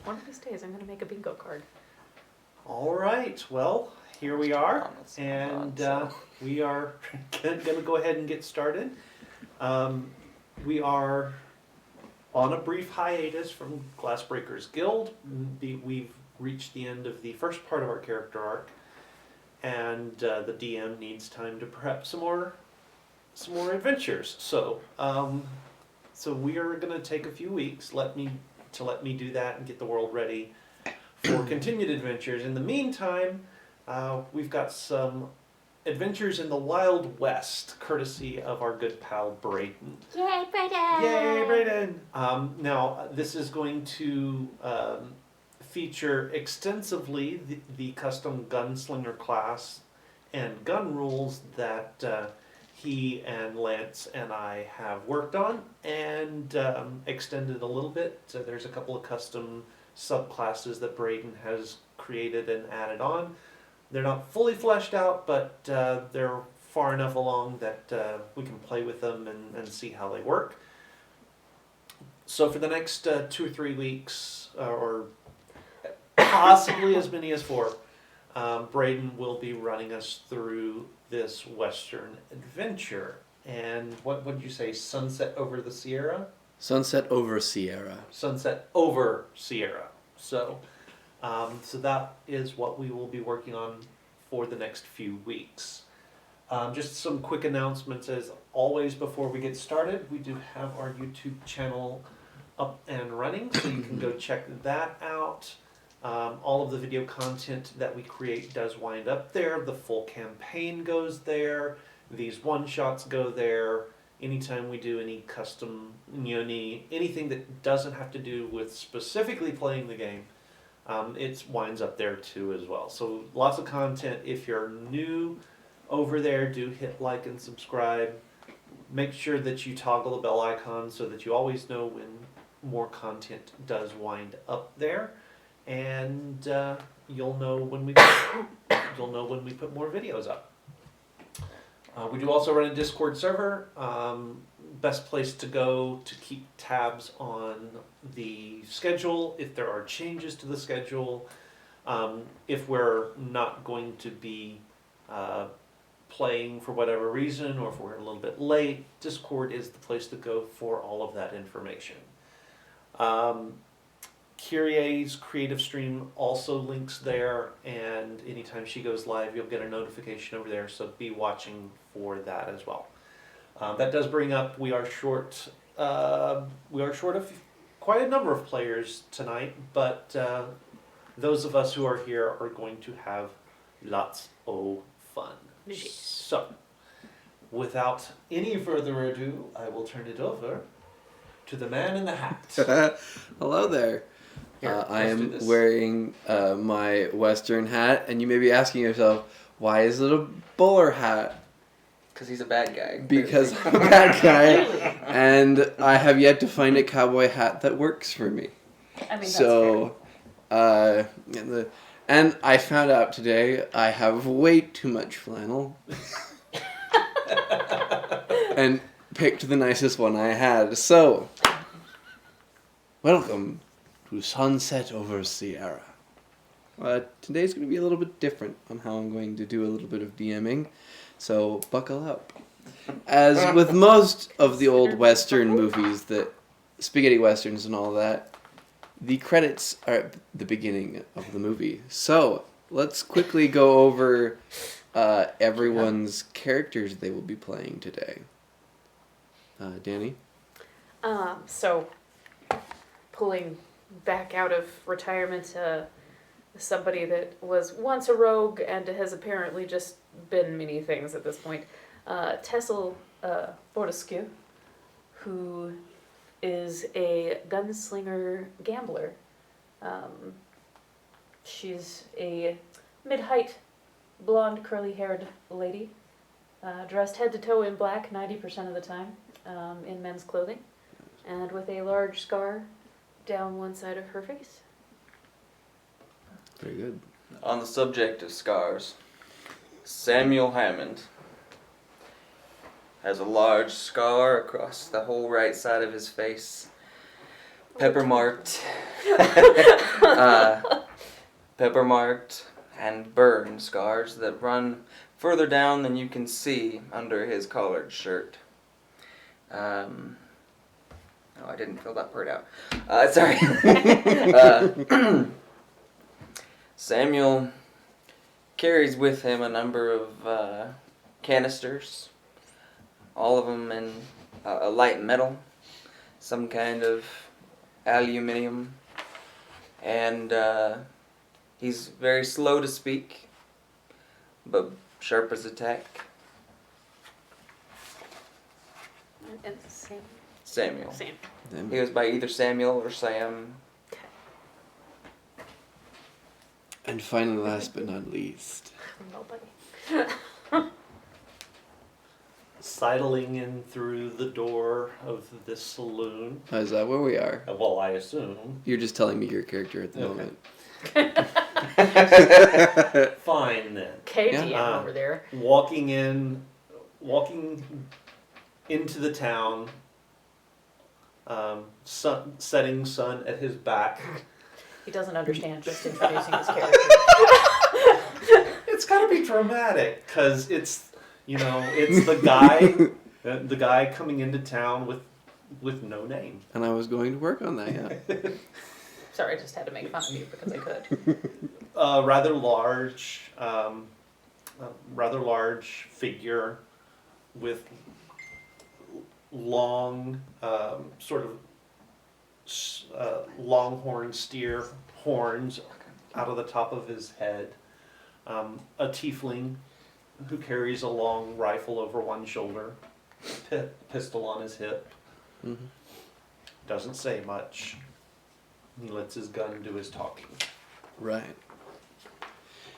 One of these days, I'm going to make a bingo card. All right. Well, here we are, and we are going to go ahead and get started. We are on a brief hiatus from Glassbreakers Guild. We've reached the end of the first part of our character arc, and the DM needs time to prep some more adventures. So we are going to take a few weeks. Let me do that and get the world ready for continued adventures. In the meantime, we've got some adventures in the Wild West, courtesy of our good pal Brayden. Yay, Brayden! Yay, Brayden! Now, this is going to feature extensively the custom gunslinger class and gun rules that he and Lance and I have worked on and extended a little bit. So there's a couple of custom subclasses that Brayden has created and added on. They're not fully fleshed out, but they're far enough along that we can play with them and see how they work. So for the next 2 or 3 weeks, or possibly as many as 4, Brayden will be running us through this Western adventure. And what did you say? Sunset over the Sierra? Sunset over Sierra. Sunset over Sierra. So that is what we will be working on for the next few weeks. Just some quick announcements as always before we get started. We do have our YouTube channel up and running, so you can go check that out. All of the video content that we create does wind up there. The full campaign goes there. These one-shots go there. Anytime we do any custom, anything that doesn't have to do with specifically playing the game, it winds up there too as well. So lots of content. If you're new over there, do hit like and subscribe. Make sure that you toggle the bell icon so that you always know when more content does wind up there. And you'll know when we put more videos up. We do also run a Discord server. Best place to go to keep tabs on the schedule, if there are changes to the schedule, if we're not going to be playing for whatever reason, or if we're a little bit late. Discord is the place to go for all of that information. Kyrie's creative stream also links there, and anytime she goes live, you'll get a notification over there, so be watching for that as well. That does bring up, we are short of quite a number of players tonight, but those of us who are here are going to have lots of fun. So, without any further ado, I will turn it over to the man in the hat. Hello there. Here, I am wearing my Western hat, and you may be asking yourself, why is it a bowler hat? Because he's a bad guy. Because I'm a bad guy, and I have yet to find a cowboy hat that works for me. I mean, that's So, and I found out today I have way too much flannel, and picked the nicest one I had. So, welcome to Sunset over Sierra. Today's going to be a little bit different on how I'm going to do a little bit of DMing, so buckle up. As with most of the old Western movies, spaghetti westerns and all that, the credits are at the beginning of the movie. So, let's quickly go over everyone's characters they will be playing today. Danny? So, pulling back out of retirement, somebody that was once a rogue and has apparently just been many things at this point. Tessel Fortescue, who is a gunslinger gambler. She's a mid-height, blonde, curly-haired lady, dressed head to toe in black 90% of the time, in men's clothing, and with a large scar down one side of her face. Very good. On the subject of scars, Samuel Hammond has a large scar across the whole right side of his face. Pepper marked. Pepper marked and burn scars that run further down than you can see under his collared shirt. Oh, I didn't fill that part out. Sorry. Samuel carries with him a number of canisters, all of them in a light metal, some kind of aluminium, and he's very slow to speak, but sharp as a tack. And Sam. Samuel. Sam. He goes by either Samuel or Sam. And finally, last but not least, Nobody. Sidling in through the door of this saloon. is that where we are? Well, I assume. You're just telling me your character at the Okay. moment. Fine then. KDM Yeah. over there. Walking into the town, setting sun at his back. He doesn't understand just introducing his character. It's gotta be dramatic, cause it's the guy coming into town with no name. And I was going to work on that, yeah. Sorry, I just had to make fun of you because I could. Rather large figure with long, sort of longhorn steer horns out of the top of his head. A tiefling who carries a long rifle over one shoulder, pistol on his hip. Mhm. Doesn't say much. He lets his gun do his talking. Right.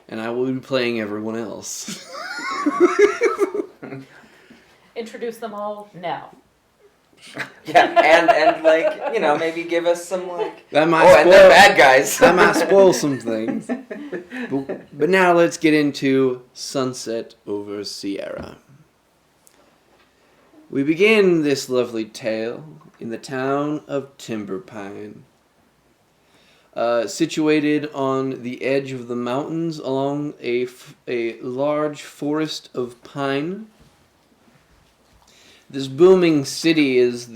And I will be playing everyone else. Introduce them all now. Yeah, and like, maybe give us some like... That might and the bad guys. That might spoil some things. But now let's get into Sunset over Sierra. We begin this lovely tale in the town of Timberpine. Situated on the edge of the mountains along a large forest of pine. This booming city is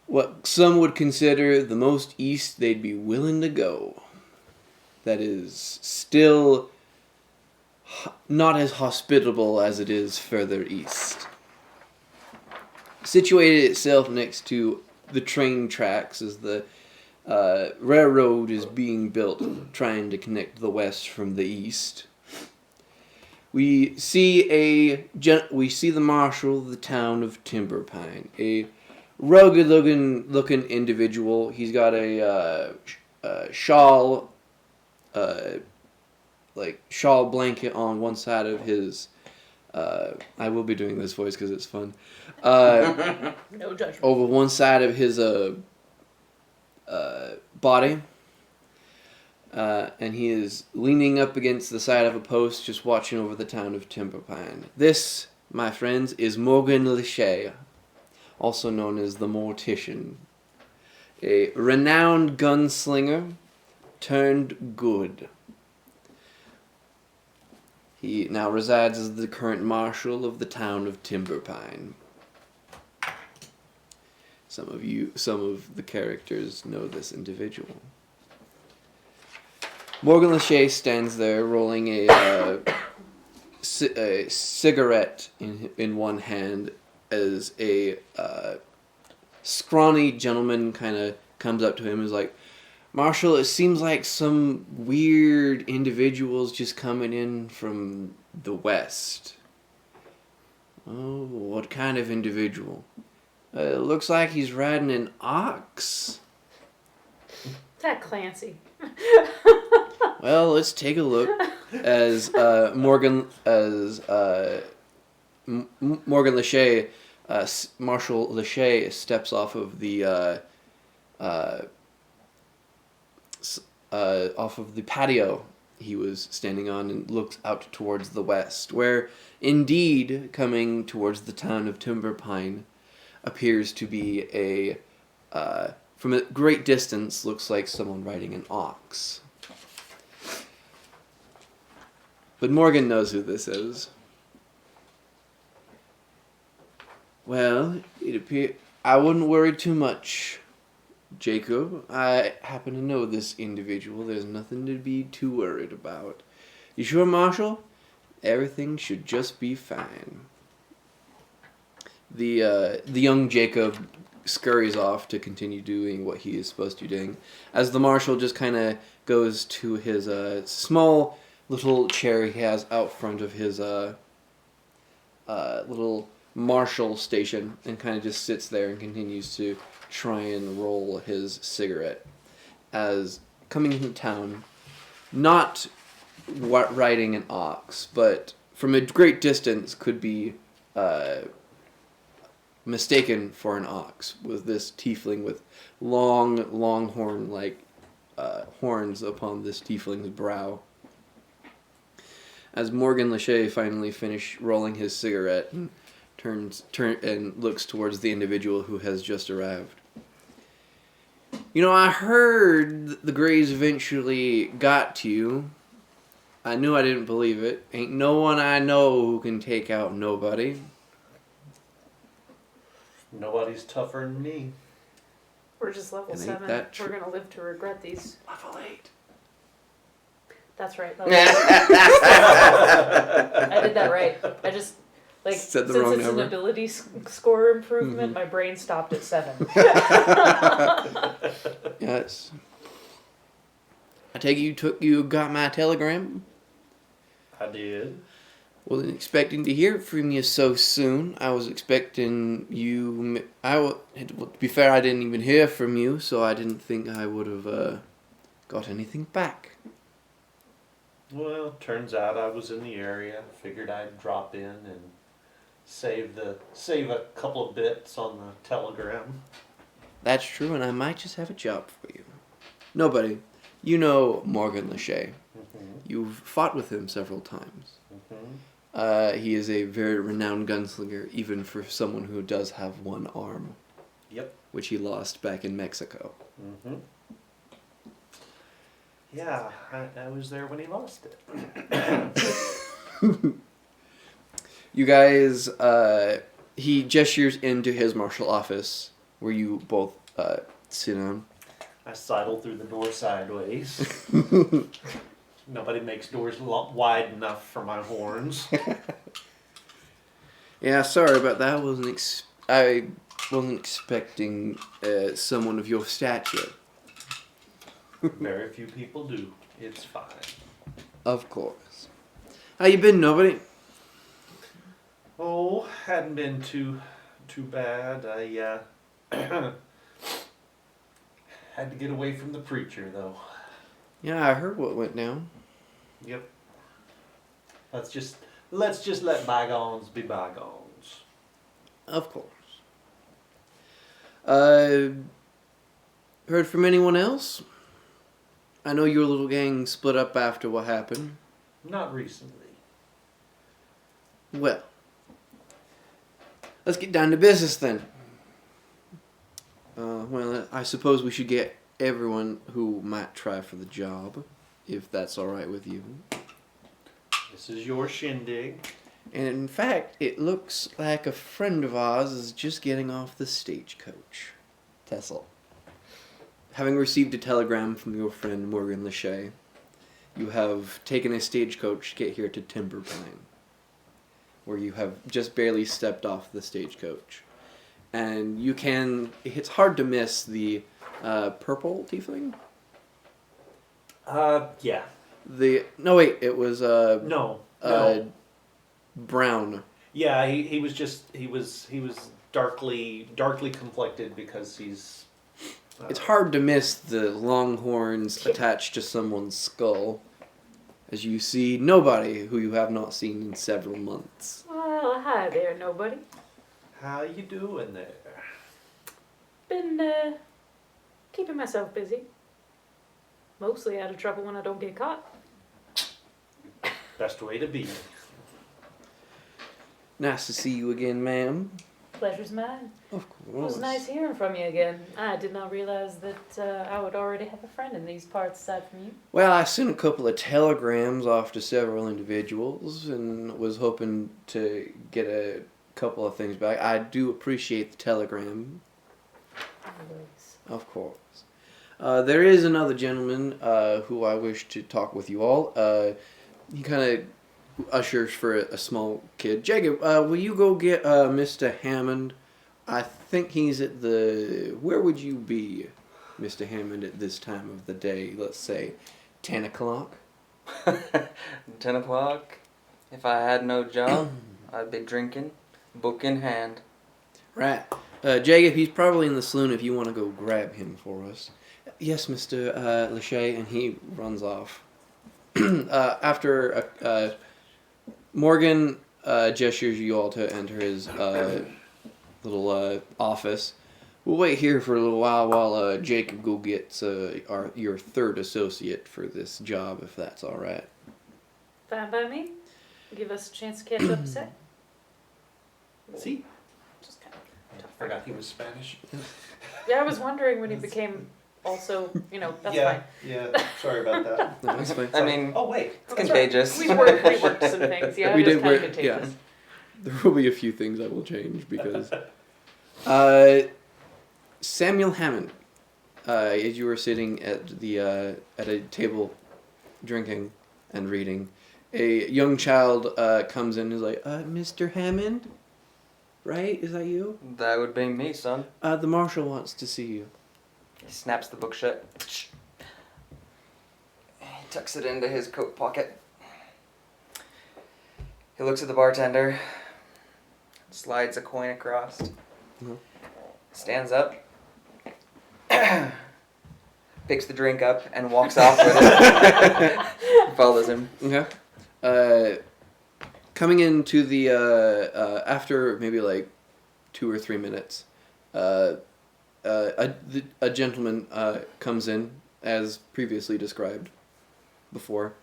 what some would consider the most east they'd be willing to go. That is still not as hospitable as it is further east. Situated itself next to the train tracks as the railroad is being built, trying to connect the west from the east. We see the marshal of the town of Timberpine, a rugged looking individual. He's got a shawl, shawl blanket on one side of his. I will be doing this voice because it's fun. No judgment. Over one side of his body. And he is leaning up against the side of a post, just watching over the town of Timberpine. This, my friends, is Morgan Lachey, also known as the Mortician, a renowned gunslinger turned good. He now resides as the current marshal of the town of Timberpine. Some of the characters know this individual. Morgan Lachey stands there rolling a cigarette in one hand as a scrawny gentleman kind of comes up to him and is like, "Marshal, it seems like some weird individuals just coming in from the west." "Oh, what kind of individual?" "It looks like he's riding an ox." Is that Clancy? Well, let's take a look as Morgan Lachey, Marshal Lachey steps off of the patio he was standing on and looks out towards the west, where indeed coming towards the town of Timberpine appears to be a from a great distance looks like someone riding an ox. But Morgan knows who this is. Well, it appears I wouldn't worry too much, Jacob. I happen to know this individual. There's nothing to be too worried about. You sure, Marshal? Everything should just be fine. The young Jacob scurries off to continue doing what he is supposed to be doing, as the Marshal just kind of goes to his small little chair he has out front of his little Marshal station and kind of just sits there and continues to try and roll his cigarette. As coming into town, not riding an ox, but from a great distance could be mistaken for an ox, was this tiefling with long horn-like horns upon this tiefling's brow. As Morgan Lachey finally finished rolling his cigarette and turns and looks towards the individual who has just arrived. You know, I heard the Greys eventually got to you. I knew I didn't believe it. Ain't no one I know who can take out nobody. Nobody's tougher than me. We're just level And ain't 7. that true? We're gonna live to regret these. Level 8. That's right. Level 8. I did that right. I just Said the since wrong it's number. an ability score improvement, my brain stopped at 7. Yes. I take it you got my telegram? I did. Wasn't expecting to hear from you so soon. I was expecting you. To be fair, I didn't even hear from you, so I didn't think I would have got anything back. Well, turns out I was in the area. Figured I'd drop in and save a couple of bits on the telegram. That's true, and I might just have a job for you. Nobody. You know Morgan Lachey. Mm-hmm. You've fought with him several times. Mm-hmm. He is a very renowned gunslinger, even for someone who does have one arm. Yep. Which he lost back in Mexico. Mm-hmm. Yeah, I was there when he lost it. You guys, he gestures into his martial office, where you both sit down. I sidle through the door sideways. Nobody makes doors wide enough for my horns. Yeah, sorry about that. I wasn't expecting someone of your stature. Very few people do. It's fine. Of course. How you been, nobody? Oh, hadn't been too bad. I had to get away from the preacher, though. Yeah, I heard what went down. Yep. Let's just let bygones be bygones. Of course. Heard from anyone else? I know your little gang split up after what happened. Not recently. Well, let's get down to business then. Well, I suppose we should get everyone who might try for the job, if that's all right with you. This is your shindig. And in fact, it looks like a friend of ours is just getting off the stagecoach. Tessel. Having received a telegram from your friend Morgan Lachey, you have taken a stagecoach to get here to Timberpine, where you have just barely stepped off the stagecoach. And it's hard to miss the purple tiefling? Yeah. It was No. brown. Yeah, he was darkly complected because he's. It's hard to miss the long horns attached to someone's skull, as you see nobody who you have not seen in several months. Well, hi there, nobody. How you doing there? Been keeping myself busy. Mostly out of trouble when I don't get caught. Best way to be. Nice to see you again, ma'am. Pleasure's mine. Of It course. was nice hearing from you again. I did not realize that I would already have a friend in these parts aside from you. Well, I sent a couple of telegrams off to several individuals and was hoping to get a couple of things back. I do appreciate the telegram, Always. of course. There is another gentleman who I wish to talk with you all. He kind of ushers for a small kid. Jacob, will you go get Mr. Hammond? I think he's at the... Where would you be, Mr. Hammond, at this time of the day? Let's say 10 o'clock? 10 o'clock. If I had no job, I'd be drinking, book in hand. Right. Jacob, he's probably in the saloon if you want to go grab him for us. Yes, Mr. Lachey, and he runs off. After Morgan gestures you all to enter his little office. We'll wait here for a little while Jacob go gets your third associate for this job, if that's all right. Fine by me. Give us a chance to catch up a sec. See? Just kind of I forgot he was Spanish. Yeah, I was wondering when he became also, that's yeah, fine. yeah. Sorry about that. No, that's fine. I mean, Oh wait. it's contagious. We worked some things, yeah. We it is did kind of work- contagious. There will be a few things I will change because... Samuel Hammond, as you were sitting at a table drinking and reading, a young child comes in and is like, Mr. Hammond? Right? Is that you? That would be me, son. The marshal wants to see you. He snaps the book shut. He tucks it into his coat pocket. He looks at the bartender, slides a coin across, stands up, picks the drink up, and walks off with it. Follows him. Okay. Coming into the, after maybe like 2 or 3 minutes, a gentleman comes in, as previously described before.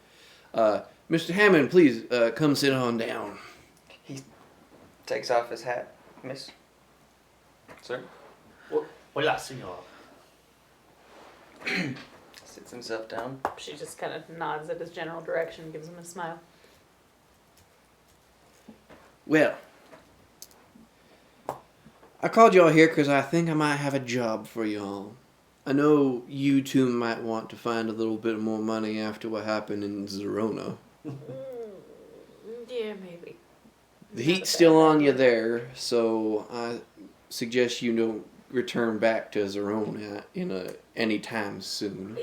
Mr. Hammond, please come sit on down. He takes off his hat. Miss? Sir? Hola, senor. Sits himself down. She just kind of nods at his general direction, gives him a smile. Well, I called y'all here because I think I might have a job for y'all. I know you two might want to find a little bit more money after what happened in Zerona. Yeah, maybe. The Not a heat's still bad on you idea. there, so I suggest you don't return back to Zerona any time soon.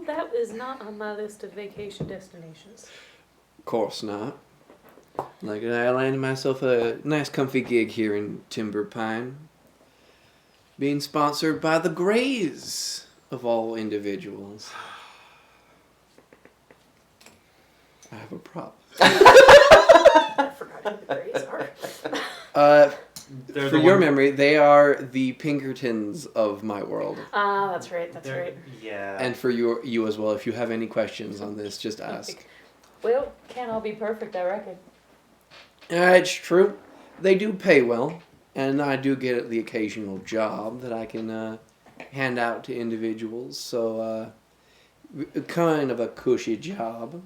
That is not on my list of vacation destinations. Of course not. Like, I landed myself a nice comfy gig here in Timber Pine. Being sponsored by the Greys, of all individuals. I have a prop. I forgot who the Greys are. They're For the your one- memory, they are the Pinkertons of my world. Ah, that's right, that's they're- right. Yeah. And for you as well, if you have any questions on this, just ask. Well, can't all be perfect, I reckon. It's true. They do pay well, and I do get the occasional job that I can hand out to individuals, so kind of a cushy job.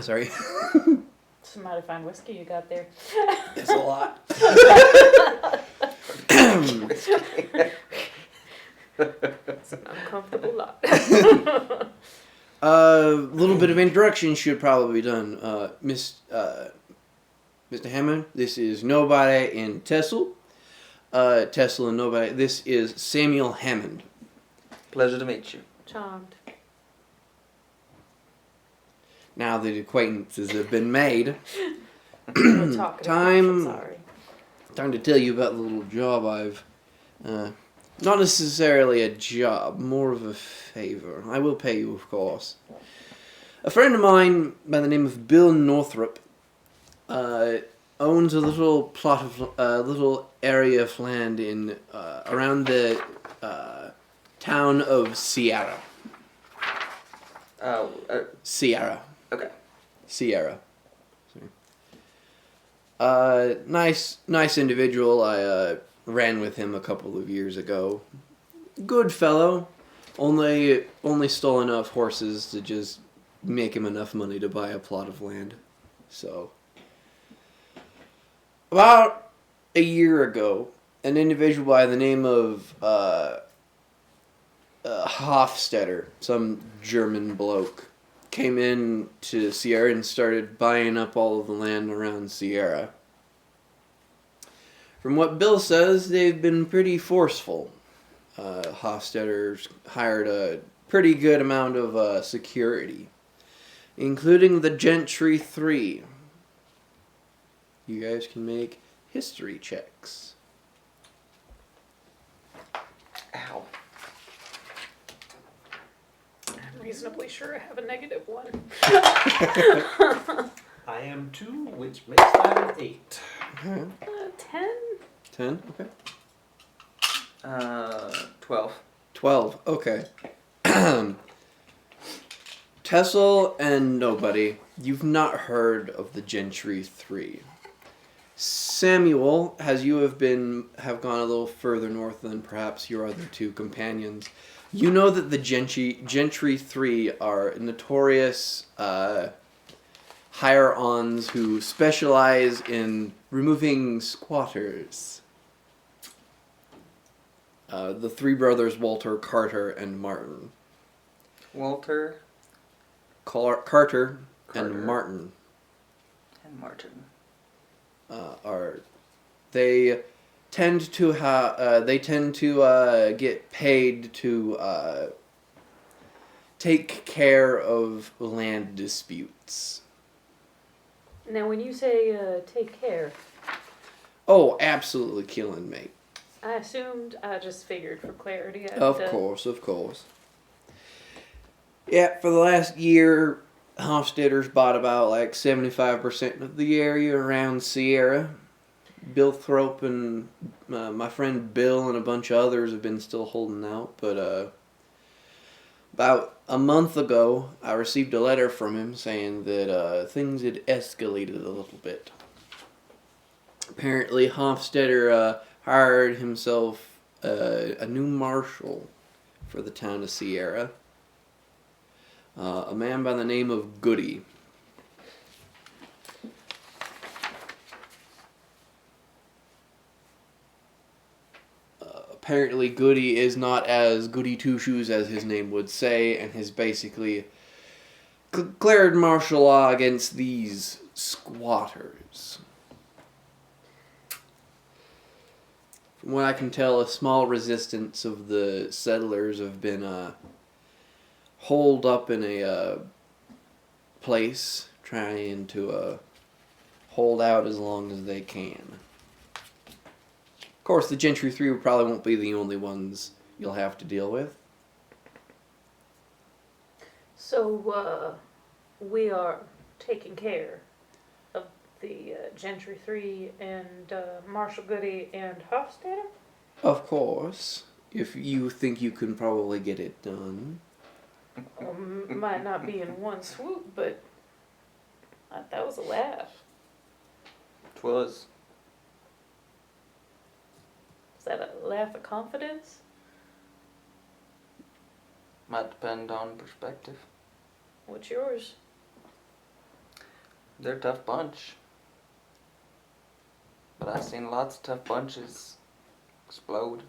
Sorry. Some mighty fine whiskey you got there. It's a lot. It's an uncomfortable lot. Little bit of introduction should probably be done. Mr. Hammond, this is nobody in Tessel. Tessel and nobody. This is Samuel Hammond. Pleasure to meet you. Charmed. Now that acquaintances have been made, We're talking Time- sorry. time to tell you about the little job I've... not necessarily a job, more of a favor. I will pay you, of course. A friend of mine by the name of Bill Northrup owns a little plot of little area of land in around the town of Sierra. Oh, Sierra. okay. Sierra. Nice individual. I ran with him a couple of years ago. Good fellow. Only stole enough horses to just make him enough money to buy a plot of land. So, about a year ago, an individual by the name of Hofstetter, some German bloke, came in to Sierra and started buying up all of the land around Sierra. From what Bill says, they've been pretty forceful. Hofstetter's hired a pretty good amount of security, including the Gentry 3. You guys can make history checks. Ow. I'm reasonably sure I have a -1. I am 2, which makes that an 8. 10? 10? Okay. 12. 12. Okay. Tessel and nobody, you've not heard of the Gentry 3. Samuel, as you have gone a little further north than perhaps your other two companions, you know that the Gentry 3 are notorious hire-ons who specialize in removing squatters. The three brothers, Walter, Carter, and Martin. Walter Carter and Martin. and Martin. They tend to get paid to take care of land disputes. Now, when you say take care, Oh, absolutely killing, mate. I assumed, I just figured for clarity. Of course. Yeah, for the last year, Hofstadter's bought about like 75% of the area around Sierra. Bill Thrope and my friend Bill and a bunch of others have been still holding out, but about a month ago, I received a letter from him saying that things had escalated a little bit. Apparently, Hofstadter hired himself a new marshal for the town of Sierra. A man by the name of Goody. Apparently, Goody is not as goody two-shoes as his name would say, and has basically declared martial law against these squatters. From what I can tell, a small resistance of the settlers have been holed up in a place, trying to hold out as long as they can. Of course, the Gentry 3 probably won't be the only ones you'll have to deal with. So, we are taking care of the Gentry 3 and Marshall Goody and Hofstadter? Of course, if you think you can probably get it done. Might not be in one swoop, but that was a laugh. 'Twas. Is that a laugh of confidence? Might depend on perspective. What's yours? They're a tough bunch. But I've seen lots of tough bunches explode.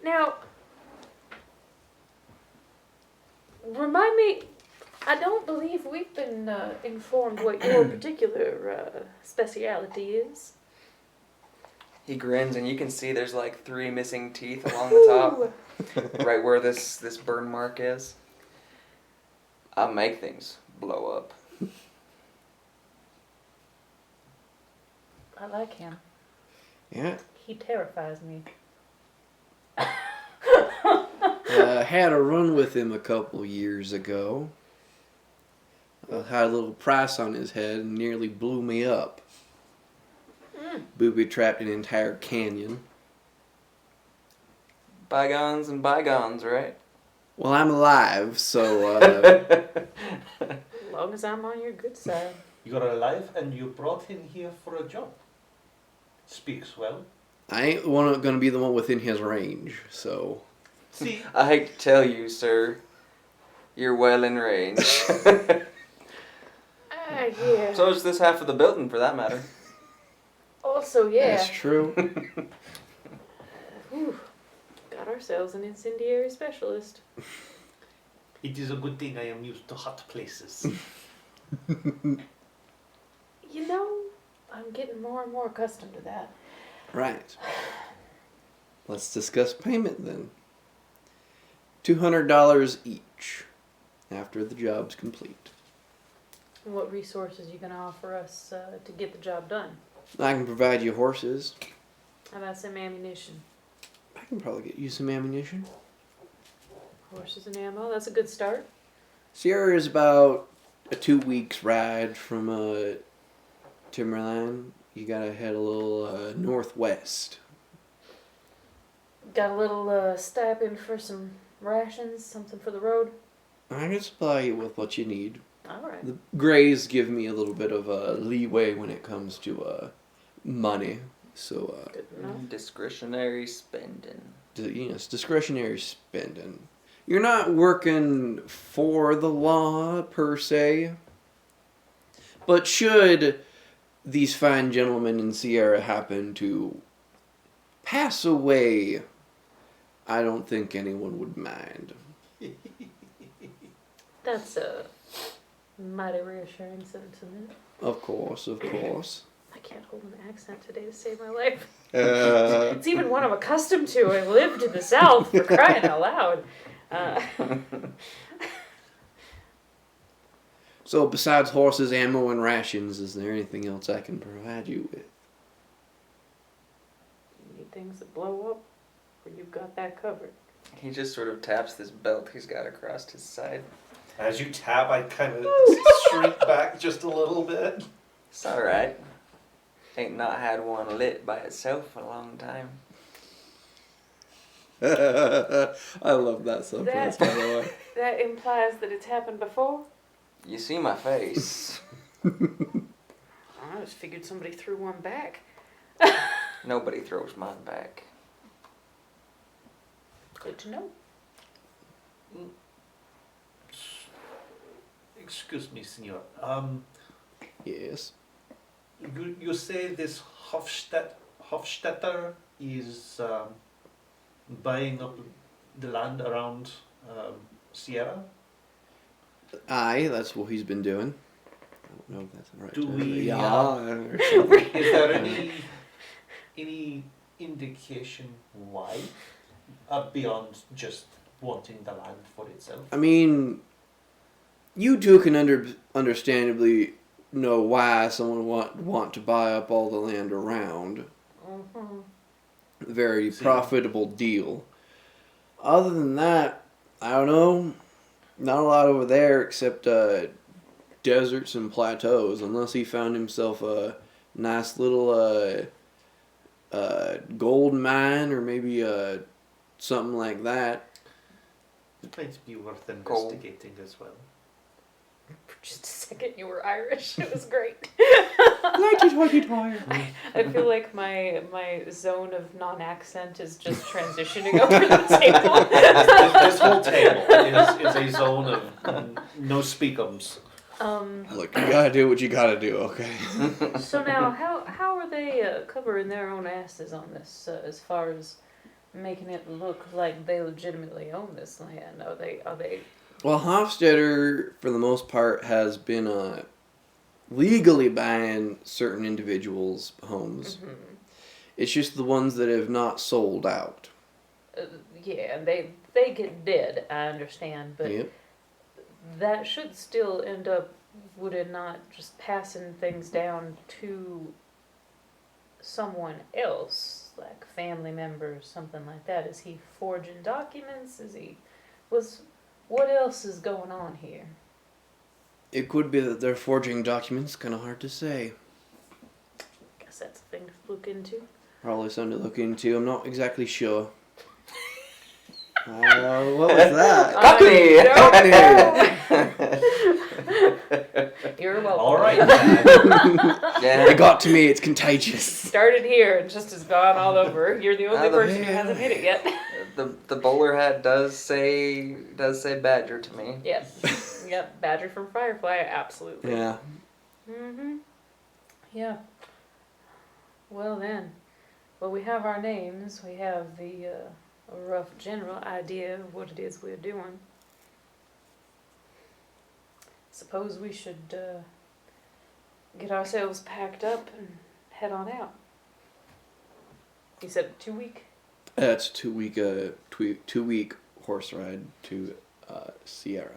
Now, remind me, I don't believe we've been informed what your particular speciality is. He grins, and you can see there's like 3 missing teeth along the top, right where this burn mark is. I make things blow up. I like him. Yeah. He terrifies me. I had a run with him a couple years ago. I had a little price on his head and nearly blew me up. Booby trapped an entire canyon. Bygones and bygones, right? Well, I'm alive, so As long as I'm on your good side. You're alive and you brought him here for a job. Speaks well. I ain't gonna be the one within his range, so. See, I hate to tell you, sir, you're well in range. Yeah. So is this half of the building, for that matter. Also, yeah. That's true. Whew. Got ourselves an incendiary specialist. it is a good thing I am used to hot places. You know, I'm getting more and more accustomed to that. Right. Let's discuss payment then. $200 each after the job's complete. And what resources are you going to offer us to get the job done? I can provide you horses. How about some ammunition? I can probably get you some ammunition. Horses and ammo, that's a good start. Sierra is about a 2 weeks ride from Timberline. You gotta head a little northwest. Got a little stipend for some rations, something for the road? I can supply you with what you need. Alright. The Greys give me a little bit of leeway when it comes to money. So, Good enough. Discretionary spending. it's discretionary spending. You're not working for the law, per se. But should these fine gentlemen in Sierra happen to pass away, I don't think anyone would mind. That's a mighty reassuring sentiment. Of course, of course. I can't hold an accent today to save my life. Uh, It's even one I'm accustomed to. I lived in the South, for crying out loud. So besides horses, ammo, and rations, is there anything else I can provide you with? You need things that blow up, or you've got that covered. He just sort of taps this belt he's got across his side. As you tap, I kind of shrink back just a little bit. It's alright. Ain't not had one lit by itself in a long time. I love that subtext, by the way. That implies that it's happened before? You see my face. I just figured somebody threw one back. Nobody throws mine back. Good to know. Excuse me, senor. Yes. You say this Hofstetter is buying up the land around Sierra? Aye, that's what he's been doing. I don't know if that's the right Do term, we, but uh, or something. Is there any indication why? Beyond just wanting the land for itself? I mean, you two can understandably know why someone want to buy up all the land around. Mm-hmm. Very See. profitable deal. Other than that, I don't know. Not a lot over there except deserts and plateaus, unless he found himself a nice little gold mine or maybe something like that. It might be worth Coal. investigating as well. For just a second, you were Irish. It was great. I feel like my zone of non-accent is just transitioning over the table. This whole table is a zone of no speakums. Look, you gotta do what you gotta do, okay? So now, how are they covering their own asses on this as far as making it look like they legitimately own this land? Are they? Well, Hofstetter, for the most part, has been legally buying certain individuals' homes. Mhm. It's just the ones that have not sold out. Yeah, and they get bid. I understand, but Yep. that should still end up, would it not, just passing things down to someone else, like family members, something like that? Is he forging documents? What else is going on here? It could be that they're forging documents, kind of hard to say. Guess that's a thing to look into. Probably something to look into, I'm not exactly sure. What was that? Cockney! I don't know. You're welcome. All right, Dad. Yeah. It got to me. It's contagious. Started here and just has gone all over. You're the only the- person who hasn't hit it yet. The bowler hat does say badger to me. Yep. Yep. Badger from Firefly. Absolutely. Yeah. Mm-hmm. Yeah. Well then. Well, we have our names. We have the rough general idea of what it is we're doing. Suppose we should get ourselves packed up and head on out. You said 2 week? It's a 2-week horse ride to Sierra.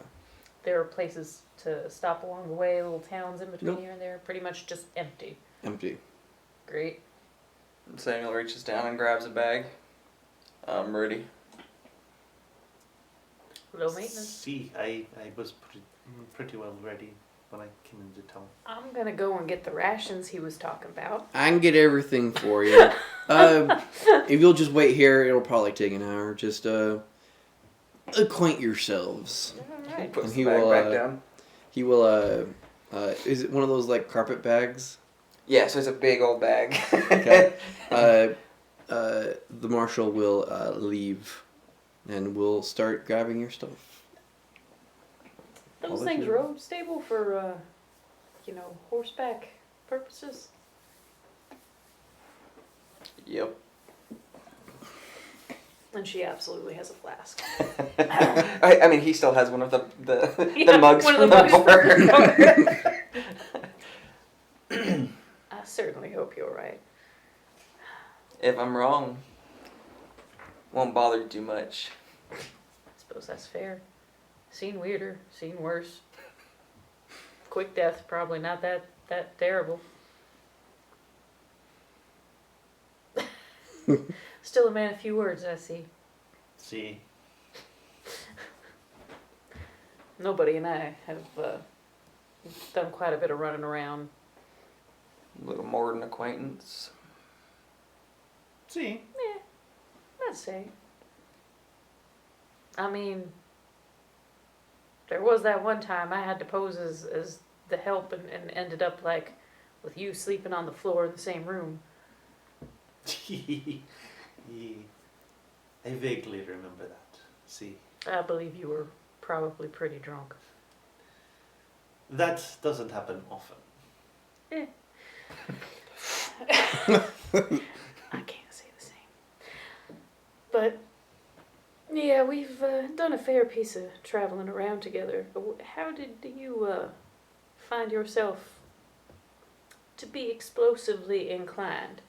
There are places to stop along the way, little towns in between Nope. here and there. Pretty much just empty. Empty. Great. Samuel reaches down and grabs a bag. I'm ready. Low maintenance. See, I was pretty well ready when I came into town. I'm gonna go and get the rations he was talking about. I can get everything for you. If you'll just wait here, it'll probably take an hour. Just acquaint yourselves. All He right. puts And the he bag will, back down. He will. Is it one of those like carpet bags? Yeah, so it's a big old bag. Okay. The marshal will leave, and we'll start grabbing your stuff. I'll Those let things you- road stable for, horseback purposes. Yep. And she absolutely has a flask. I mean, he still has one of the Yeah, mugs one of from the the mugs bar. I certainly hope you're right. If I'm wrong, won't bother you too much. I suppose that's fair. Seen weirder, seen worse. Quick death, probably not that terrible. Still a man of few words, I see. See, Nobody and I have done quite a bit of running around. A little more than acquaintance. see. I'd say. I mean, there was that one time I had to pose as the help and ended up like with you sleeping on the floor in the same room. I vaguely remember that. See, I believe you were probably pretty drunk. that doesn't happen often. I can't say the same. But, yeah, we've done a fair piece of traveling around together. How did you find yourself to be explosively inclined?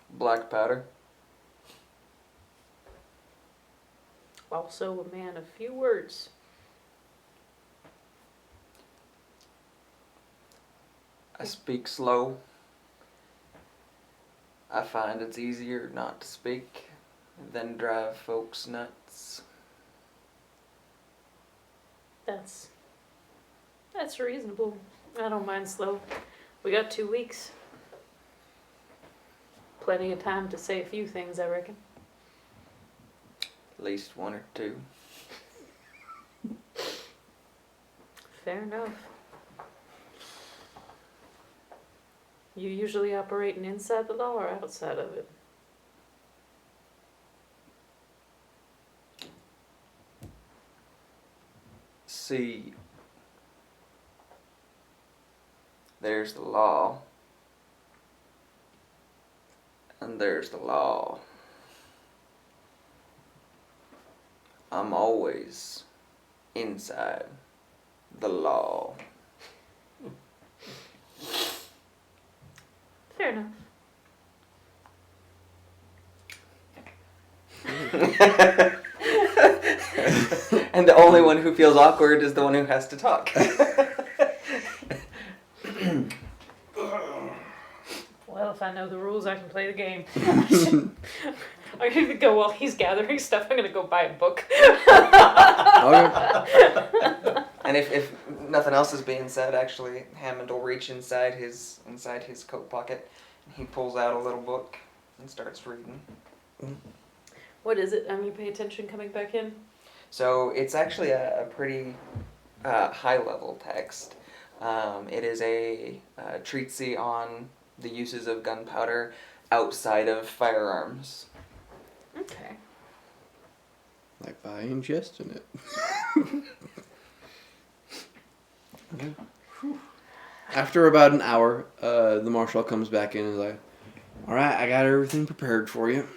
Black powder. Also a man of few words. I speak slow. I find it's easier not to speak than drive folks nuts. That's reasonable. I don't mind slow. We got 2 weeks. Plenty of time to say a few things, I reckon. At least one or two. Fair enough. You usually operating inside the law or outside of it? See, there's the law, and there's the law. I'm always inside the law. Fair enough. And the only one who feels awkward is the one who has to talk. Well, if I know the rules, I can play the game. I'm gonna go while he's gathering stuff. I'm gonna go buy a book. Okay. And if nothing else is being said, actually, Hammond will reach inside his coat pocket, and he pulls out a little book and starts reading. What is it? You pay attention coming back in? So it's actually a pretty high-level text. It is a treatise on the uses of gunpowder outside of firearms. Okay. Like by ingesting it. Okay. After about an hour, the marshal comes back in and is like, "All right, I got everything prepared for you.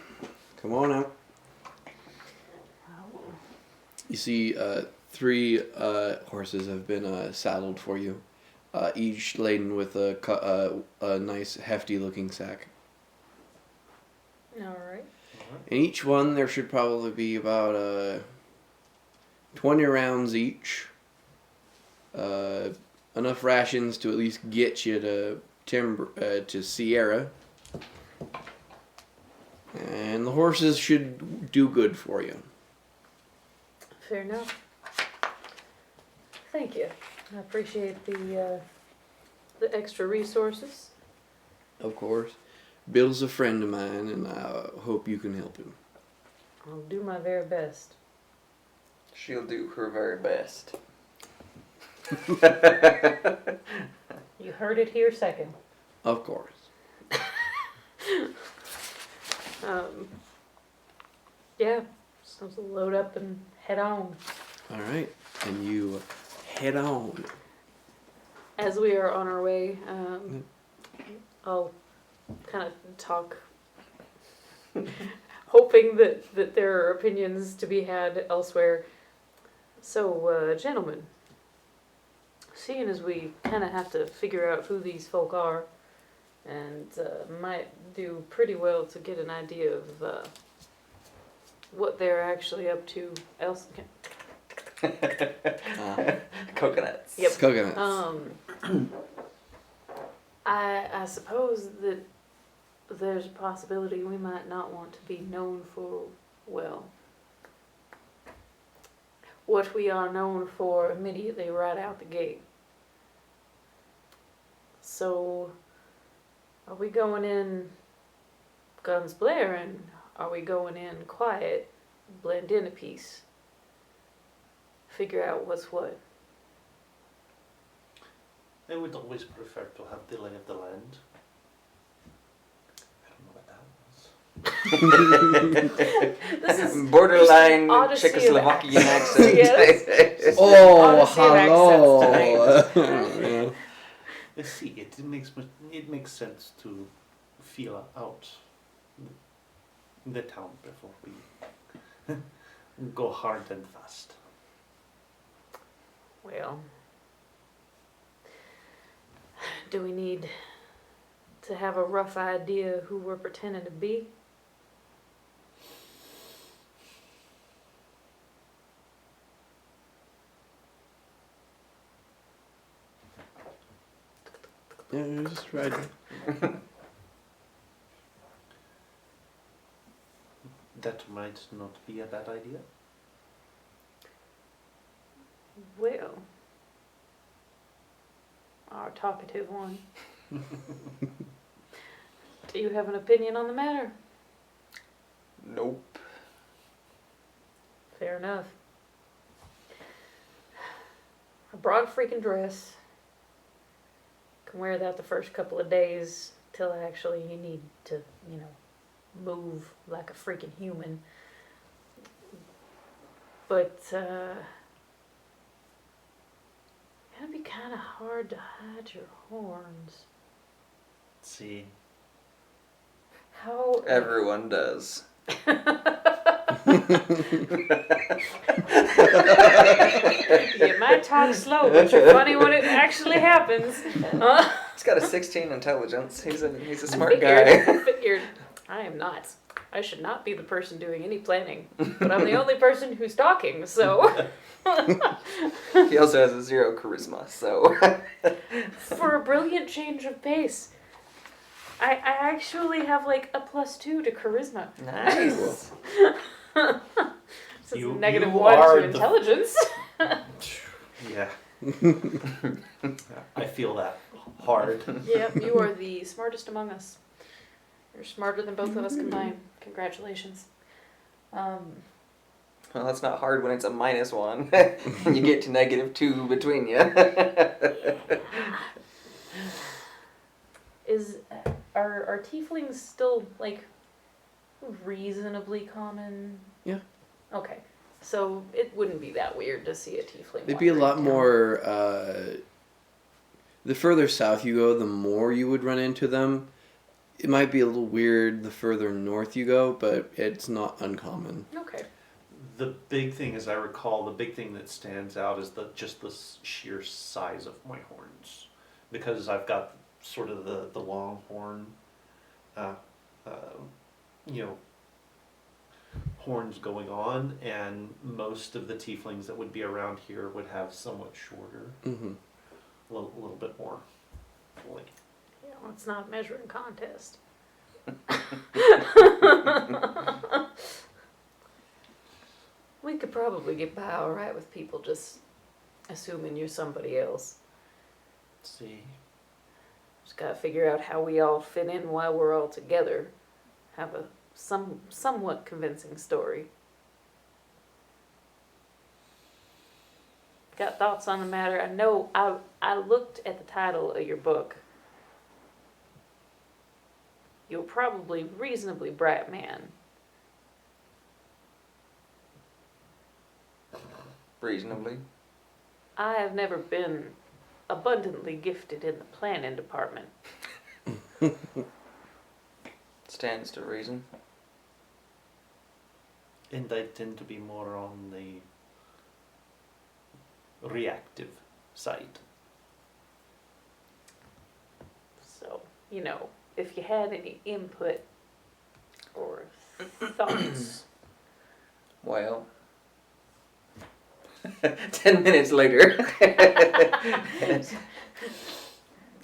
Come on out." You see, 3 horses have been saddled for you, each laden with a nice, hefty-looking sack. All right. In each one, there should probably be about 20 rounds each. Enough rations to at least get you to Sierra. And the horses should do good for you. Fair enough. Thank you. I appreciate the extra resources. Of course. Bill's a friend of mine, and I hope you can help him. I'll do my very best. She'll do her very best. You heard it here second. Of course. Yeah, so let's load up and head on. All right. And you head on. As we are on our way, I'll kind of talk, hoping that there are opinions to be had elsewhere. So, gentlemen, seeing as we kind of have to figure out who these folk are, and might do pretty well to get an idea of what they're actually up to else. Coconuts. Yep. Coconuts. I suppose that there's a possibility we might not want to be known for, well, what we are known for immediately right out the gate. So, are we going in guns blaring? Are we going in quiet, blend in a piece, figure out what's what? I would always prefer to have the lay of the land. I don't know what that was. This is Borderline Odyssey of Czechoslovakian accent. Yes. Oh, Odyssey of hello. You see, it makes sense to feel out the town before we go hard and fast. Well, do we need to have a rough idea who we're pretending to be? Yeah, just right. That might not be a bad idea. Well, our talkative one. Do you have an opinion on the matter? Nope. Fair enough. A broad freaking dress. Can wear that the first couple of days till actually you need to, move like a freaking human. But, it'd be kind of hard to hide your horns. See, How? Everyone does. You might talk slow, but you're funny when it actually happens. He's got a 16 intelligence. He's a I smart guy. figured. I am not. I should not be the person doing any planning, but I'm the only person who's talking, so. He also has a 0 charisma, so. For a brilliant change of pace. I actually have like a +2 to charisma. Nice. So You- it's negative you 1 are to the- intelligence. yeah. I feel that hard. Yep, you are the smartest among us. You're smarter than both of us combined. Congratulations. Well, that's not hard when it's a -1. And you get to -2 between you. Are tieflings still like reasonably common? Yeah. Okay, so it wouldn't be that weird to see a tiefling. They'd be a lot wandering down. more. The further south you go, the more you would run into them. It might be a little weird the further north you go, but it's not uncommon. Okay. The big thing, as I recall, the big thing that stands out is just the sheer size of my horns, because I've got sort of the long horn, you know, horns going on, and most of the tieflings that would be around here would have somewhat shorter, Mm-hmm. a little bit more fully. Yeah, well, it's not a measuring contest. We could probably get by all right with people just assuming you're somebody else. Let's see. Just gotta figure out how we all fit in while we're all together. Have a somewhat convincing story. Got thoughts on the matter? I know I looked at the title of your book. You're probably reasonably bright man. Reasonably. I have never been abundantly gifted in the planning department. Stands to reason. And I tend to be more on the reactive side. So, you know, if you had any input or thoughts. Well, 10 minutes later,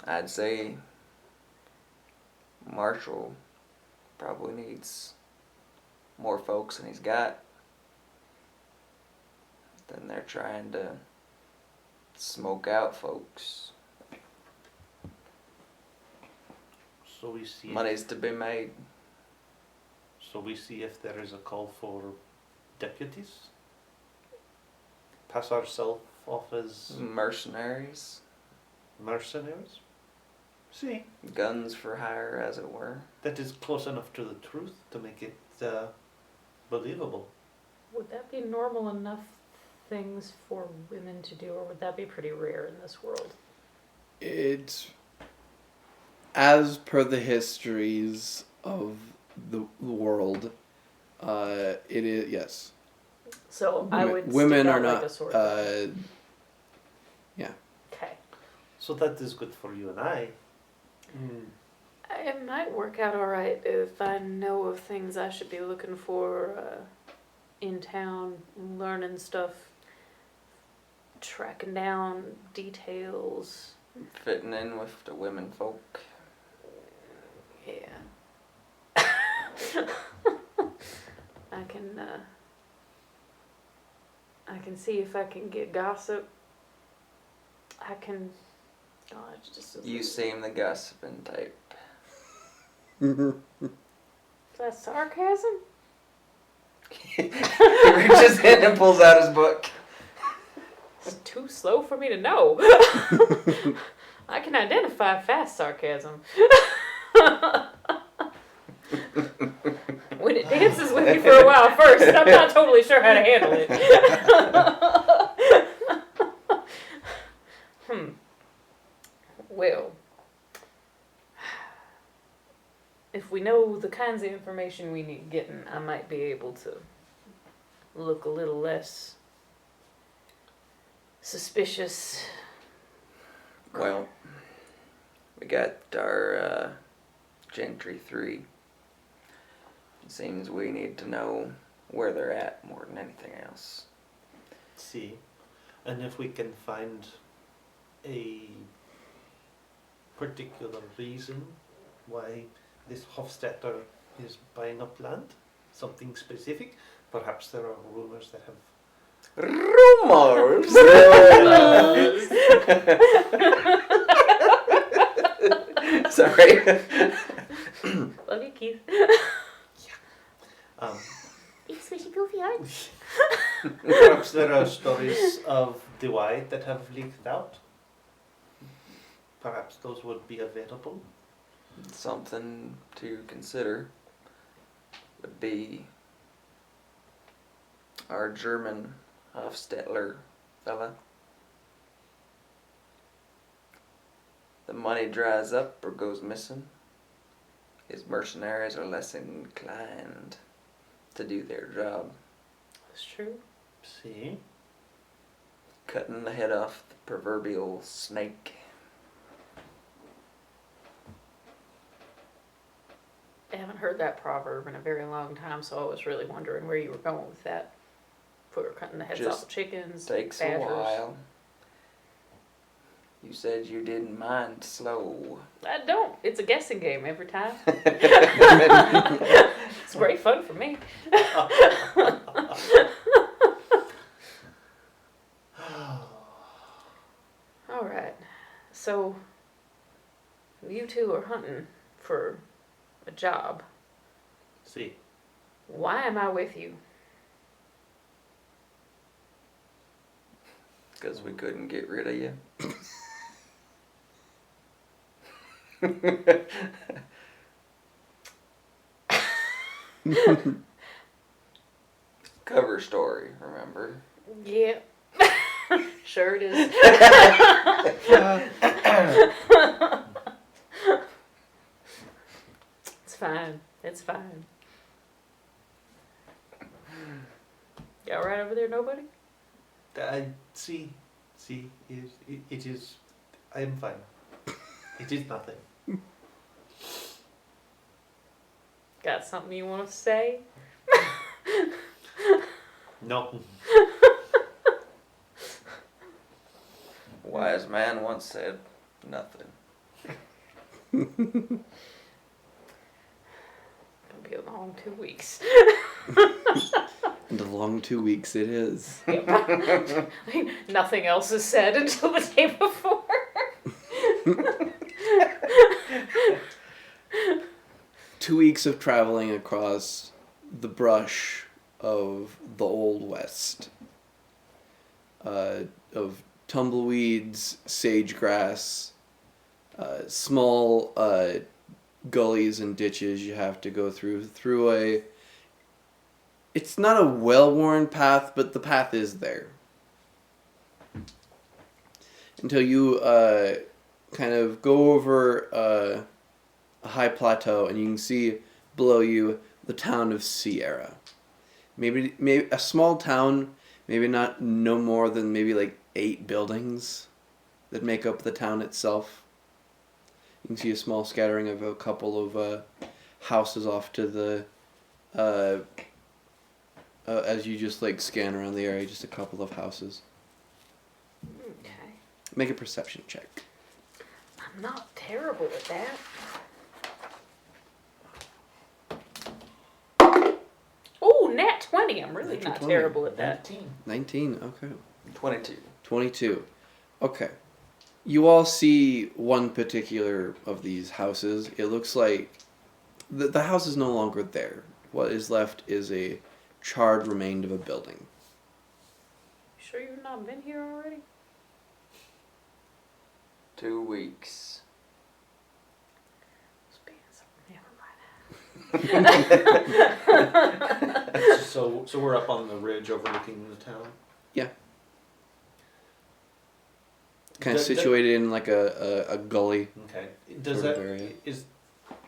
I'd say Marshall probably needs more folks than he's got. Then they're trying to smoke out folks. So we see. Money's to be made. So we see if there is a call for deputies. Pass ourselves off as Mercenaries. mercenaries. See, Guns for hire, as it were. that is close enough to the truth to make it believable. Would that be normal enough things for women to do, or would that be pretty rare in this world? It's as per the histories of the world. It is, yes. So I would Women stick are out not. like a sore thumb. Yeah. Okay. So that is good for you and I. It might work out all right if I know of things I should be looking for in town, learning stuff, tracking down details. Fitting in with the women folk. Yeah. I can see if I can get gossip. I can. Oh, it's just. You seem the gossiping type. Is that sarcasm? He reaches in and pulls out his book. It's too slow for me to know. I can identify fast sarcasm. When it dances with me for a while first, I'm not totally sure how to handle it. Well, if we know the kinds of information we need getting, I might be able to look a little less suspicious. Well, we got our Gentry 3. It seems we need to know where they're at more than anything else. See, and if we can find a particular reason why this Hofstadter is buying up land, something specific, perhaps there are rumors that have Rumors! Sorry. Love you, Keith. Eat squishy goofy hearts. Perhaps there are stories of Dwight that have leaked out. Perhaps those would be available. Something to consider would be our German Hofstetler fella. The money dries up or goes missing. His mercenaries are less inclined to do their job. That's true. See? Cutting the head off the proverbial snake. I haven't heard that proverb in a very long time, so I was really wondering where you were going with that. If we were cutting the heads Just off of chickens, Takes badgers. a while. You said you didn't mind slow. I don't. It's a guessing game every time. It's great fun for me. All right. So you two are hunting for a job. See. Why am I with you? Because we couldn't get rid of you. Cover story, remember? Yeah. Sure it is. It's fine. It's fine. You all right over there, nobody? See, it is, I am fine. It is nothing. Got something you want to say? No. Wise man once said, nothing. Gonna be a long 2 weeks. And a long 2 weeks it is. Nothing else is said until the day before. 2 weeks of traveling across the brush of the Old West. Of tumbleweeds, sagegrass, small gullies and ditches you have to go through a... It's not a well-worn path, but the path is there. Until you kind of go over a high plateau and you can see below you the town of Sierra. Maybe a small town, maybe not no more than maybe like 8 buildings that make up the town itself. You can see a small scattering of a couple of houses off to the as you just like scan around the area, just a couple of houses. Okay. Make a perception check. I'm not terrible at that. Oh, nat 20. I'm really Natural not 20. terrible at that. 19, okay. 22. 22. Okay. You all see one particular of these houses. It looks like the house is no longer there. What is left is a charred remain of a building. Sure you've not been here already? 2 weeks. Never mind. So we're up on the ridge overlooking the town. Kind of That- situated in like a gully. Okay. Does Sort of that area.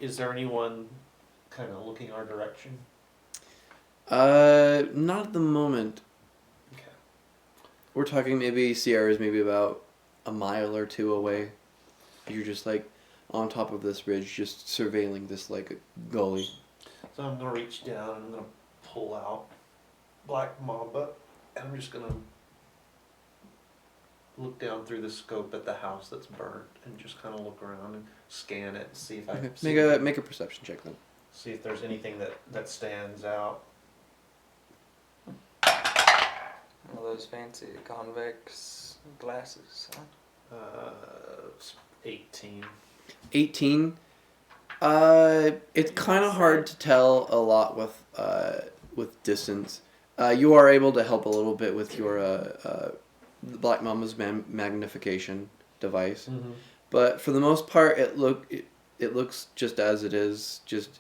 is there anyone kind of looking our direction? Not at the moment. Okay. We're talking maybe Sierra's maybe about a mile or 2 away. You're just like on top of this ridge, just surveilling this like gully. So I'm gonna reach down and I'm gonna pull out Black Mamba, and I'm just gonna look down through the scope at the house that's burnt and just kind of look around and scan it and see if I Okay. see, Make a perception check then. see if there's anything that stands out. One of those fancy convex glasses, huh? It's 18. 18. It's kind of hard to tell a lot with with distance. You are able to help a little bit with your the Black Mama's magnification device, Mm-hmm. but for the most part, it looks just as it is, just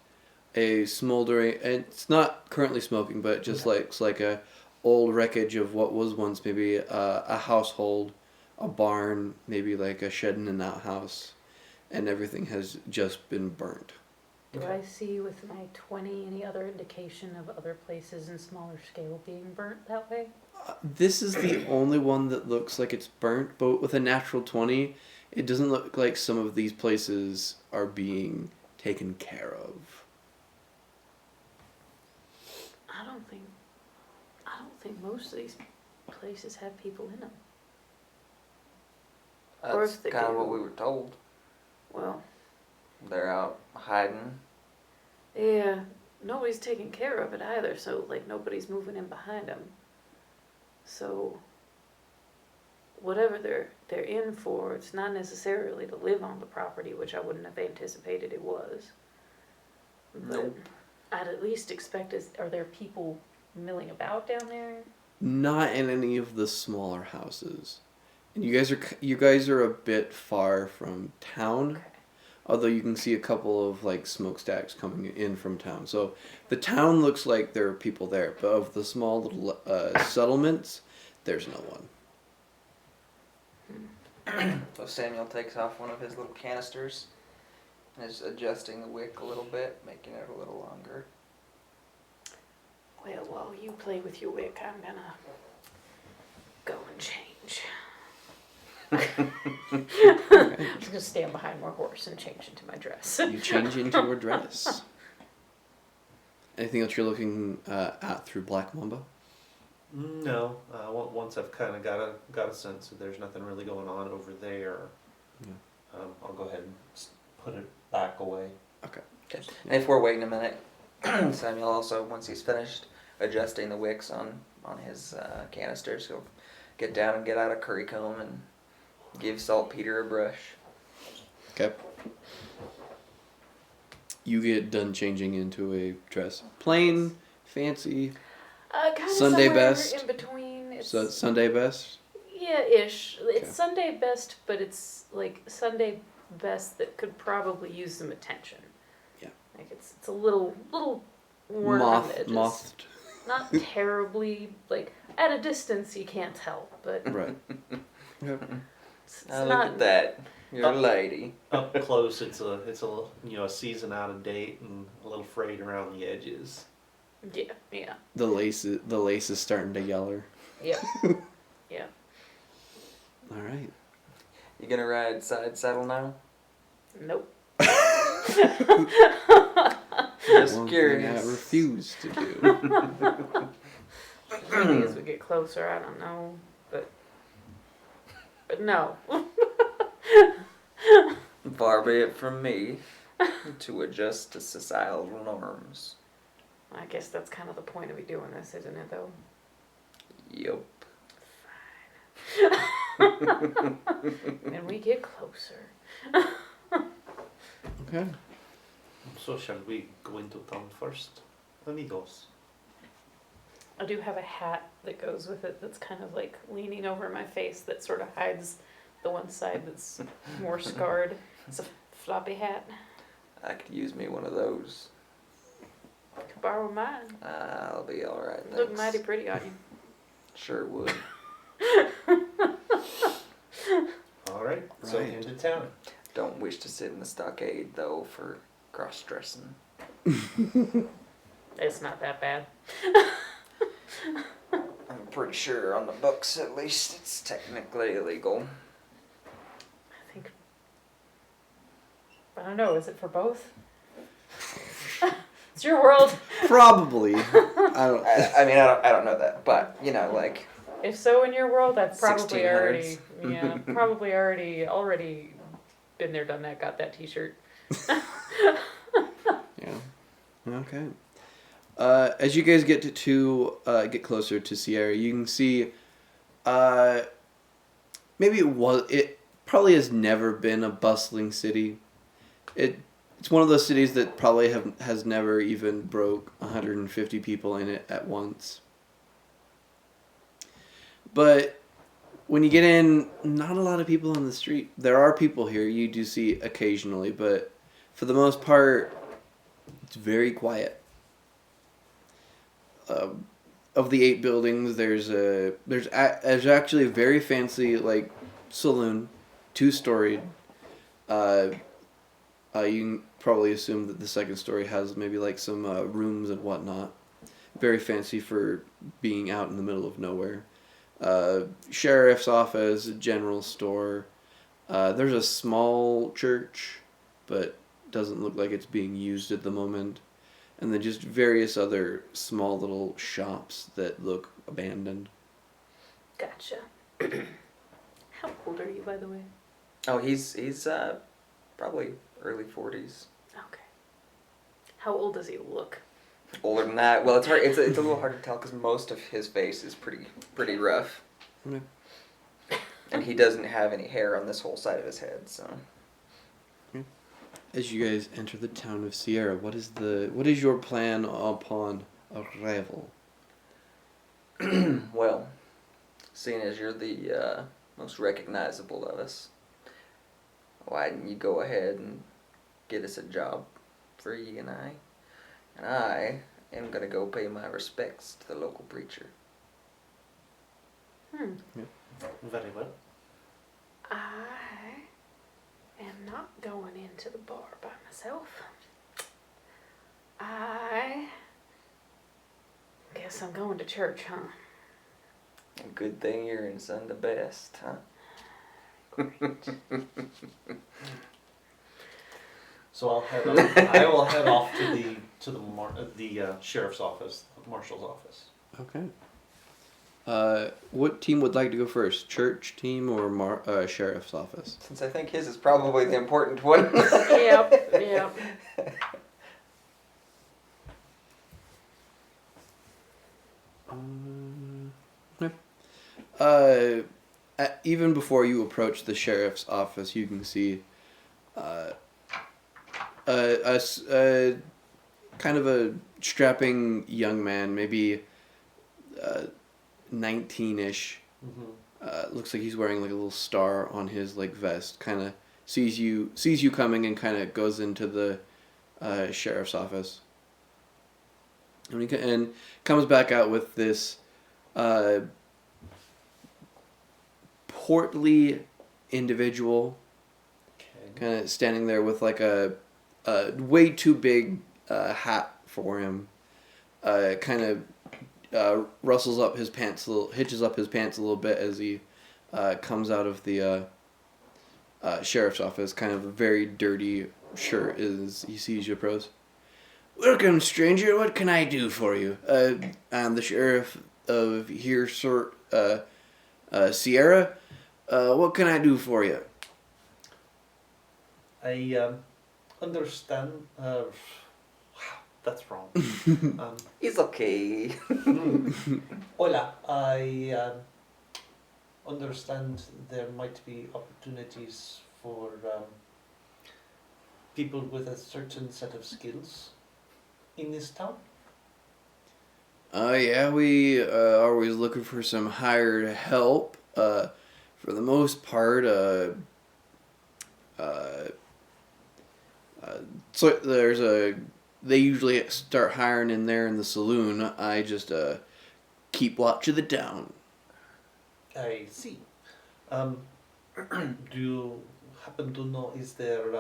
a smoldering. And it's not currently smoking, but it just looks like a old wreckage of what was once maybe a household, a barn, maybe like a shed in an outhouse, and everything has just been burnt. Do I see with my 20 any other indication of other places in smaller scale being burnt that way? This is the only one that looks like it's burnt, but with a natural 20, it doesn't look like some of these places are being taken care of. I don't think most of these places have people in them. Or That's if they kind of do. what we were told. Well, They're out hiding. yeah, nobody's taking care of it either, so like nobody's moving in behind them. So whatever they're in for, it's not necessarily to live on the property, which I wouldn't have anticipated it was. But Nope. I'd at least expect are there people milling about down there? Not in any of the smaller houses. And you guys are a bit far from town. Okay. Although you can see a couple of like smokestacks coming in from town. So the town looks like there are people there, but of the small little settlements, there's no one. So Samuel takes off one of his little canisters and is adjusting the wick a little bit, making it a little longer. Well, while you play with your wick, I'm gonna go and change. I'm just gonna stand behind my horse and change into my dress. You change into your dress. Anything else you're looking at through Black Mamba? No. Once I've kind of got a sense that there's nothing really going on over there, I'll go ahead and put it back away. Okay. And if we're waiting a minute, Samuel also, once he's finished adjusting the wicks on his canisters, he'll get down and get out a curry comb and give Saltpeter a brush. Okay. You get done changing into a dress. Plain, fancy, Kind of Sunday somewhere best? in between. It's, so Sunday best? yeah, ish. It's Okay. Sunday best, but it's like Sunday best that could probably use some attention. Yeah. Like it's a little worn on the edges. Mothed. Not terribly, like at a distance you can't tell, but Right. Yep. it's Now look not. at that. You're a lady. Up close, it's a a season out of date and a little frayed around the edges. Yeah. The lace is starting to yeller. Yeah. Yeah. All right. You gonna ride side saddle now? Nope. Just One thing curious. I refuse to do. Maybe as we get closer, I don't know, but no. Far be it from me to adjust to societal norms. I guess that's kind of the point of me doing this, isn't it? Though. Yup. And we get closer. Okay. So shall we go into town first, amigos? I do have a hat that goes with it that's kind of like leaning over my face that sort of hides the one side that's more scarred. It's a floppy hat. I could use me one of those. Could borrow mine. I'll be alright. It'd look mighty pretty on you. Sure would. All right. So Right. into town. Don't wish to sit in the stockade though for cross-dressing. It's not that bad. I'm pretty sure on the books at least it's technically illegal. I think. I don't know. Is it for both? It's your world. Probably. I I don't know that, but you know, like If so, in your world, I've probably 1600s. already been there, done that, got that T-shirt. Yeah. Okay. As you guys get get closer to Sierra, you can see, maybe it probably has never been a bustling city. It's one of those cities that probably has never even broke 150 people in it at once. But when you get in, not a lot of people on the street. There are people here, you do see occasionally, but for the most part, it's very quiet. Of the 8 buildings, there's actually a very fancy like saloon, 2-storied. You can probably assume that the second story has maybe like some rooms and whatnot. Very fancy for being out in the middle of nowhere. Sheriff's office, general store. There's a small church, but doesn't look like it's being used at the moment. And then just various other small little shops that look abandoned. Gotcha. How old are you, by the way? Oh, he's probably early 40s. Okay. How old does he look? Older than that. Well, it's hard. It's a little hard to tell because most of his face is pretty rough. Okay. And he doesn't have any hair on this whole side of his head, so. As you guys enter the town of Sierra, what is your plan upon arrival? Well, seeing as you're the most recognizable of us, why didn't you go ahead and get us a job for ye and I? And I am gonna go pay my respects to the local preacher. Very well. I am not going into the bar by myself. I guess I'm going to church, huh? A good thing you're in Sunday best, huh? So I will head off to the sheriff's office, marshal's office. Okay. What team would like to go first? Church team or sheriff's office? Since I think his is probably the important one. Yep. Okay. Even before you approach the sheriff's office, you can see a kind of a strapping young man, maybe 19-ish. Mm-hmm. Looks like he's wearing like a little star on his like vest. Kind of sees you coming and kind of goes into the sheriff's office. And comes back out with this portly individual, Okay. kind of standing there with like a way too big hat for him. Kind of rustles up his pants hitches up his pants a little bit as he comes out of the sheriff's office. Kind of a very dirty shirt as he sees you approach. Welcome, stranger. What can I do for you? I'm the sheriff of here, sir. Sierra. What can I do for you? I understand. Wow, that's wrong. He's okay. Hola, I understand there might be opportunities for people with a certain set of skills in this town. Yeah, we are always looking for some hired help. For the most part, so they usually start hiring in there in the saloon. I just keep watch of the town. I see. Do you happen to know, is there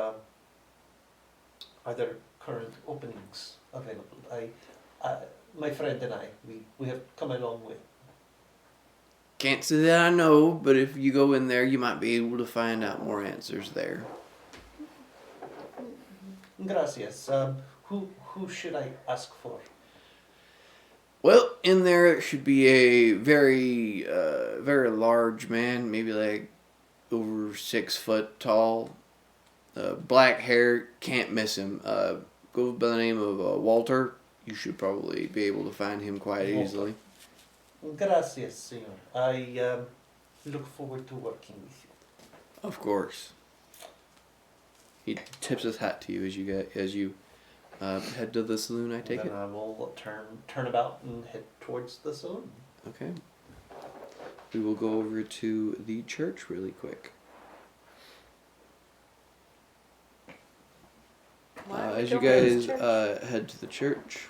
are there current openings available? My friend and I, we have come a long way. Can't say that I know, but if you go in there, you might be able to find out more answers there. Gracias. Who should I ask for? Well, in there should be a very, very large man, maybe like over 6 foot tall, black hair, can't miss him. Goes by the name of Walter. You should probably be able to find him quite Walter. easily. Gracias, señor. I look forward to working with you. Of course. He tips his hat to you as you head to the saloon. I take then it. I will turn about and head towards the saloon. Okay. We will go over to the church really quick. Why are we As you going to this guys church? head to the church,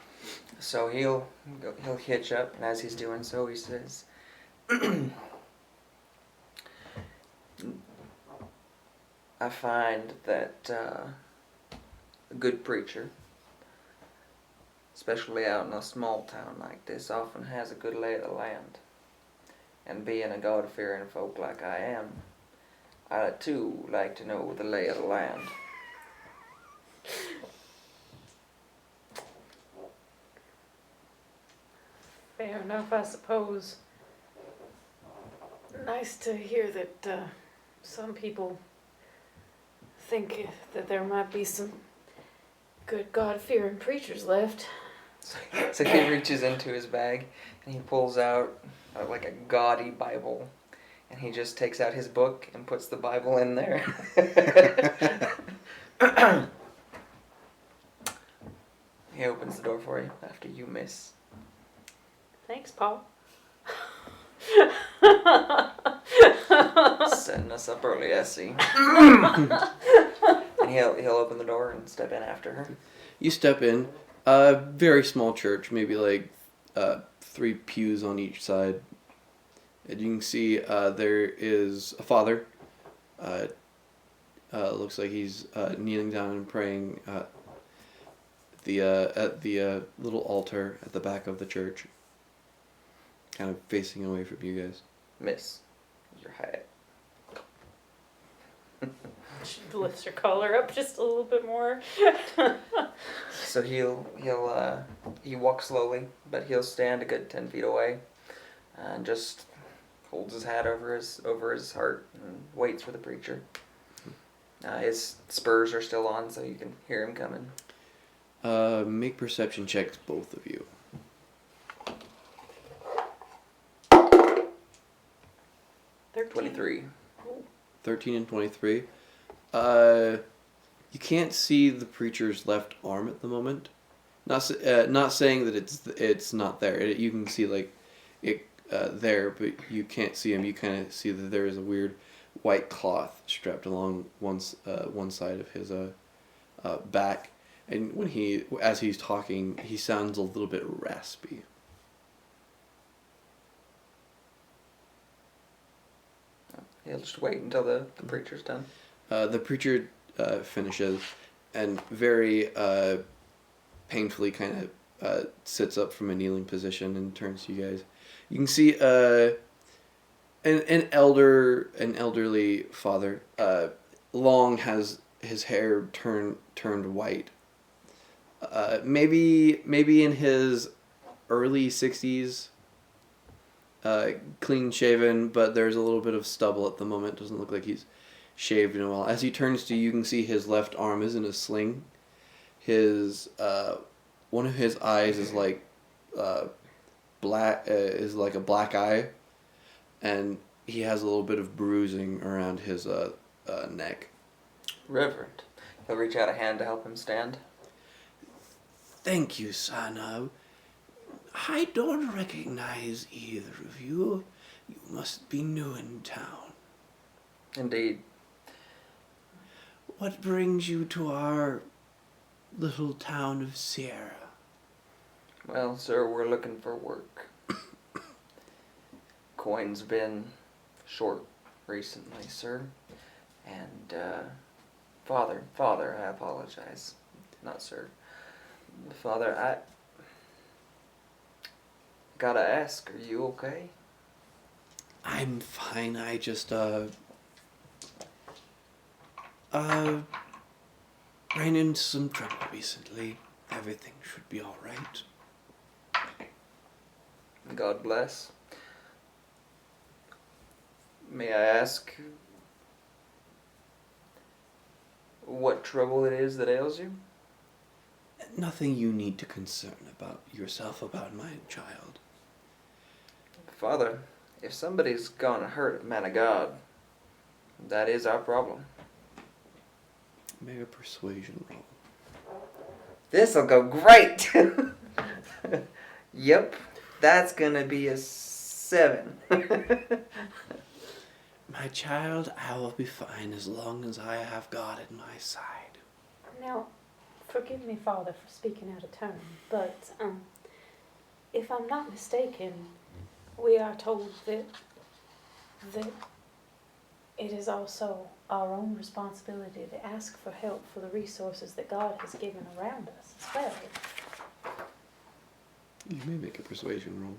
So he'll hitch up, and as he's doing so, he says, "I find that a good preacher, especially out in a small town like this, often has a good lay of the land. And being a God-fearing folk like I am, I too like to know the lay of the land." Fair enough, I suppose. Nice to hear that some people think that there might be some good God-fearing preachers left. So he reaches into his bag and he pulls out like a gaudy Bible, and he just takes out his book and puts the Bible in there. He opens the door for you after you miss. Thanks, Paul. Setting us up early, I see. And he'll open the door and step in after her. you step in. A very small church, maybe like 3 pews on each side. And you can see there is a father. Looks like he's kneeling down and praying at the little altar at the back of the church, kind of facing away from you guys. Miss, your hat. She lifts her collar up just a little bit more. So he walks slowly, but he'll stand a good 10 feet away, and just holds his hat over his heart and waits for the preacher. His spurs are still on, so you can hear him coming. Make perception checks, both of you. 23. 13 and 23. You can't see the preacher's left arm at the moment. Not saying that it's not there. You can see like it there, but you can't see him. You kind of see that there is a weird white cloth strapped along one side of his back, and as he's talking, he sounds a little bit raspy. He'll just wait until the preacher's done. The preacher finishes and very painfully kind of sits up from a kneeling position and turns to you guys. You can see an elderly father. Long has his hair turned white. Maybe in his early 60s. Clean shaven, but there's a little bit of stubble at the moment. Doesn't look like he's shaved in a while. As he turns to you, you can see his left arm is in a sling. His one of his eyes is like black, is like a black eye, and he has a little bit of bruising around his neck. Reverend. He'll reach out a hand to help him stand. Thank you, son. I don't recognize either of you. You must be new in town. Indeed. What brings you to our little town of Sierra? Well, sir, we're looking for work. Coin's been short recently, sir. And, Father, I apologize. Not sir. Father, I gotta ask, are you okay? I'm fine. I just ran into some trouble recently. Everything should be all right. God bless. May I ask what trouble it is that ails you? Nothing you need to concern yourself about, my child. Father, if somebody's gonna hurt a man of God, that is our problem. Make a persuasion roll. This'll go great. Yep, that's gonna be a 7. My child, I will be fine as long as I have God at my side. Now, forgive me, Father, for speaking out of turn, but if I'm not mistaken, we are told that it is also our own responsibility to ask for help for the resources that God has given around us as well. You may make a persuasion roll.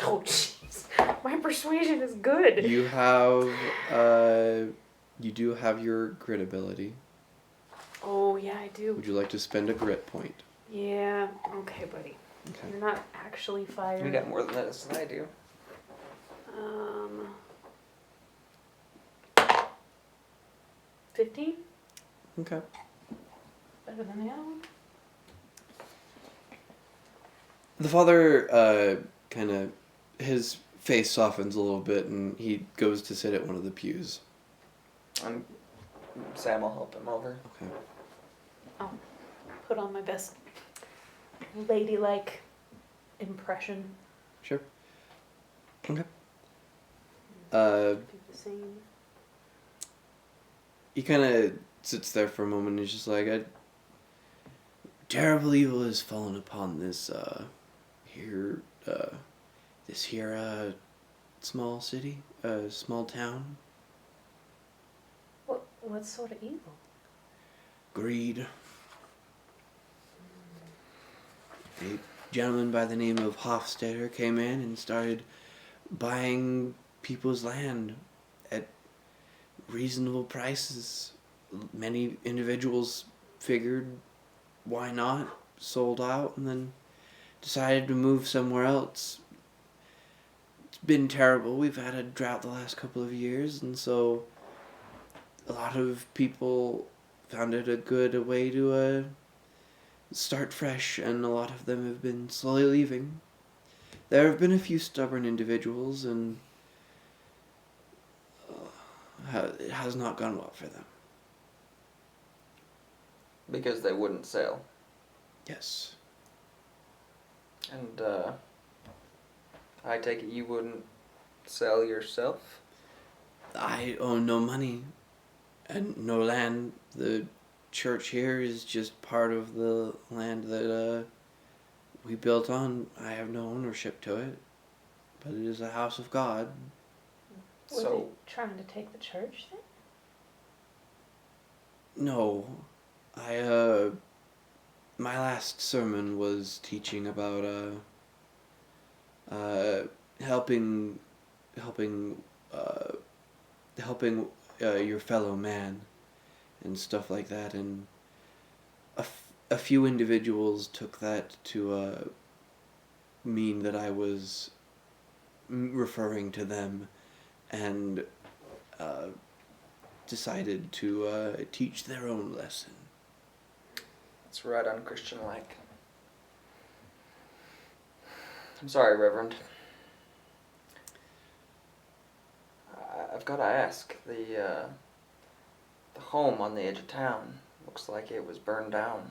Oh, jeez. My persuasion is good. You do have your grit ability. Oh, yeah, I do. Would you like to spend a grit point? Yeah, okay, buddy. Okay. You're not actually fired. You got more than this than I do. 15? Okay. Better than the other one? The father kind of, his face softens a little bit and he goes to sit at one of the pews. Sam will help him over. Okay. I'll put on my best ladylike impression. Sure. Okay. Do the same. He kind of sits there for a moment and he's just like, terrible evil has fallen upon this, small city, small town. What sort of evil? Greed. A gentleman by the name of Hofstadter came in and started buying people's land at reasonable prices. Many individuals figured, why not? Sold out and then decided to move somewhere else. It's been terrible. We've had a drought the last couple of years, and so a lot of people found it a good way to start fresh, and a lot of them have been slowly leaving. There have been a few stubborn individuals, and it has not gone well for them. Because they wouldn't sell. Yes. And, I take it you wouldn't sell yourself? I own no money and no land. The church here is just part of the land that we built on. I have no ownership to it, but it is a house of God. Were So, they trying to take the church then? No, my last sermon was teaching about helping your fellow man and stuff like that, and a few individuals took that to mean that I was referring to them, and decided to teach their own lesson. it's right unchristian-like. I'm sorry, Reverend. I've got to ask, the home on the edge of town looks like it was burned down.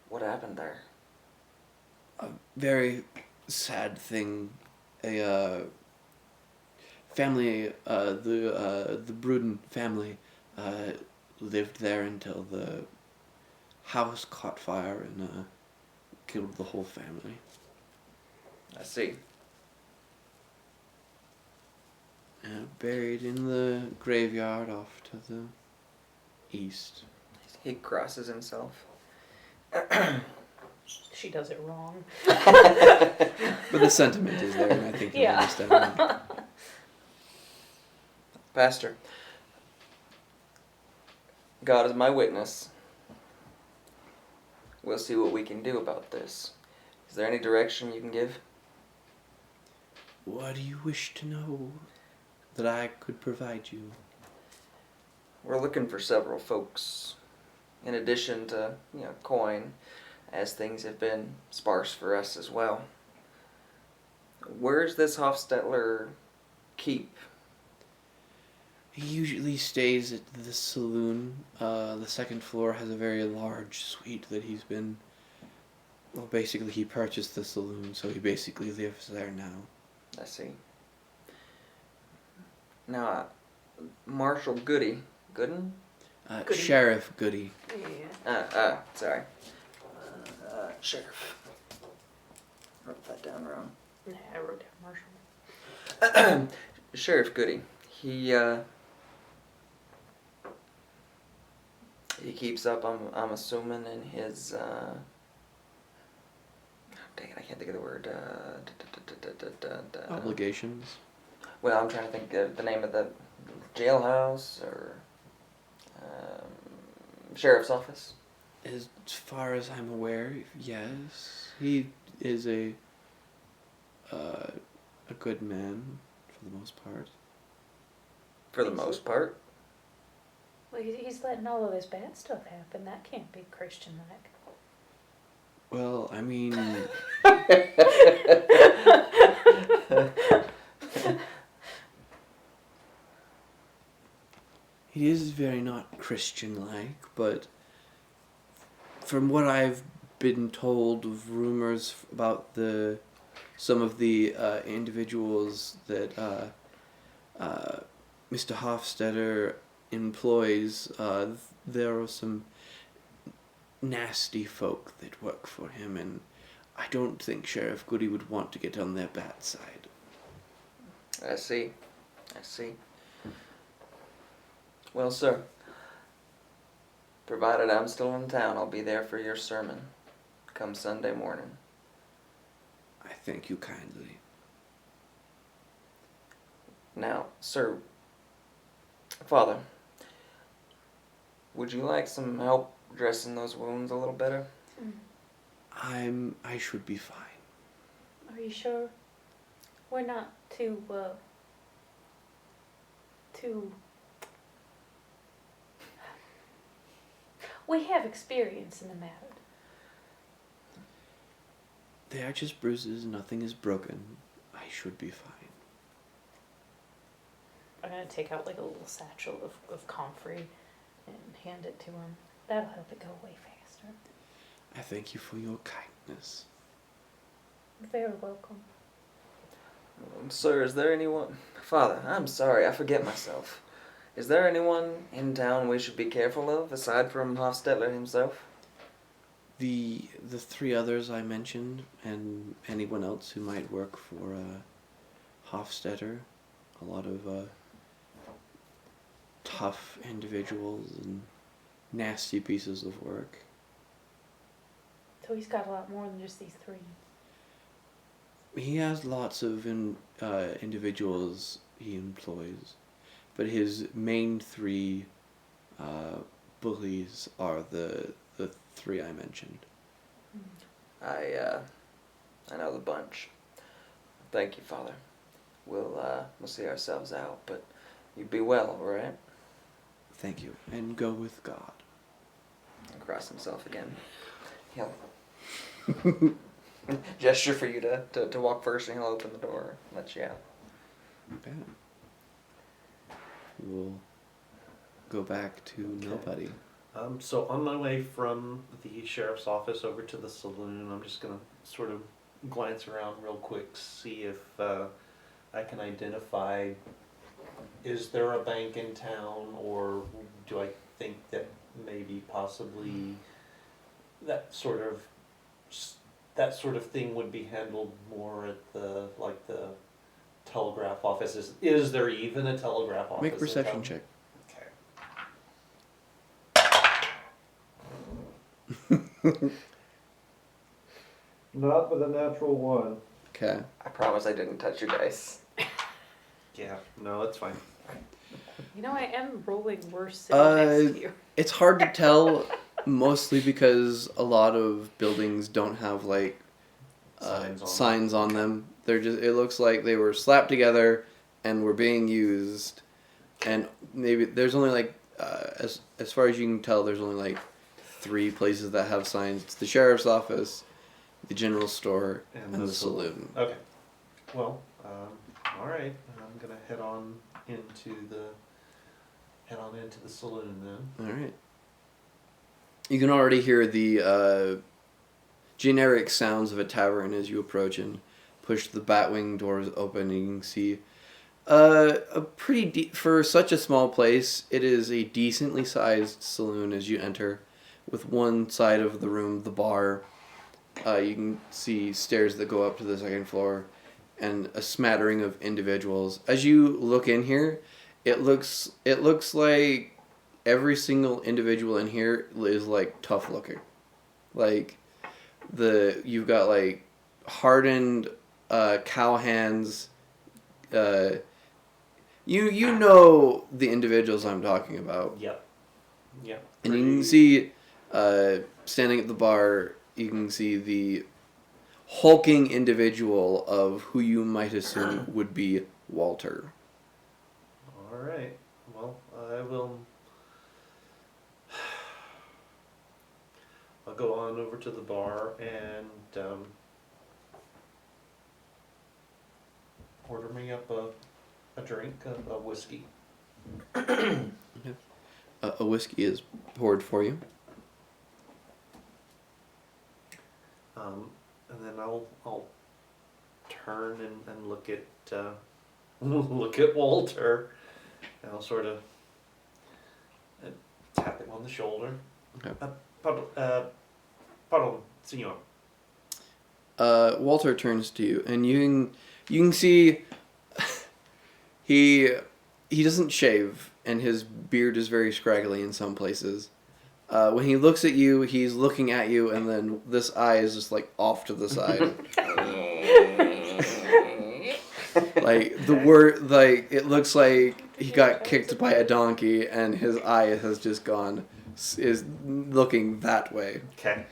What happened there? A very sad thing. A family, the Bruden family, lived there until the house caught fire and killed the whole family. I see. Buried in the graveyard off to the east. He crosses himself. She does it wrong. But the sentiment is there, and I think you understand that. Pastor, God is my witness. We'll see what we can do about this. Is there any direction you can give? What do you wish to know that I could provide you? We're looking for several folks, in addition to, coin, as things have been sparse for us as well. Where's this Hofstetler keep? He usually stays at the saloon. The second floor has a very large suite that he's been. Well, basically, he purchased the saloon, so he basically lives there now. I see. Now, Marshal Gooden? Goody. Sheriff Goody. Yeah. Sorry. Sheriff. Wrote that down wrong. Yeah, I wrote down Marshall. Sheriff Goody. He keeps up, I'm assuming, in his, dang it, I can't think of the word, Obligations. Well, I'm trying to think of the name of the jailhouse, or, sheriff's office. As far as I'm aware, yes. He is a good man, for the most part. For the most part. Well, he's letting all of this bad stuff happen. That can't be Christian-like. Well, I mean, he is very not Christian-like, but from what I've been told of rumors about some of the individuals that Mr. Hofstetter employs, there are some nasty folk that work for him, and I don't think Sheriff Goody would want to get on their bad side. I see. Well, sir, provided I'm still in town, I'll be there for your sermon come Sunday morning. I thank you kindly. Now, sir, Father, would you like some help dressing those wounds a little better? I should be fine. Are you sure? We're not too we have experience in the matter. They are just bruises, nothing is broken. I should be fine. I'm gonna take out like a little satchel of comfrey and hand it to him. That'll help it go way faster. I thank you for your kindness. You're very welcome. Sir, is there anyone... Father, I'm sorry, I forget myself. Is there anyone in town we should be careful of, aside from Hofstetler himself? The three others I mentioned, and anyone else who might work for Hofstetter, a lot of tough individuals and nasty pieces of work. So he's got a lot more than just these three. He has lots of individuals he employs, but his main three bullies are the three I mentioned. I know the bunch. Thank you, Father. We'll see ourselves out, but you be well, all right? Thank you, and go with God. And cross himself again. He'll gesture for you to walk first, and he'll open the door and let you out. Okay. We'll go back to nobody. So on my way from the sheriff's office over to the saloon, I'm just gonna sort of glance around real quick, see if I can identify, is there a bank in town, or do I think that maybe possibly that sort of thing would be handled more at the telegraph office. Is there even a telegraph office? Make a perception check. Okay. Not with a natural one. Okay. I promise I didn't touch your dice. Yeah, no, that's fine. You know, I am rolling worse sitting next to you. It's hard to tell, mostly because a lot of buildings don't have like signs on them. They're just, it looks like they were slapped together and were being used, and maybe there's only like as far as you can tell, there's only like 3 places that have signs. It's the sheriff's office, the general store, and the saloon. Okay. Well, all right. I'm gonna head on into head on into the saloon then. All right. You can already hear the generic sounds of a tavern as you approach and push the batwing doors open. And you can see a pretty for such a small place. It is a decently sized saloon as you enter, with one side of the room the bar. You can see stairs that go up to the second floor, and a smattering of individuals. As you look in here, it looks like every single individual in here is like tough looking. Like you've got like hardened cow hands. You know the individuals I'm talking about. Yep. And you can see standing at the bar, you can see the hulking individual of who you might assume would be Walter. All right. Well, I'll go on over to the bar and order me up a drink, a whiskey. A whiskey is poured for you. And then I'll turn and look at look at Walter, and I'll sort of tap him on the shoulder. Okay. Pardon, senor. Walter turns to you, and you can see he doesn't shave, and his beard is very scraggly in some places. When he looks at you, he's looking at you, and then this eye is just like off to the side. It looks like he got kicked by a donkey, and his eye has just is looking that way. Okay.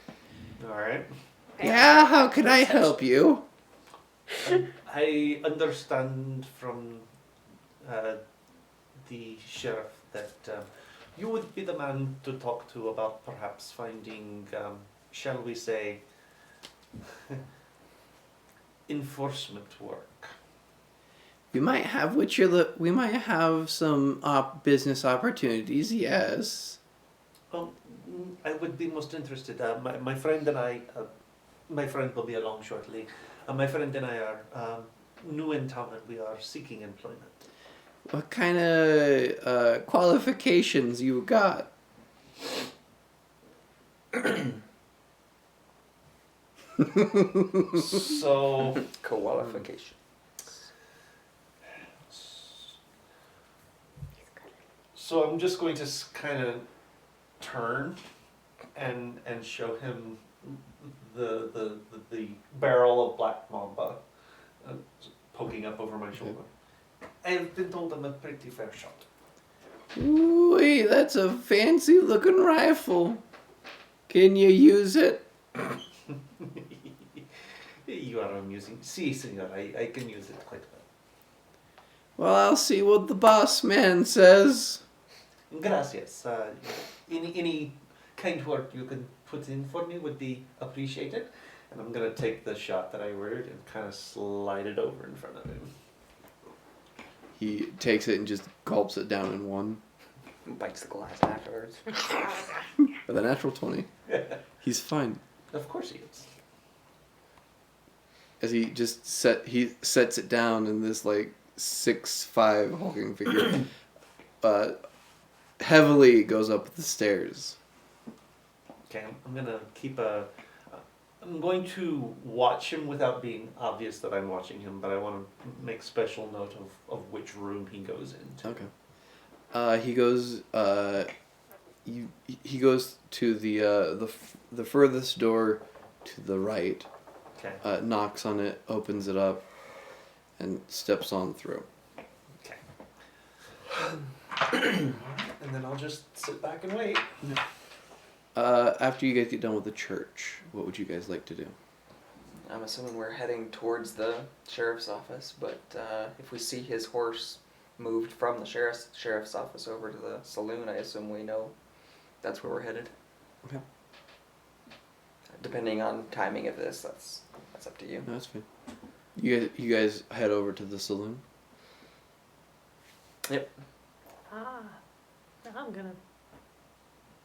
All right. Yeah, how can I help you? I understand from the sheriff that you would be the man to talk to about perhaps finding, shall we say, enforcement work. We might have some business opportunities. Yes. I would be most interested. My friend and I, my friend will be along shortly. My friend and I are new in town and we are seeking employment. What kind of qualifications you got? So Qualification. So I'm just going to kind of turn and show him the barrel of Black Mamba poking up over my shoulder. I've been told I'm a pretty fair shot. Ooh, that's a fancy looking rifle. Can you use it? You are amusing. Si, senor, I can use it quite well. Well, I'll see what the boss man says. Gracias. Any kind word you can put in for me would be appreciated. And I'm going to take the shot that I ordered and kind of slide it over in front of him. He takes it and just gulps it down in one. Bites the glass afterwards. With a natural 20. He's fine. Of course he is. As he just sets it down, and this like 6'5" hulking figure heavily goes up the stairs. Okay, I'm gonna keep I'm going to watch him without being obvious that I'm watching him, but I want to make special note of which room he goes into. Okay. He goes. He goes to the furthest door to the right. Okay. Knocks on it, opens it up, and steps on through. Okay. And then I'll just sit back and wait. After you guys get done with the church, what would you guys like to do? I'm assuming we're heading towards the sheriff's office, but if we see his horse moved from the sheriff's office over to the saloon, I assume we know that's where we're headed. Okay. Depending on timing of this, that's up to you. No, that's fine. You guys head over to the saloon. Yep. Ah. I'm gonna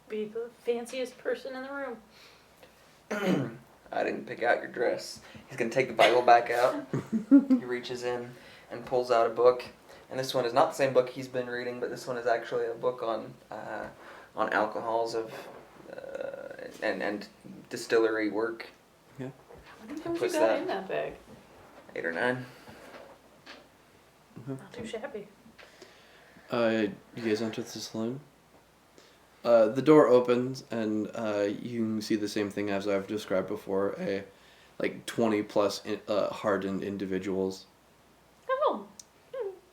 be the fanciest person in the room. I didn't pick out your dress. He's gonna take the Bible back out. He reaches in and pulls out a book, and this one is not the same book he's been reading, but this one is actually a book on alcohols of and distillery work. How many things you Puts got that- in that bag? 8 or 9. Not too shabby. You guys enter the saloon. The door opens, and you can see the same thing as I've described before. 20 plus hardened individuals. Oh.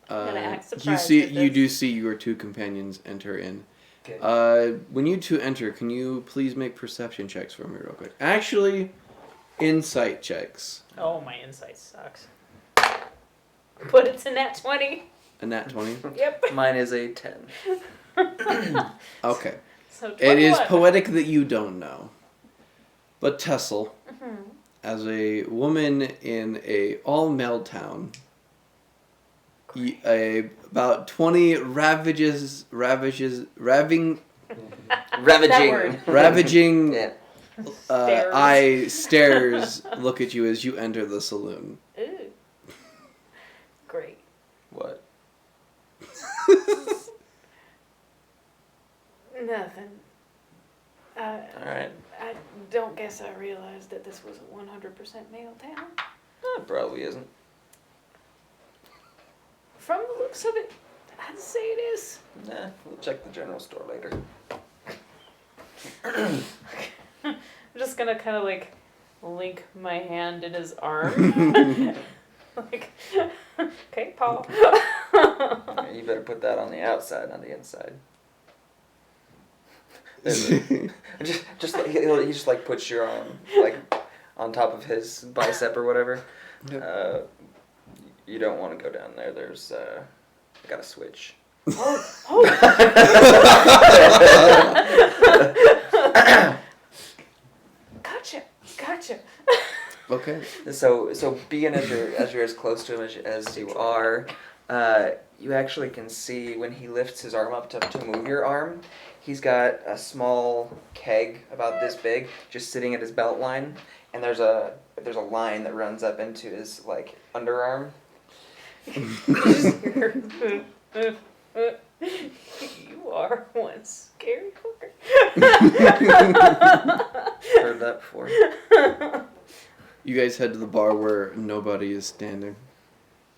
I'm gonna act You surprised see, at you this. do see your two companions enter in. Okay. When you two enter, can you please make perception checks for me real quick? Actually, insight checks. Oh, my insight sucks. But it's a nat 20. A nat 20. Yep. Mine is a 10. Okay. So 21. It is poetic that you don't know. But Tessel, Mhm. as a woman in a all-male town, about 20 ravaging Ravaging. ravaging Stairs. stares look at you as you enter the saloon. Ooh. Great. What? Nothing. Alright. I don't guess I realized that this was a 100% male town. It probably isn't. From the looks of it, I'd say it is. Nah, we'll check the general store later. I'm just gonna kind of like link my hand in his arm. Like, okay, Paul. Yeah, you better put that on the outside, not the inside. just like, he just like puts your arm like on top of his bicep or whatever. Yep. You don't want to go down there. There's I got a switch. Oh. Gotcha. Okay. So being as you're as close to him as you are, you actually can see when he lifts his arm up to move your arm, he's got a small keg about this big just sitting at his belt line, and there's a line that runs up into his like underarm. You are one scary fucker. Heard that before. You guys head to the bar where nobody is standing.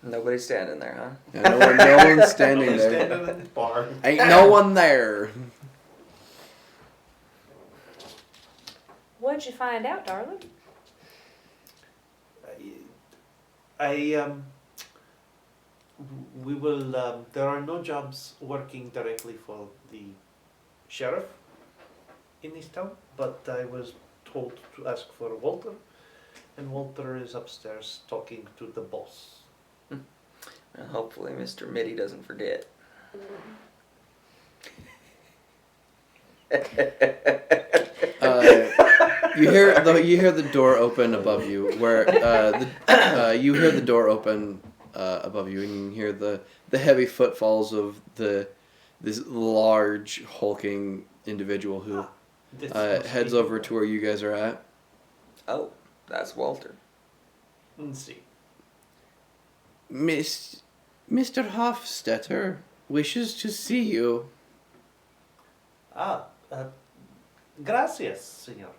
Nobody's standing there, huh? Yeah, no one's standing there. Standing in the bar. Ain't no one there. What'd you find out, darling? We will. There are no jobs working directly for the sheriff in this town, but I was told to ask for Walter, and Walter is upstairs talking to the boss. Well, hopefully Mr. Mitty doesn't forget. You hear the door open above you, where you hear the door open above you, and you can hear the heavy footfalls of this large hulking individual who This heads over to where you guys are at. Oh, that's Walter. Let's see. Mr. Hofstetter wishes to see you. Gracias, senor.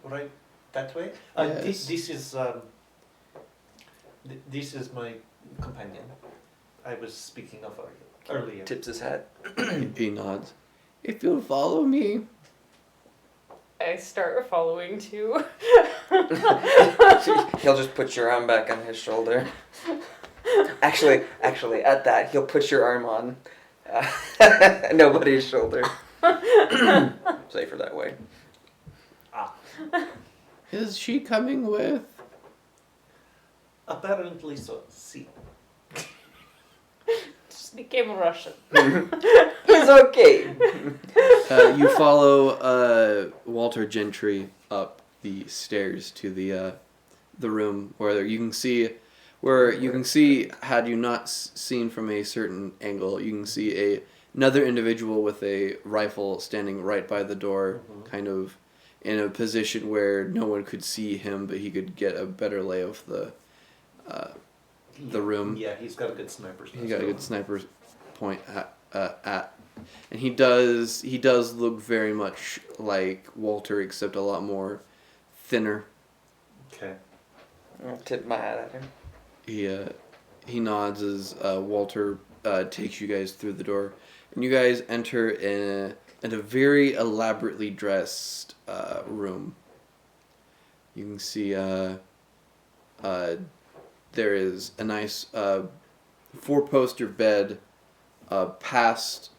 Right that way. Yes. This is my companion. I was speaking of earlier. Tips his hat. He nods. If you'll follow me. I start following too. He'll just put your arm back on his shoulder. Actually, at that, he'll put your arm on nobody's shoulder. Safer that way. Is she coming with? Apparently so. See. Just became a Russian. He's okay. You follow Walter Gentry up the stairs to the room where you can see had you not seen from a certain angle, you can see another individual with a rifle standing right by the door, Mhm. kind of in a position where no one could see him, but he could get a better lay of the room. Yeah, he's got a good sniper's He nest got a going. good sniper point at, and he does look very much like Walter, except a lot more thinner. Okay. I'll tip my hat at him. He nods as Walter takes you guys through the door, and you guys enter in a very elaborately dressed room. You can see there is a nice 4-poster bed past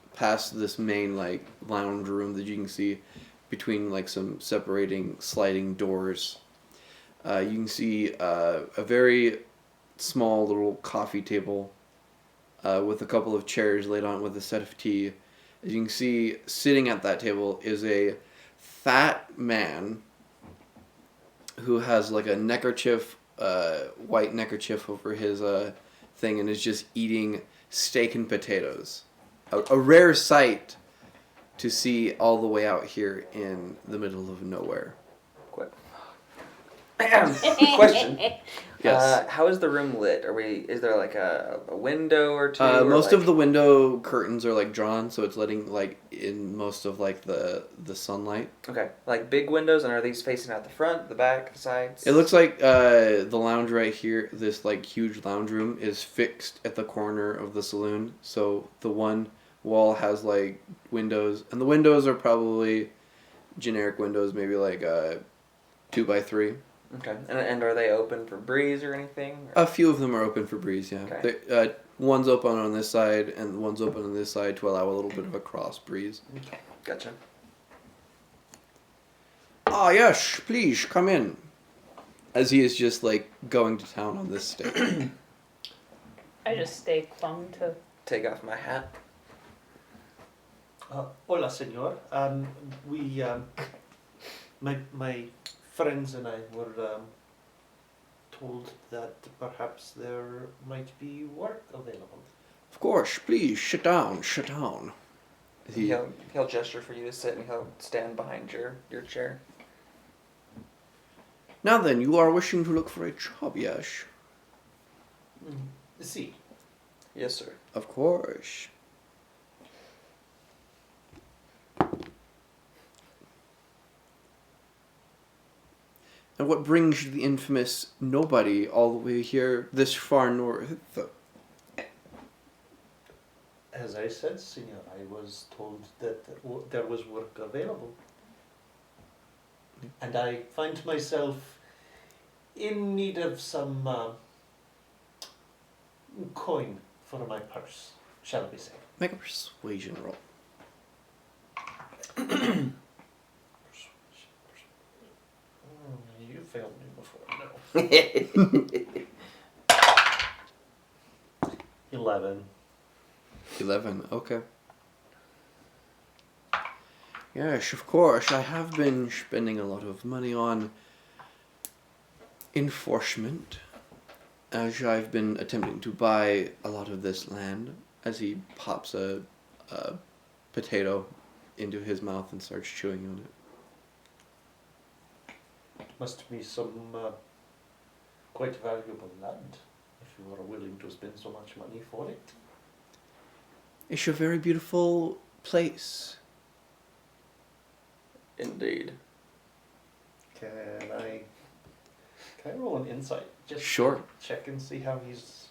this main like lounge room that you can see between like some separating sliding doors. You can see a very small little coffee table with a couple of chairs laid on it with a set of tea. As you can see, sitting at that table is a fat man who has like a neckerchief, white neckerchief over his thing, and is just eating steak and potatoes. A rare sight to see all the way out here in the middle of nowhere. Question. Yes. How is the room lit? Is there like a window or two? Most of the window curtains are like drawn, so it's letting like in most of like the sunlight. Okay, like big windows, and are these facing out the front, the back, the sides? It looks like the lounge right here, this like huge lounge room, is fixed at the corner of the saloon. So the one wall has like windows, and the windows are probably generic windows, maybe like 2x3. Okay, and are they open for breeze or anything? A few of them are open for breeze, yeah. Okay. One's open on this side, and one's open on this side to allow a little bit of a cross breeze. Okay, gotcha. Ah, yes, please, come in. As he is just, like, going to town on this steak. I just stay clung to. Take off my hat. Hola, senor. We, my friends and I were told that perhaps there might be work available. Of course, please, sit down. He'll gesture for you to sit, and he'll stand behind your chair. Now then, you are wishing to look for a job, yes? See. Yes, sir. Of course. And what brings the infamous nobody all the way here, this far north? As I said, senor, I was told that there was work available. And I find myself in need of some coin for my purse, shall we say. Make a persuasion roll. You failed me before, no. 11. 11, okay. Yes, of course. I have been spending a lot of money on enforcement, as I've been attempting to buy a lot of this land, as he pops a potato into his mouth and starts chewing on it. Must be some quite valuable land, if you are willing to spend so much money for it. It's a very beautiful place. Indeed. Can I roll an insight? Just Sure. to check and see how he's...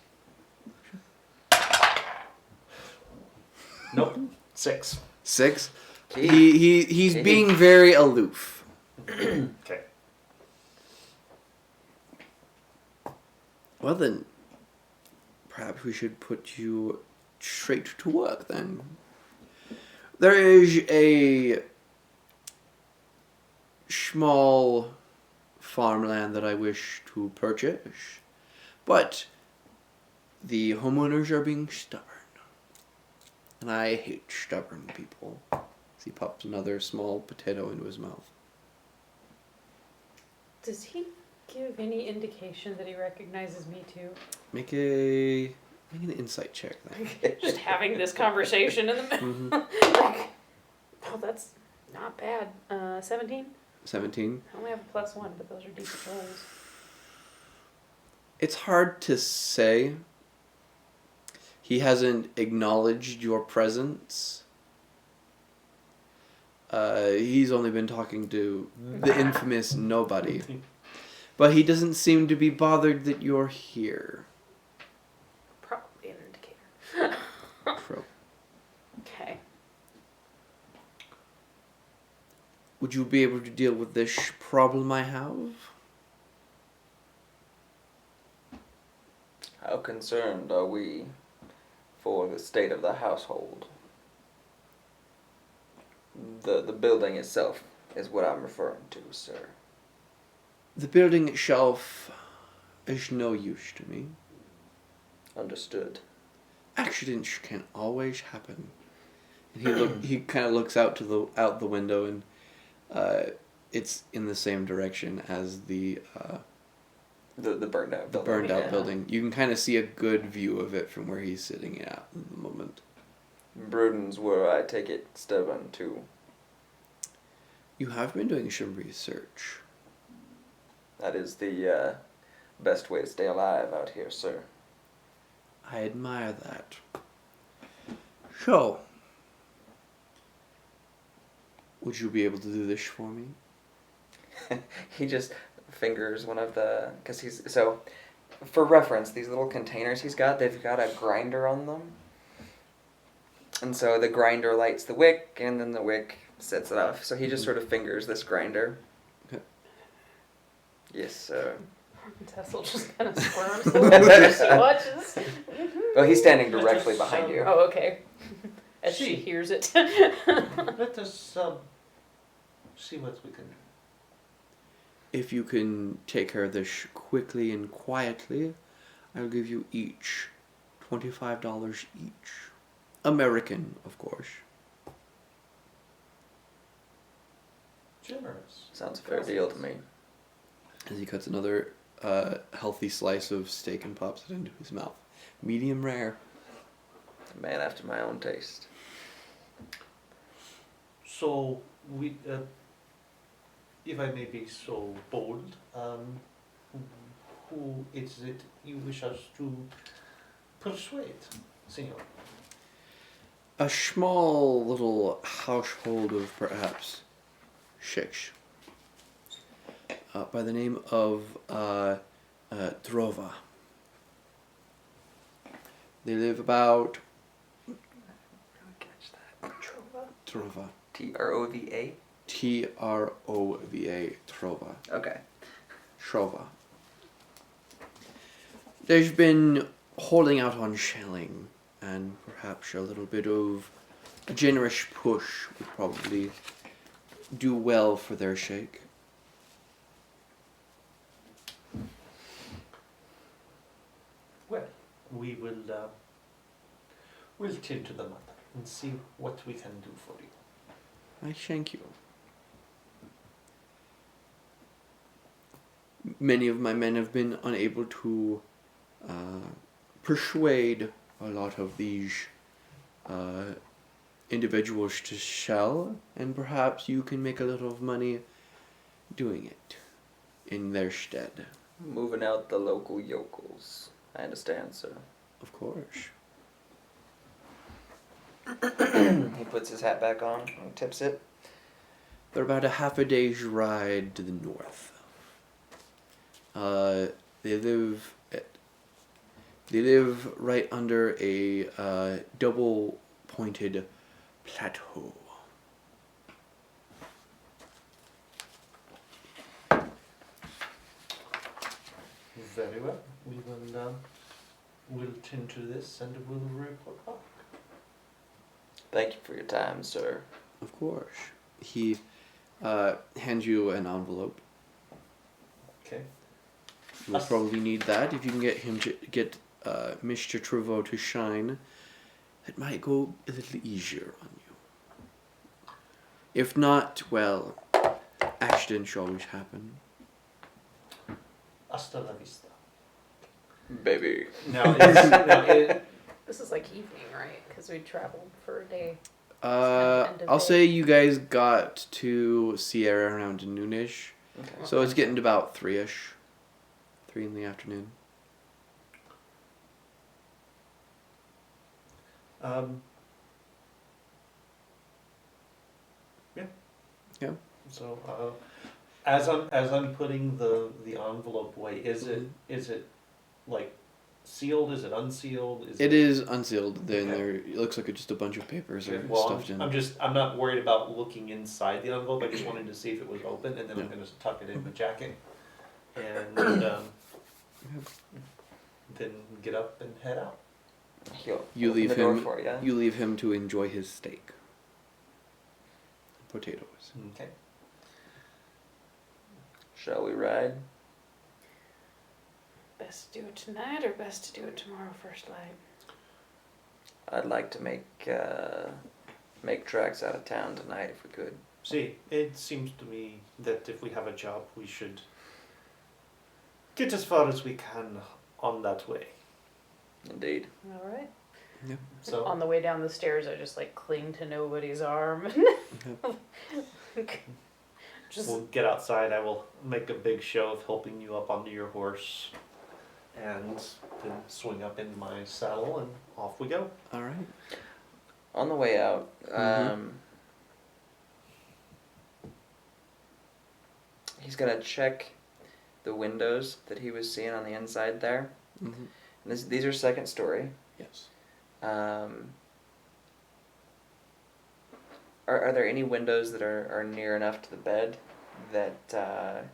Nope. 6. 6? Key. He's being very aloof. Okay. Well then, perhaps we should put you straight to work then. There is a small farmland that I wish to purchase, but the homeowners are being stubborn. And I hate stubborn people. As he pops another small potato into his mouth. Does he give any indication that he recognizes me too? Make a Make an insight check then. Just having this conversation in the middle. Mm-hmm. Like, oh, that's not bad. 17? 17. I only have a +1, but those are decent rolls. It's hard to say. He hasn't acknowledged your presence. He's only been talking to the infamous nobody. But he doesn't seem to be bothered that you're here. Probably an indicator. Pro. Okay. Would you be able to deal with this problem I have? How concerned are we for the state of the household? The building itself is what I'm referring to, sir. The building itself is no use to me. Understood. Accidents can always happen. And he kind of looks out the window, and it's in the same direction as the burned out building. burned out building. You can kind of see a good view of it from where he's sitting at the moment. Broden's were, I take it, stubborn too. You have been doing some research. That is the best way to stay alive out here, sir. I admire that. So, would you be able to do this for me? He just fingers one of the, because he's, so, for reference, these little containers he's got, they've got a grinder on them. And so the grinder lights the wick, and then the wick sets it off. So he just sort of fingers this grinder. Okay. Yes, sir. Tessel just kind of squirms a little bit as she watches. Well, he's standing directly behind you. Oh, okay. As she She. hears it. Let us see what we can do. If you can take care of this quickly and quietly, I'll give you each $25 each. American, of course. Generous. Sounds a fair deal to me. As he cuts another healthy slice of steak and pops it into his mouth. Medium rare. A man after my own taste. So we, if I may be so bold, who is it you wish us to persuade, Senor? A small little household of perhaps 6. By the name of Trova. They live about Catch that. Trova. Trova? Trova. Trova. Okay. Trova. There's been holding out on shelling, and perhaps a little bit of a generous push would probably do well for their shake. Well, we will we'll tend to the matter and see what we can do for you. I thank you. Many of my men have been unable to persuade a lot of these individuals to sell, and perhaps you can make a little of money doing it in their stead. Moving out the local yokels. I understand, sir. Of course. He puts his hat back on and tips it. They're about a half a day's ride to the north. They live right under a double-pointed plateau. Very well. We will we'll tend to this and we'll report back. Thank you for your time, sir. Of course. He hands you an envelope. Okay. You'll probably need that if you can get him to get Mr. Truveau to shine. It might go a little easier on you. If not, well, accidents always happen. Hasta la vista. Baby. Now, it, This is like evening, right? Because we traveled for a day. End of I'll day. say you guys got to Sierra around noonish, Okay. so it's getting to about 3ish, 3 in the afternoon. Yeah. Yeah. So, as I'm putting the envelope away, is it like sealed? Is it unsealed? It is unsealed. Then Okay. there, it looks like just a bunch of papers are Well, stuffed in. I'm not worried about looking inside the envelope. I just wanted to see if it was open, and then I'm Yeah. gonna tuck it in my jacket, and then get up and head out. He'll You open leave the door him. for you. You leave him to enjoy his steak. Potatoes. Okay. Shall we ride? Best to do it tonight or best to do it tomorrow first light? I'd like to make tracks out of town tonight if we could. See, it seems to me that if we have a job, we should get as far as we can on that way. Indeed. All right. So On the way down the stairs, I just like cling to nobody's arm. Just we'll get outside. I will make a big show of helping you up onto your horse, and then swing up in my saddle, and off we go. All right. On the way out, he's gonna check the windows that he was seeing on the inside there. Mm-hmm. These are second story. Yes. Are there any windows that are near enough to the bed that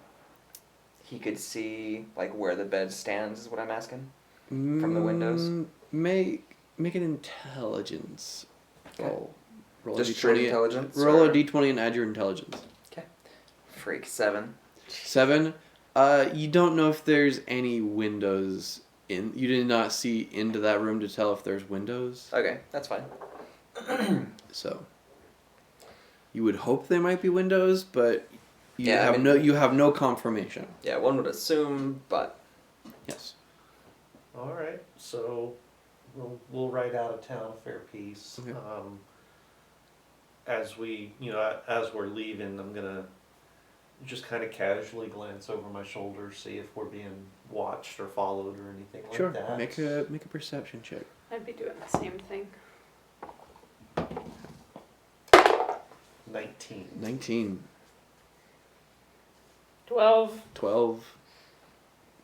he could see like where the bed stands? Is what I'm asking. From the windows? Make an intelligence roll. Roll Just a straight d20. intelligence. Roll or- a d20 and add your intelligence. Freak 7. 7. You don't know if there's any windows in. You did not see into that room to tell if there's windows. Okay, that's fine. So you would hope there might be windows, but you Yeah, I have mean- you have no confirmation. Yeah, one would assume, but Yes. All right. So we'll ride out of town a fair piece. Okay. As we're leaving, I'm gonna just kind of casually glance over my shoulder, see if we're being watched or followed or anything Sure. like that. Make a perception check. I'd be doing the same thing. 19. 19. 12. 12.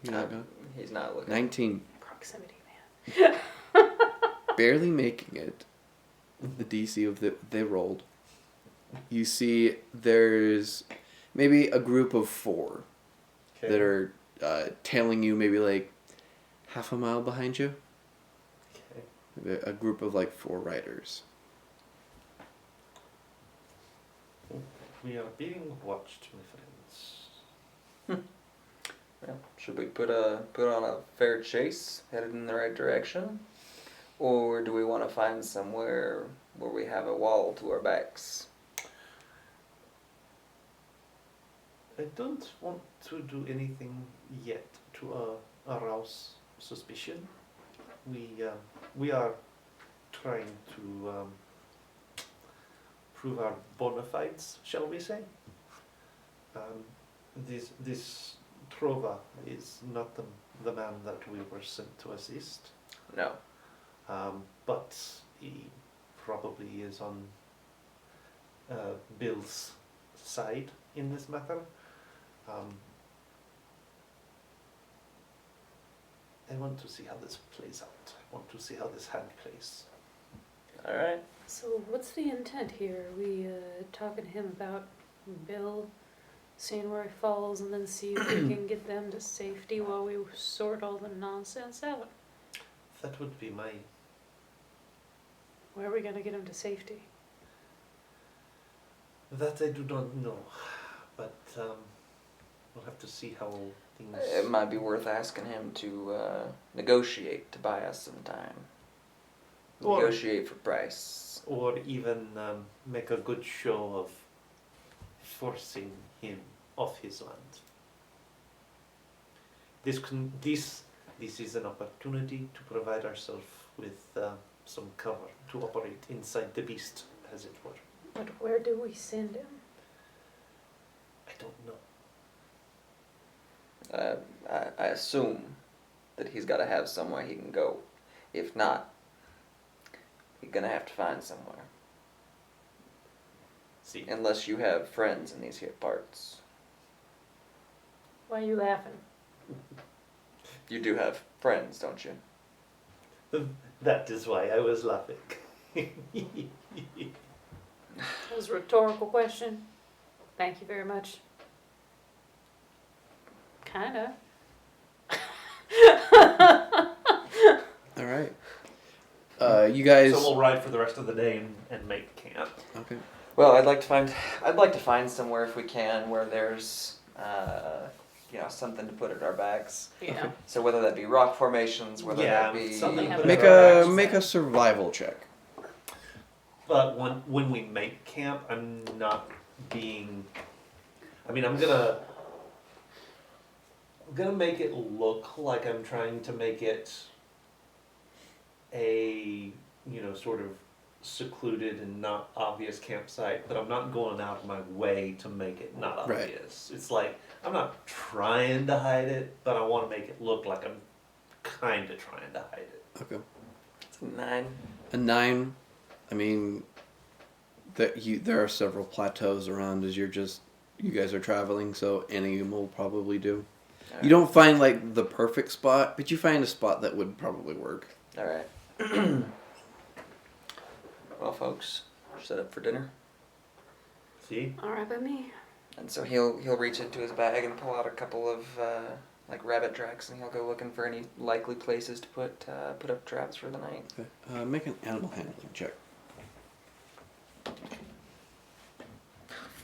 You're not going. he's not looking. 19. Proximity, man. Barely making it. The DC of they rolled. You see, there's maybe a group of 4 Okay. that are tailing you, maybe like half a mile behind you. Okay. A group of like 4 riders. We are being watched, my friends. Well, should we put on a fair chase, headed in the right direction, or do we want to find somewhere where we have a wall to our backs? I don't want to do anything yet to arouse suspicion. We are trying to prove our bona fides, shall we say? This Trova is not the man that we were sent to assist, No. but he probably is on Bill's side in this matter. I want to see how this plays out. I want to see how this hand plays. All right. So what's the intent here? Are we talking to him about Bill, seeing where he falls, and then see if we can get them to safety while we sort all the nonsense out? That would be my... Where are we gonna get him to safety? That I do not know, but we'll have to see how things... It might be worth asking him to negotiate to buy us some time. Or- Negotiate for price. Or even make a good show of forcing him off his land. This this is an opportunity to provide ourselves with some cover to operate inside the beast, as it were. But where do we send him? I don't know. I assume that he's got to have somewhere he can go. If not, he's gonna have to find somewhere. See, Unless you have friends in these here parts. Why are you laughing? You do have friends, don't you? that is why I was laughing. That was a rhetorical question. Thank you very much. Kinda. All right. You guys. So we'll ride for the rest of the day and make camp. Okay. Well, I'd like to find somewhere if we can where there's something to put in our bags. Yeah. So whether that be rock formations, whether Yeah, that be something to put Make in our a bags. survival check. But when we make camp, I'm not being. I mean, I'm gonna make it look like I'm trying to make it a sort of secluded and not obvious campsite, but I'm not going out of my way to make it not Right. obvious. It's like I'm not trying to hide it, but I want to make it look like I'm kind of trying to hide it. Okay. It's a 9. A 9. I mean, there are several plateaus around as you guys are traveling, so any will probably do. You don't find like the perfect spot, but you find a spot that would probably work. All right. Well, folks, we're set up for dinner. See? All right by me. And so he'll reach into his bag and pull out a couple of like rabbit tracks, and he'll go looking for any likely places to put up traps for the night. Okay. Make an animal handling check.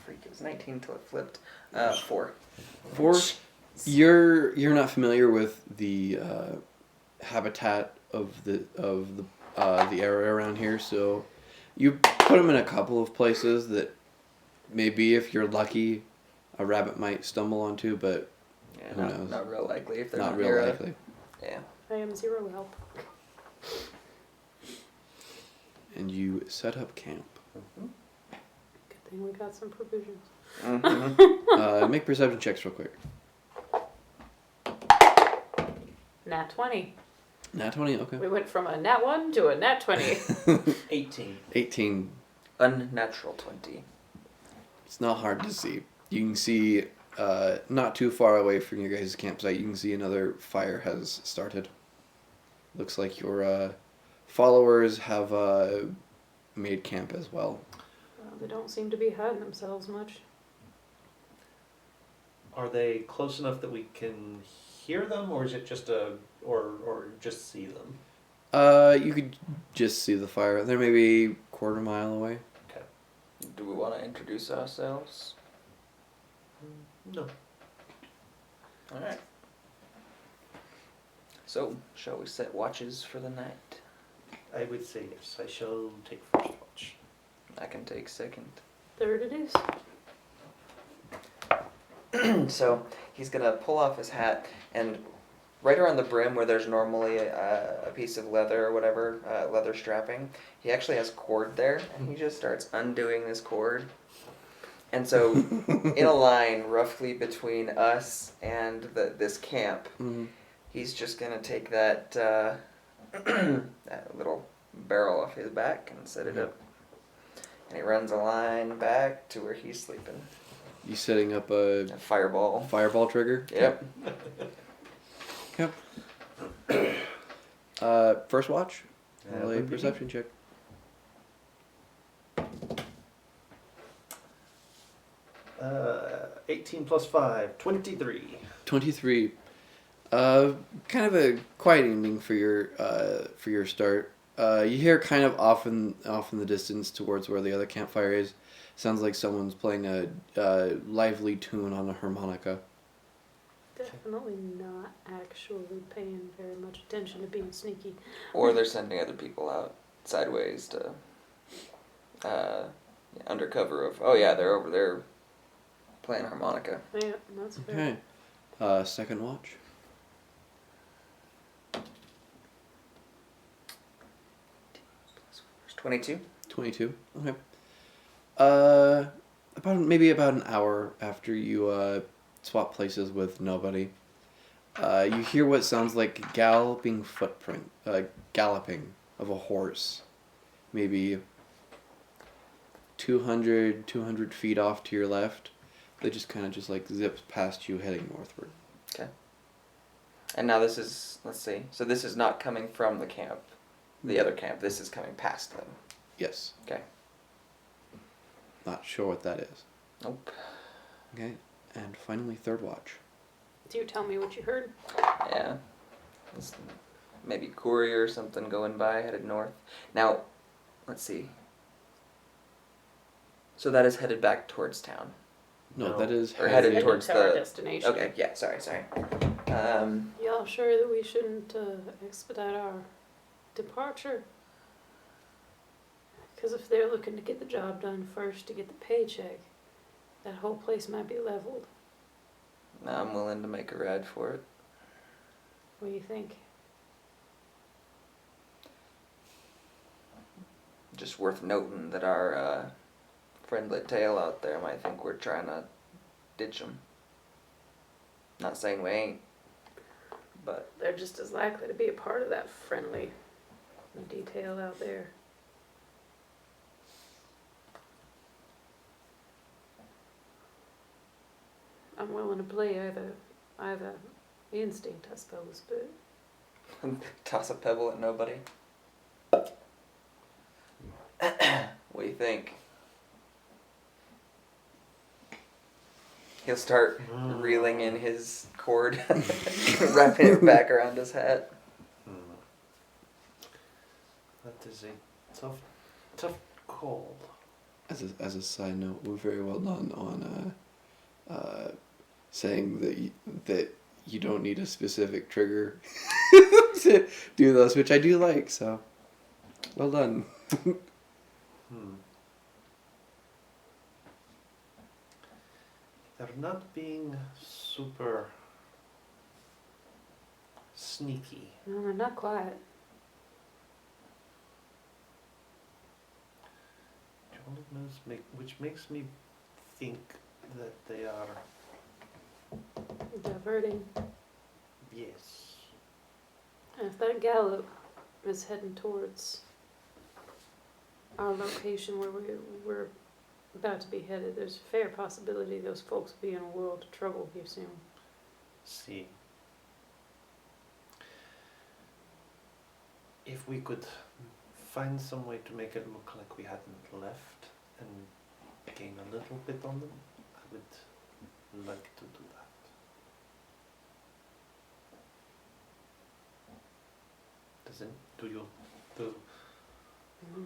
Freak! It was 19 until it flipped. 4. 4. You're not familiar with the habitat of the area around here, so you put them in a couple of places that maybe if you're lucky, a rabbit might stumble onto, but Yeah, who knows? not real likely if they're Not not real near likely. Yeah. I am 0 help. And you set up camp. Good thing we got some provisions. Mm-hmm. Make perception checks real quick. Nat 20. Nat 20, okay. We went from a nat 1 to a nat 20. 18. 18. Unnatural 20. It's not hard to see. You can see, not too far away from your guys' campsite, you can see another fire has started. Looks like your followers have made camp as well. Well, they don't seem to be hiding themselves much. Are they close enough that we can hear them, or is it just or just see them? You could just see the fire. They're maybe a quarter mile away. Okay. Do we want to introduce ourselves? No. All right. So, shall we set watches for the night? I would say yes. I shall take first watch. I can take second. Third it is. So he's gonna pull off his hat, and right around the brim where there's normally a piece of leather or whatever, leather strapping, he actually has cord there, and he just starts undoing this cord. And so, in a line roughly between us and this camp, Mm-hmm. he's just gonna take that that little barrel off his back and set it up. And he runs a line back to where he's sleeping. You setting up a A fireball. fireball trigger? Yep. Yep. First watch. Roll a would be perception check. 18 plus 5, 23. 23. Kind of a quiet evening for your start. You hear kind of off in the distance towards where the other campfire is. Sounds like someone's playing a lively tune on a harmonica. Definitely not actually paying very much attention to being sneaky. Or they're sending other people out sideways to, under cover of, oh yeah, they're over there playing harmonica. Yeah, that's fair. Okay. Second watch. 22. 22. Okay. About an hour after you swap places with nobody, you hear what sounds like galloping of a horse, maybe 200 feet off to your left. They just kind of just like zips past you heading northward. Okay. And now this is, let's see, so this is not coming from the camp, the other camp. This is coming past them. Yes. Okay. Not sure what that is. Nope. Okay. And finally, third watch. Do you tell me what you heard? Yeah. It's maybe courier or something going by, headed north. Now, let's see. So that is headed back towards town. No, No. that is Or headed Headed towards to our the... destination. Okay, yeah, sorry. Y'all sure that we shouldn't expedite our departure? Because if they're looking to get the job done first to get the paycheck, that whole place might be leveled. I'm willing to make a ride for it. What do you think? Just worth noting that our friendly tail out there might think we're trying to ditch them. Not saying we ain't, but They're just as likely to be a part of that friendly detail out there. I'm willing to play either instinct, I suppose, but toss a pebble at nobody. What do you think? He'll start reeling in his cord, wrapping it back around his hat. That is a tough call. As a side note, we're very well done on saying that you don't need a specific trigger to do those, which I do like. So, well done. They're not being super sneaky. no, they're not quiet. Which makes me think that they are, Diverting. yes. And if that gallop is heading towards our location where we're about to be headed, there's a fair possibility those folks will be in a world of trouble here soon. See. If we could find some way to make it look like we hadn't left and gain a little bit on them, I would like to do that.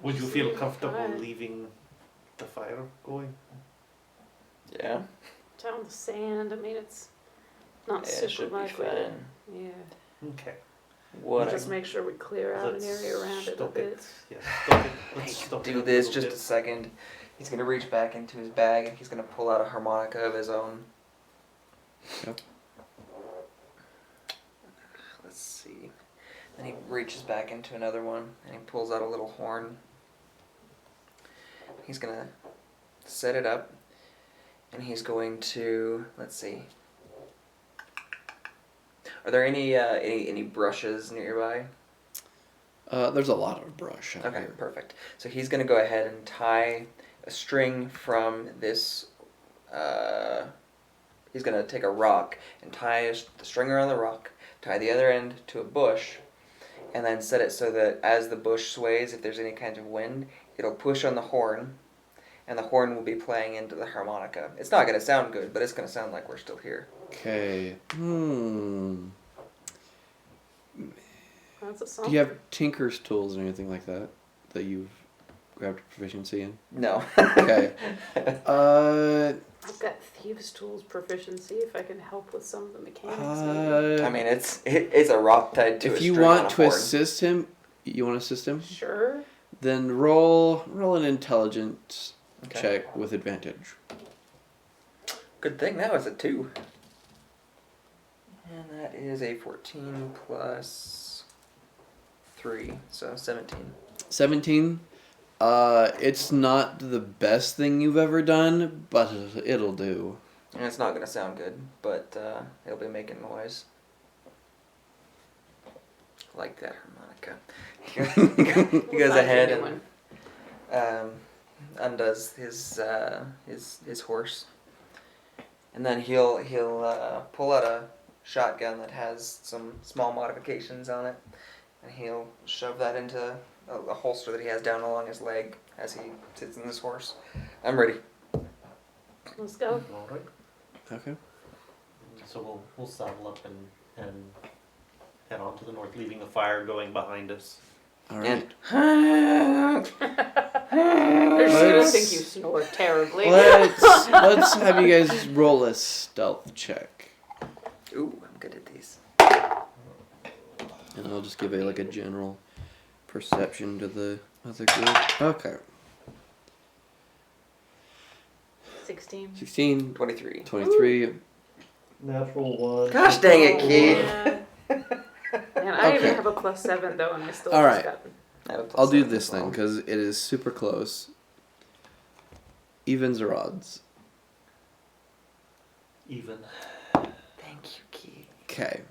Would you feel comfortable Fire. leaving the fire going? Yeah. Down the sand, I mean, it's not Yeah, it super should be likely. fine. Yeah. Okay. What Just make sure we clear out an area around it a stop bit. Yes, stop it. Let's stop do it this little just bit. a second. He's gonna reach back into his bag and he's gonna pull out a harmonica of his own. Yep. Let's see. Then he reaches back into another one and he pulls out a little horn. He's gonna set it up and he's going to, let's see. Are there any brushes nearby? There's a lot of brush out Okay, here. perfect. So he's going to go ahead and tie a string from this, he's going to take a rock and tie the string around the rock, tie the other end to a bush, and then set it so that as the bush sways, if there's any kind of wind, it'll push on the horn, and the horn will be playing into the harmonica. It's not going to sound good, but it's going to sound like we're still here. Okay. That's a Do something. you have tinker's tools or anything like that you've grabbed proficiency in? No. Okay. I've got thieves' tools proficiency if I can help with some of the mechanics. maybe. I mean, it's a rock tied to a if string you on want a to horn. assist him, you want to assist him? Sure. Then roll an intelligence Okay. check with advantage. Good thing that was a 2. And that is a 14 plus 3, so 17. 17. It's not the best thing you've ever done, but it'll do. And it's not gonna sound good, but he'll be making noise. Like that harmonica. He goes ahead and undoes his horse, and then he'll pull out a shotgun that has some small modifications on it, and he'll shove that into a holster that he has down along his leg as he sits in his horse. I'm ready. Let's go. All right. Okay. So we'll saddle up and head on to the north, leaving the fire going behind us. All right. And They're just gonna Let's- think you snore terribly. Let's have you guys roll a stealth check, ooh, I'm good at these. and I'll just give a general perception to the other group. Okay. 16. 16, 23. 23. Natural one. Gosh dang it, Oh, kid. man. Man, I Okay. even have a +7 though, and I still All just right. got. I have a plus I'll do 7 this as well. then because it is super close. Evens or odds? Even. Thank you, kid. Okay.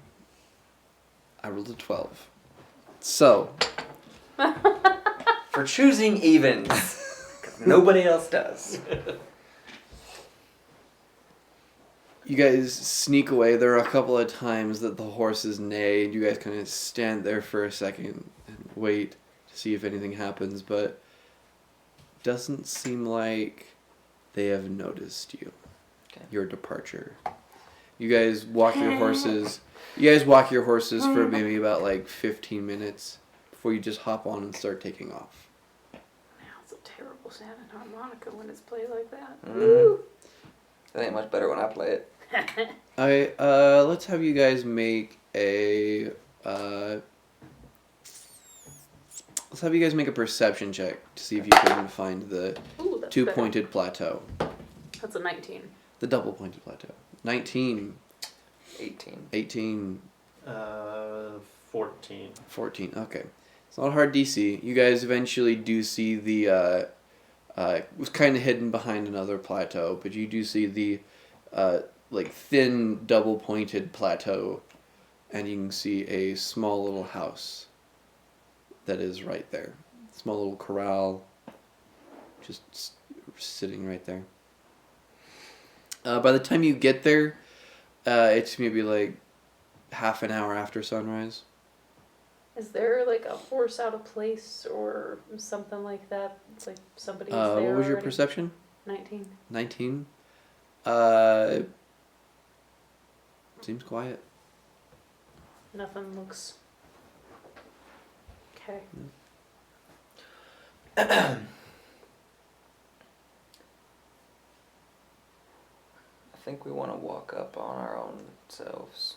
I rolled a 12. So, For choosing evens. 'Cause nobody else does. you guys sneak away. There are a couple of times that the horses neighed. You guys kind of stand there for a second and wait to see if anything happens, but doesn't seem like they have noticed you. Okay. Your departure. You guys walk your horses. You guys walk your horses for maybe about 15 minutes before you just hop on and start taking off. Man, it's a terrible sounding harmonica when it's played like that. Mhm. Woo. It ain't much better when I play it. Let's have you guys make a let's have you guys make a perception check to see if you can find the Ooh, that's two-pointed plateau. better. That's a 19. The double-pointed plateau. 19, 18. 18, 14. 14. Okay. It's not a hard DC. You guys eventually do see the it was kind of hidden behind another plateau, but you do see the thin double-pointed plateau, and you can see a small little house that is right there. Small little corral, just sitting right there. By the time you get there, it's maybe half an hour after sunrise. Is there a horse out of place or something like that? It's like somebody's there. What was your already? perception? 19. 19. Seems quiet. Nothing looks. Okay. I think we want to walk up on our own selves.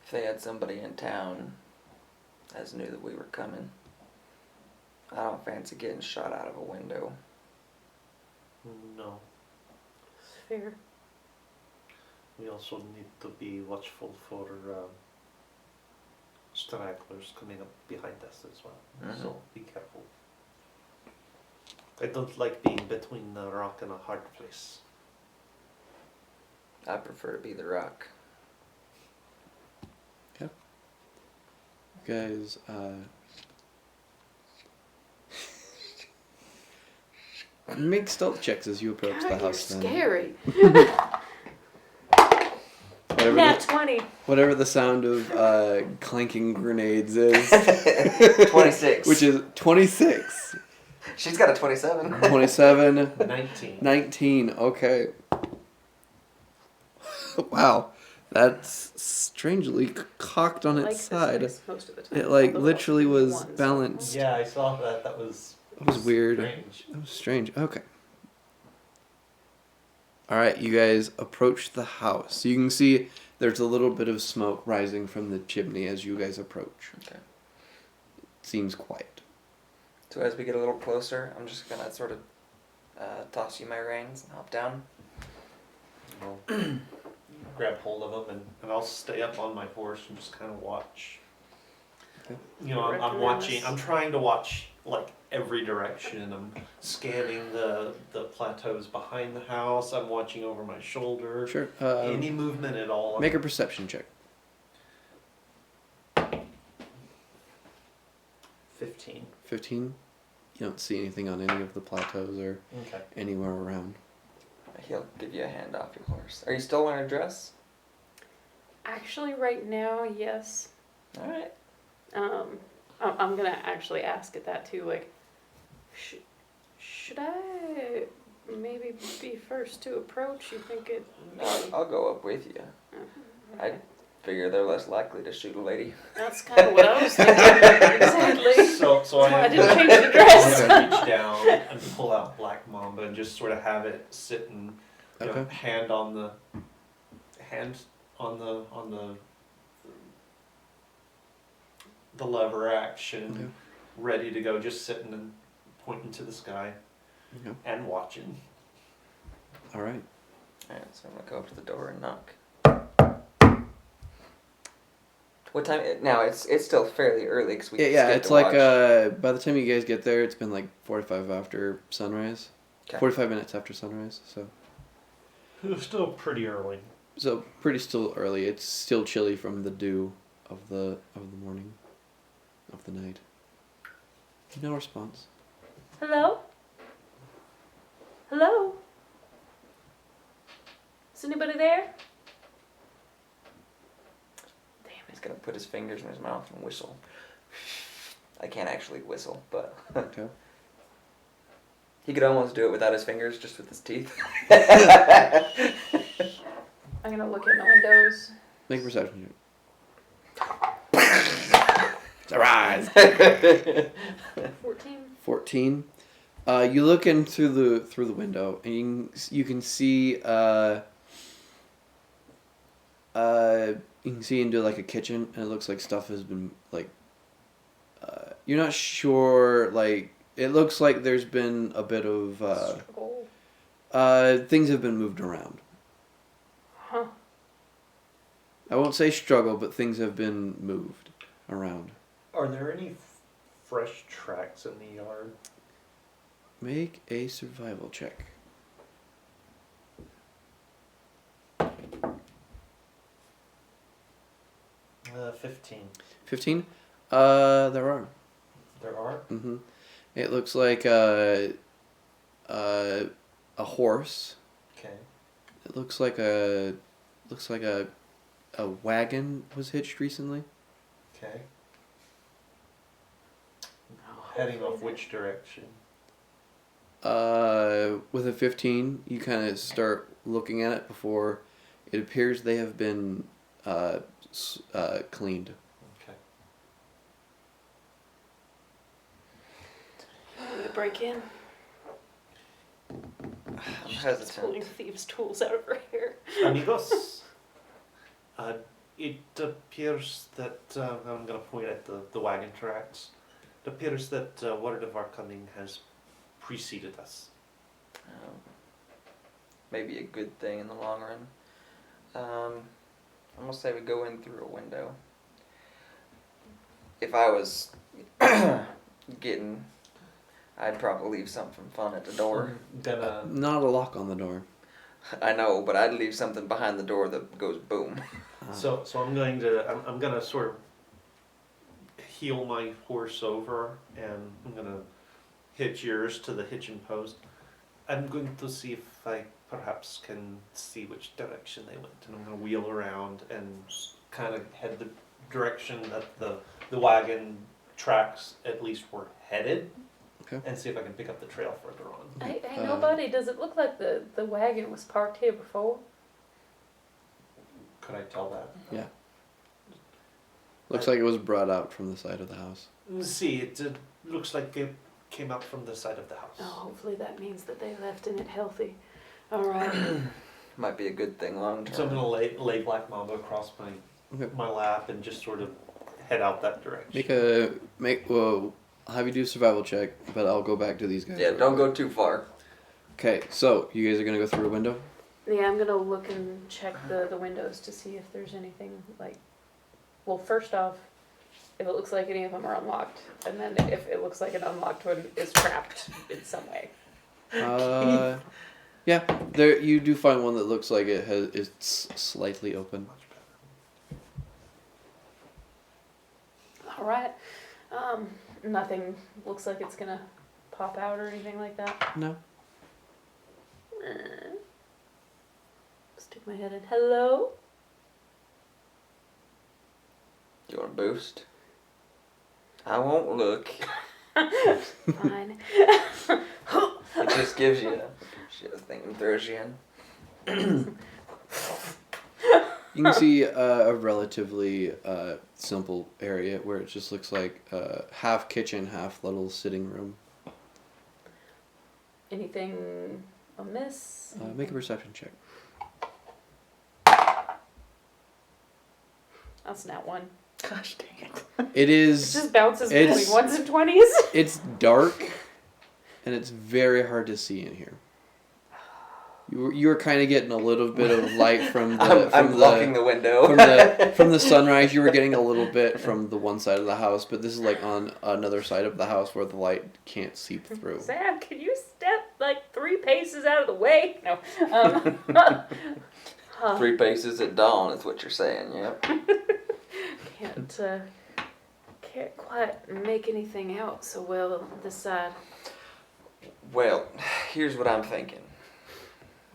If they had somebody in town that knew that we were coming, I don't fancy getting shot out of a window. No. It's fair. We also need to be watchful for stragglers coming up behind us as well. Mhm. So be careful. I don't like being between a rock and a hard place. I prefer to be the rock. Guys, make stealth checks as you approach God, the you're house. Then. scary. Whatever Nat the, 20. whatever the sound of clanking grenades is. 26. Which is 26. She's got a 27. 27. 19. 19. Okay. Wow. That's strangely cocked on its This side. place most of the time, It although literally was ones. balanced. Yeah, I saw that. That was weird. strange. That was strange. Okay. Alright, you guys approach the house. So you can see there's a little bit of smoke rising from the chimney as you guys approach. Okay. Seems quiet. So as we get a little closer, I'm just gonna sort of toss you my reins and hop down. I'll grab hold of them and I'll stay up on my horse and just kind of watch. You know, I'm Recommend watching. this. I'm trying to watch like every direction. I'm scanning the plateaus behind the house. I'm watching over my shoulder. Sure. Any movement at all. Make a perception check. 15. 15. You don't see anything on any of the plateaus or Okay. anywhere around. He'll give you a hand off your horse. Are you still wearing a dress? Actually, right now, yes. All right. I'm gonna actually ask it that too. Like, should I maybe be first to approach? You think it? I'll go up with you. I figure they're less likely to shoot a lady. That's kind of what I was thinking. Exactly. So That's why I I didn't change the dress. I'm gonna reach down and pull out Black Mamba and just sort of have it sit and you know, Okay. hand on the lever action, Okay. ready to go, just sitting and pointing to the sky Okay. and watching. All right. All right, so I'm gonna go up to the door and knock. What time? Now it's still fairly early because we Yeah, skipped it's a like watch. by the time you guys get there, it's been like 45 after sunrise. 'Kay. 45 minutes after sunrise. It's still pretty early. So pretty still early. It's still chilly from the dew of the morning, of the night. No response. Hello? Hello? Is anybody there? He's gonna put his fingers in his mouth and whistle. I can't actually whistle, but Okay. he could almost do it without his fingers, just with his teeth. I'm gonna look in the windows. Make a perception check. Surprise. 14. 14. You look in through the window and you can see you can see into like a kitchen and it looks like stuff has been like you're not sure, like it looks like there's been a bit of Struggle. things have been moved around. Huh. I won't say struggle, but things have been moved around. Are there any fresh tracks in the yard? Make a survival check. 15. 15? There are. There are? Mm-hmm. It looks like a horse. Okay. It looks like a wagon was hitched recently. Okay. Heading off which direction? With a 15, you kind of start looking at it before it appears they have been cleaned. Okay. I'm gonna break in. I'm Just pulling hesitant. thieves' tools out of her hair. Amigos, it appears that, I'm going to point at the wagon tracks. It appears that word of our coming has preceded us. Maybe a good thing in the long run. I'm gonna say we go in through a window. If I was I'd probably leave something fun at the door. Gonna Not a lock on the door. I know, but I'd leave something behind the door that goes boom. So I'm gonna sort of heel my horse over, and I'm gonna hitch yours to the hitching post. I'm going to see if I perhaps can see which direction they went, and I'm gonna wheel around and kind of head the direction that the wagon tracks at least were headed. Okay. And see if I can pick up the trail further on. Hey, nobody, does it look like the wagon was parked here before? Could I tell that? Yeah. Looks like it was brought out from the side of the house. See, it looks like it came up from the side of the house. Oh, hopefully that means that they left in it healthy. Alright. Might be a good thing long term. So I'm gonna lay Black Mamba across Okay. my lap and just sort of head out that direction. Well, I'll have you do a survival check, but I'll go back to these guys. Yeah, real don't quick. go too far. Okay, so you guys are gonna go through a window. Yeah, I'm gonna look and check the windows to see if there's anything like. Well, first off, if it looks like any of them are unlocked, and then if it looks like an unlocked one is trapped in some way. Yeah, there you do find one that looks like it's slightly open. All right. Nothing looks like it's gonna pop out or anything like that. No. Stick my head in. Hello? You want a boost? I won't look. Fine. It just gives you a thing and throws you in. You can see a relatively simple area where it just looks like half kitchen, half little sitting room. Anything amiss? Make a perception check. That's not one. Gosh dang it. It It is. just bounces It's- between ones and 20s. It's dark, and it's very hard to see in here. You were kind of getting a little bit of light from the I'm locking the window. from the sunrise. You were getting a little bit from the one side of the house, but this is like on another side of the house where the light can't seep through. Sam, can you step like 3 paces out of the way? No. 3 paces at dawn is what you're saying, yep. Can't quite make anything out so well this side. Well, here's what I'm thinking.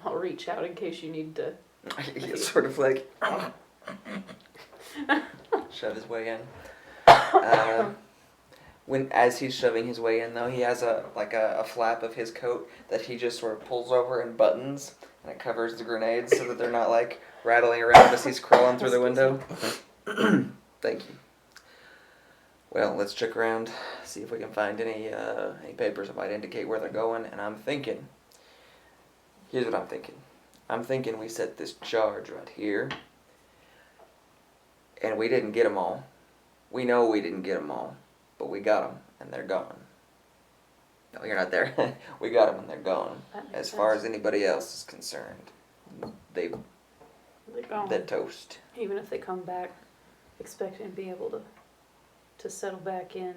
I'll reach out in case you need to. He's sort of like shove his way in. As he's shoving his way in, though, he has a flap of his coat that he just sort of pulls over and buttons, and it covers the grenades so that they're not like rattling around as he's crawling through the window. Thank you. Well, let's check around, see if we can find any papers that might indicate where they're going. And I'm thinking. Here's what I'm thinking. I'm thinking we set this charge right here. And we didn't get them all. We know we didn't get them all. But we got them, and they're gone. No, you're not there. We got them, and they're gone. As far as anybody else is concerned, they're toast. Even if they come back expecting to be able to settle back in,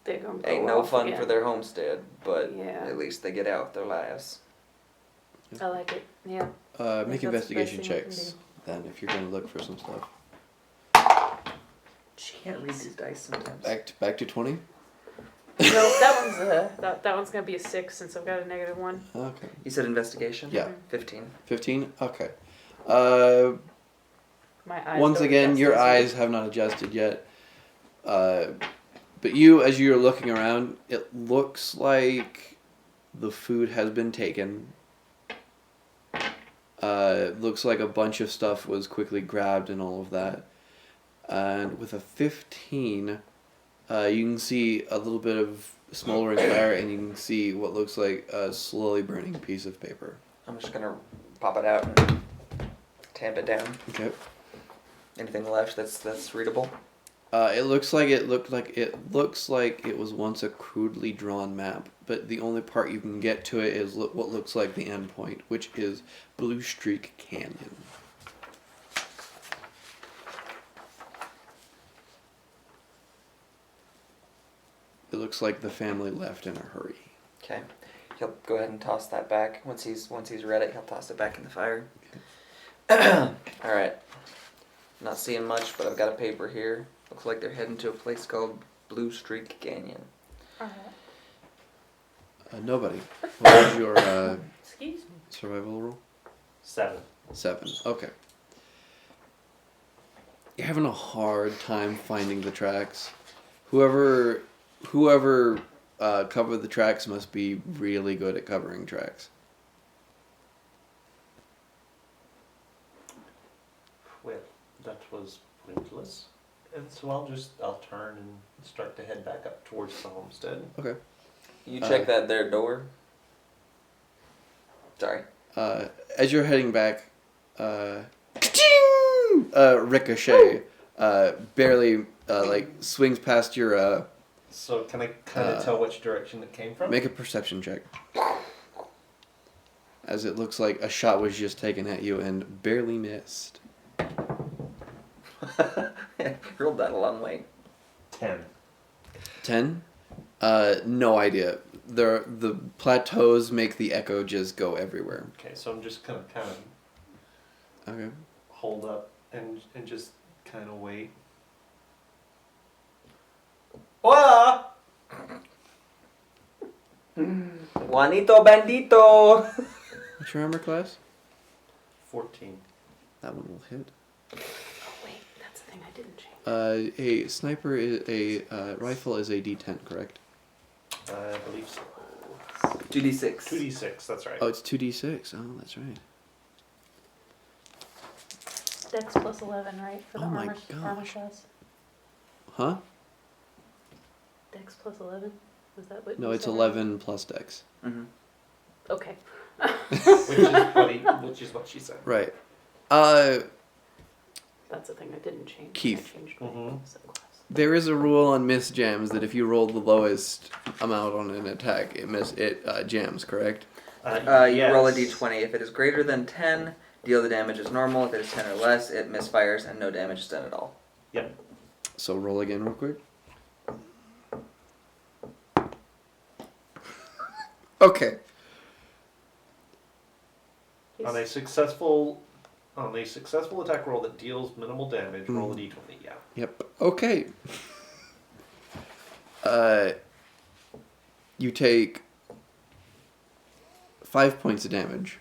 they're going to go Ain't no off fun again. for their homestead, but Yeah. at least they get out with their lives. I like it. Yeah. Make that's the investigation best thing we can checks then if you're going to look for some stuff. Can't read these dice sometimes. Back to 20. No, that one's gonna be a 6 since I've got a -1. Okay. You said investigation? Yeah. 15. 15. Okay. My eyes Once don't again, adjust your as eyes have not adjusted yet. But you, as you're looking around, it looks like the food has been taken. It looks like a bunch of stuff was quickly grabbed and all of that. And with a 15, you can see a little bit of smoldering fire, and you can see what looks like a slowly burning piece of paper. I'm just gonna pop it out and tamp it down. Okay. Anything left that's readable? It looks like it was once a crudely drawn map, but the only part you can get to it is what looks like the end point, which is Blue Streak Canyon. It looks like the family left in a hurry. Okay. He'll go ahead and toss that back. Once he's read it, he'll toss it back in the fire. Alright. Not seeing much, but I've got a paper here. Looks like they're heading to a place called Blue Streak Canyon. Nobody. What was your Excuse me. survival roll? 7. 7. Okay. You're having a hard time finding the tracks. Whoever covered the tracks must be really good at covering tracks. Well, that was pointless. And so I'll turn and start to head back up towards the homestead. Okay. You check that there door. Sorry. As you're heading back, ricochet barely swings past your. So can I kind of tell which direction it came from? Make a perception check. As it looks like a shot was just taken at you and barely missed. Rolled that a long way. 10. 10? No idea. The plateaus make the echo just go everywhere. Okay, so I'm just gonna kind of Okay. hold up and just kind of wait. Hola! Juanito Bandito! What's your armor class? 14. That one will hit. Oh wait, that's the thing I didn't change. A sniper is rifle is a D10, correct? I believe so. 2d6. 2d6, that's right. Oh, it's 2d6. Oh, that's right. Dex plus 11, right? For the Oh my armor gosh. class. Huh? Dex plus 11? Was that what No, you it's said? 11 plus dex. Mm-hmm. Okay. Which is what she said. Right. That's the thing I didn't change. Keith. I changed my Mhm. subclass. There is a rule on miss jams that if you roll the lowest amount on an attack, it jams, correct? You roll a Yes. d20. If it is greater than 10, deal the damage as normal. If it is 10 or less, it misfires and no damage is done at all. Yep. So roll again real quick. Okay. On a successful attack roll that deals minimal damage, roll a d20. Yeah. Yep. Okay. You take 5 points of damage.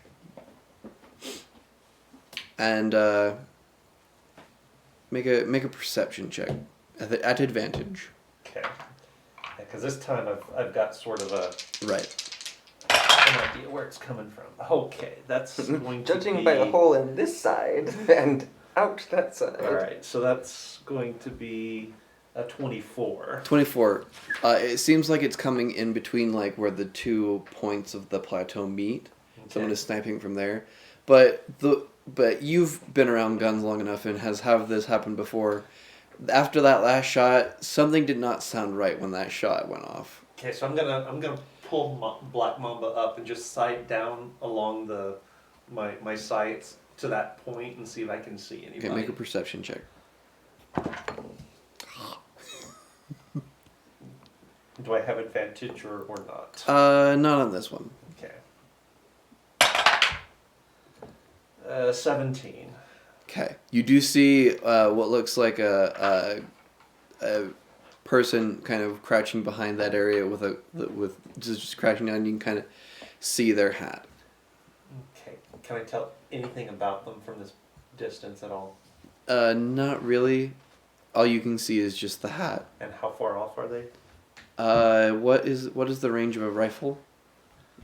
And make a perception check at advantage. Okay. Because this time I've got sort of Right. an idea where it's coming from. Okay, that's going to Judging be... by the hole in this side and out that side. Alright, so that's going to be a 24. 24. It seems like it's coming in between like where the 2 points of the plateau meet. Someone is sniping from there. But you've been around guns long enough and have this happen before. After that last shot, something did not sound right when that shot went off. Okay, so I'm gonna pull Black Mamba up and just sight down along my sights to that point and see if I can see anybody. Okay, make a perception check. Do I have advantage or not? Not on this one. Okay. 17. Okay, you do see what looks like a person kind of crouching behind that area with just crouching down. You can kind of see their hat. Okay. Can I tell anything about them from this distance at all? Not really. All you can see is just the hat. And how far off are they? What is the range of a rifle?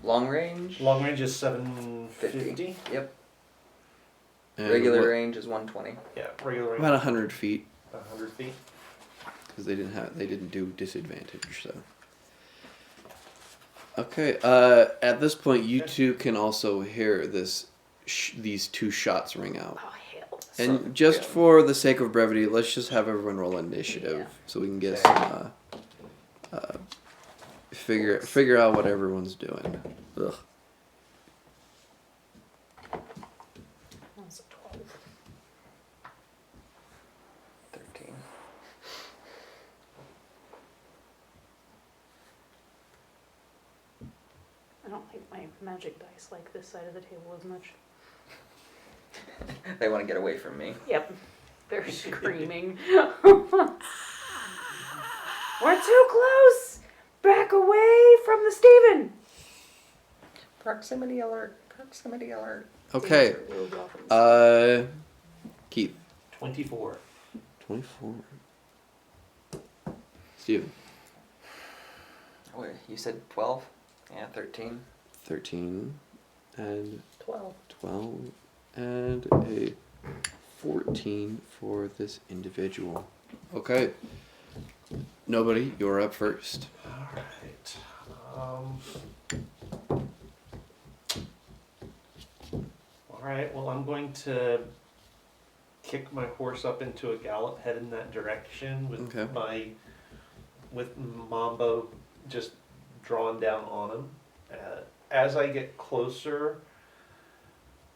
Long range? Long range is 750. Yep. And Regular what- range is 120. Yeah, regular range. About 100 feet, 100 feet. because they didn't do disadvantage. So. Okay. At this point, you two can also hear these 2 shots ring out. Oh, hell. And just for the sake of brevity, let's just have everyone roll initiative Yeah. so we can get some figure out what everyone's doing. Ugh. That's a 12. 13. I don't think my magic dice like this side of the table as much. They want to get away from me. Yep. They're screaming. We're too close! Back away from the Steven! Proximity alert. Proximity alert. Okay. These are real weapons. Keith. 24. 24. Steven. Wait, you said 12? Yeah, 13. 13. And 12. 12. And a 14 for this individual. Okay. Nobody, you're up first. Alright. Alright, well, I'm going to kick my horse up into a gallop, head in that direction Okay. with Mambo just drawn down on him. As I get closer,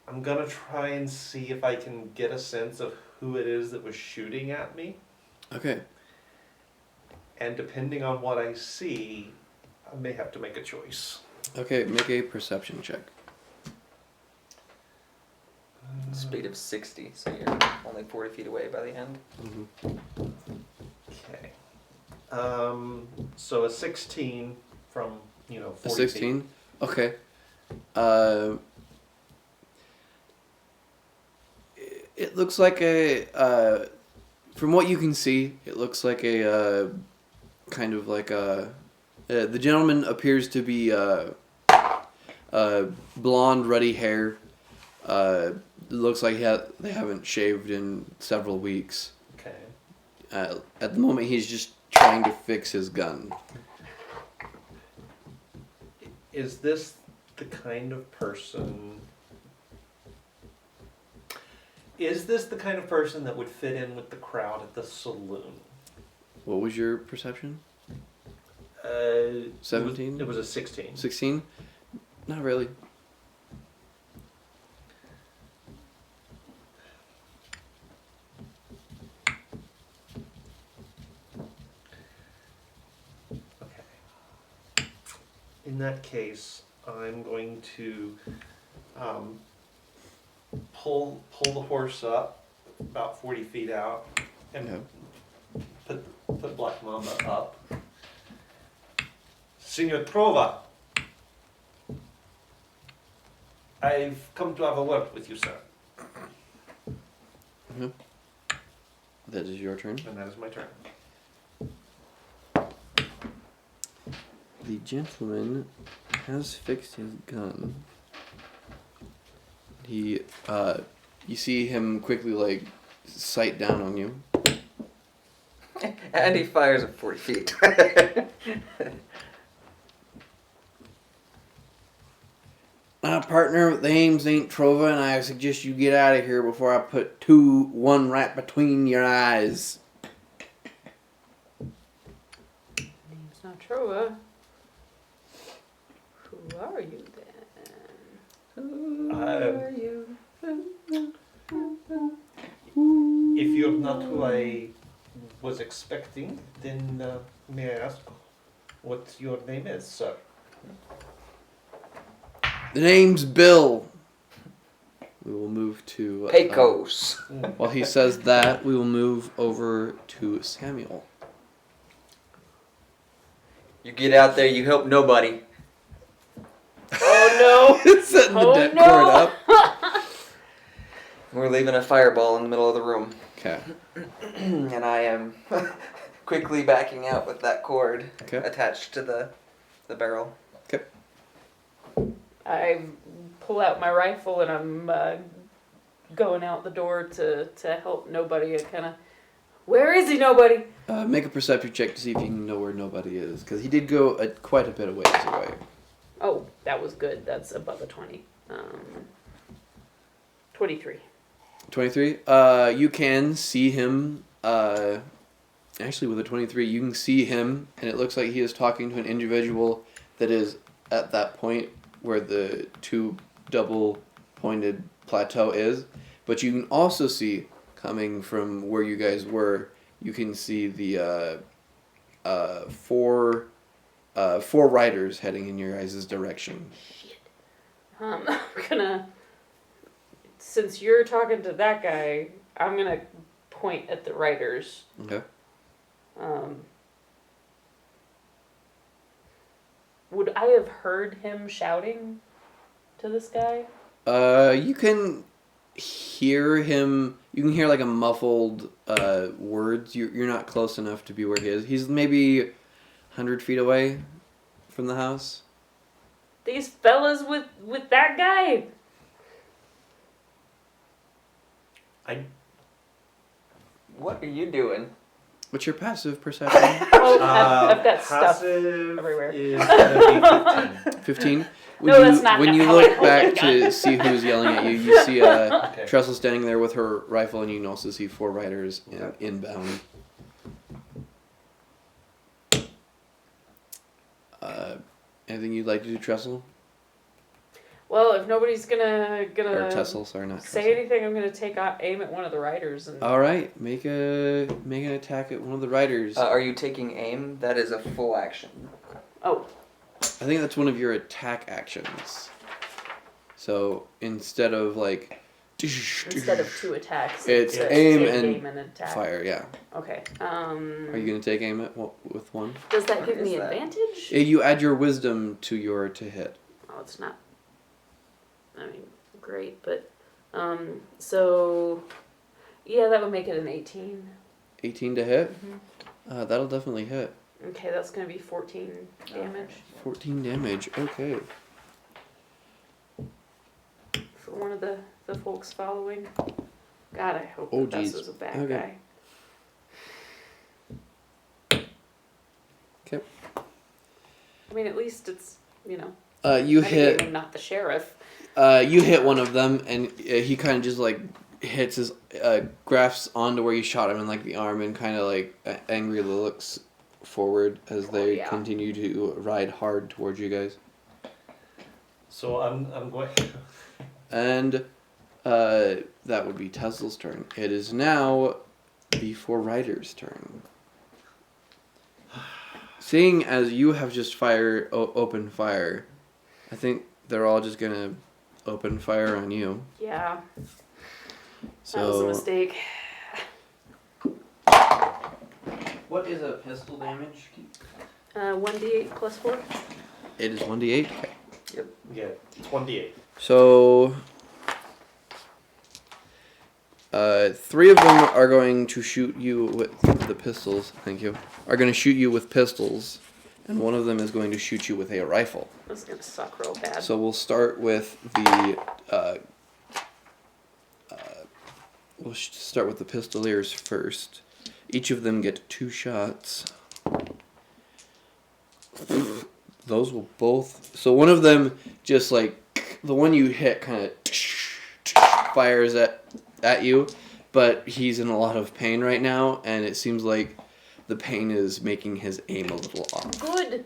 I'm gonna try and see if I can get a sense of who it is that was shooting at me. Okay. And depending on what I see, I may have to make a choice. Okay, make a perception check. Speed of 60, so you're only 40 feet away by the end. Mm-hmm. Okay. So a 16 from, 40 A 16? feet. Okay. It looks like from what you can see, it looks like a, kind of like a, the gentleman appears to be, blonde, ruddy hair. Looks like they haven't shaved in several weeks. Okay. At the moment, he's just trying to fix his gun. Is this the kind of person... Is this the kind of person that would fit in with the crowd at the saloon? What was your perception? 17? It was a 16. 16? Not really. Okay. In that case, I'm going to pull the horse up about 40 feet out and Okay. put Black Mamba up. Signor Trova, I've come to have a word with you, sir. Mm-hmm. That is your turn. And that is my turn. The gentleman has fixed his gun. He, you see him quickly, sight down on you. And he fires at 40 feet. Partner, the name's ain't Trova, and I suggest you get out of here before I put 2-1 right between your eyes. Name's not Trova. Who are you then? Who are you? If you're not who I was expecting, then may I ask what your name is, sir? The name's Bill. We will move to... Pecos. while he says that, we will move over to Samuel. You get out there, you help nobody. Oh no! Setting the Oh, dead no. cord up. We're leaving a fireball in the middle of the room. Okay. And I am quickly backing out with that cord Okay. attached to the barrel. Okay. I pull out my rifle and I'm going out the door to help nobody. I kind of, where is he, nobody? Make a perception check to see if you can know where nobody is, because he did go quite a bit of ways away. Oh, that was good. That's above a 20. 23. 23. You can see him. Actually, with a 23, you can see him, and it looks like he is talking to an individual that is at that point where the two double-pointed plateau is. But you can also see, coming from where you guys were, you can see the four riders heading in your guys' direction. Shit. I'm gonna, since you're talking to that guy, I'm gonna point at the writers. Okay. Would I have heard him shouting to this guy? You can hear him. You can hear like a muffled words. You're not close enough to be where he is. He's maybe 100 feet away from the house. These fellas with that guy? What are you doing? What's your passive perception? Oh, I've got stuff passive everywhere. Is gonna be 15. 15. No, that's not When you how I look hold back that gun. to see who's yelling at you, you see Okay. Trestle standing there with her rifle, and you can also see 4 riders inbound. Anything you'd like to do, Trestle? Well, if nobody's gonna Or Tessel, sorry, not say Tessel. anything, I'm gonna take aim at one of the riders and. All right, make an attack at one of the riders. Are you taking aim? That is a full action. Oh, I think that's one of your attack actions. So instead of like. instead of 2 attacks, It's to aim take and aim and attack. Fire, yeah. Okay. Are you gonna take aim at with one? Does that What give is me that? advantage? You add your wisdom to your to hit. Oh, it's not. I mean, great, but so yeah, that would make it an 18. 18 to hit. Mm-hmm. That'll definitely hit. Okay, that's gonna be 14 damage 14 damage. Okay. for one of the folks following. God, I hope Oh, that geez. was a bad Okay. guy. Okay. I mean, at least it's You metagaming, hit. not the sheriff. You hit one of them, and he kind of just like hits his grasps onto where you shot him in like the arm, and kind of like angrily looks forward as they yeah. continue to ride hard towards you guys. So I'm going. And that would be Tessel's turn. It is now the 4 riders' turn. Seeing as you have just opened fire, I think they're all just gonna open fire on you. Yeah, So that was a mistake. what is a pistol damage? 1d8 plus 4. It is 1d8. Okay. Yeah, it's 1d8. So 3 of them are going to shoot you with the pistols. Thank you. Are going to shoot you with pistols, and one of them is going to shoot you with a rifle. This is gonna suck real bad. So we'll start with the start with the pistoliers first. Each of them get 2 shots. Those will both. So one of them just like the one you hit kind of fires at you, but he's in a lot of pain right now, and it seems like the pain is making his aim a little off. Good.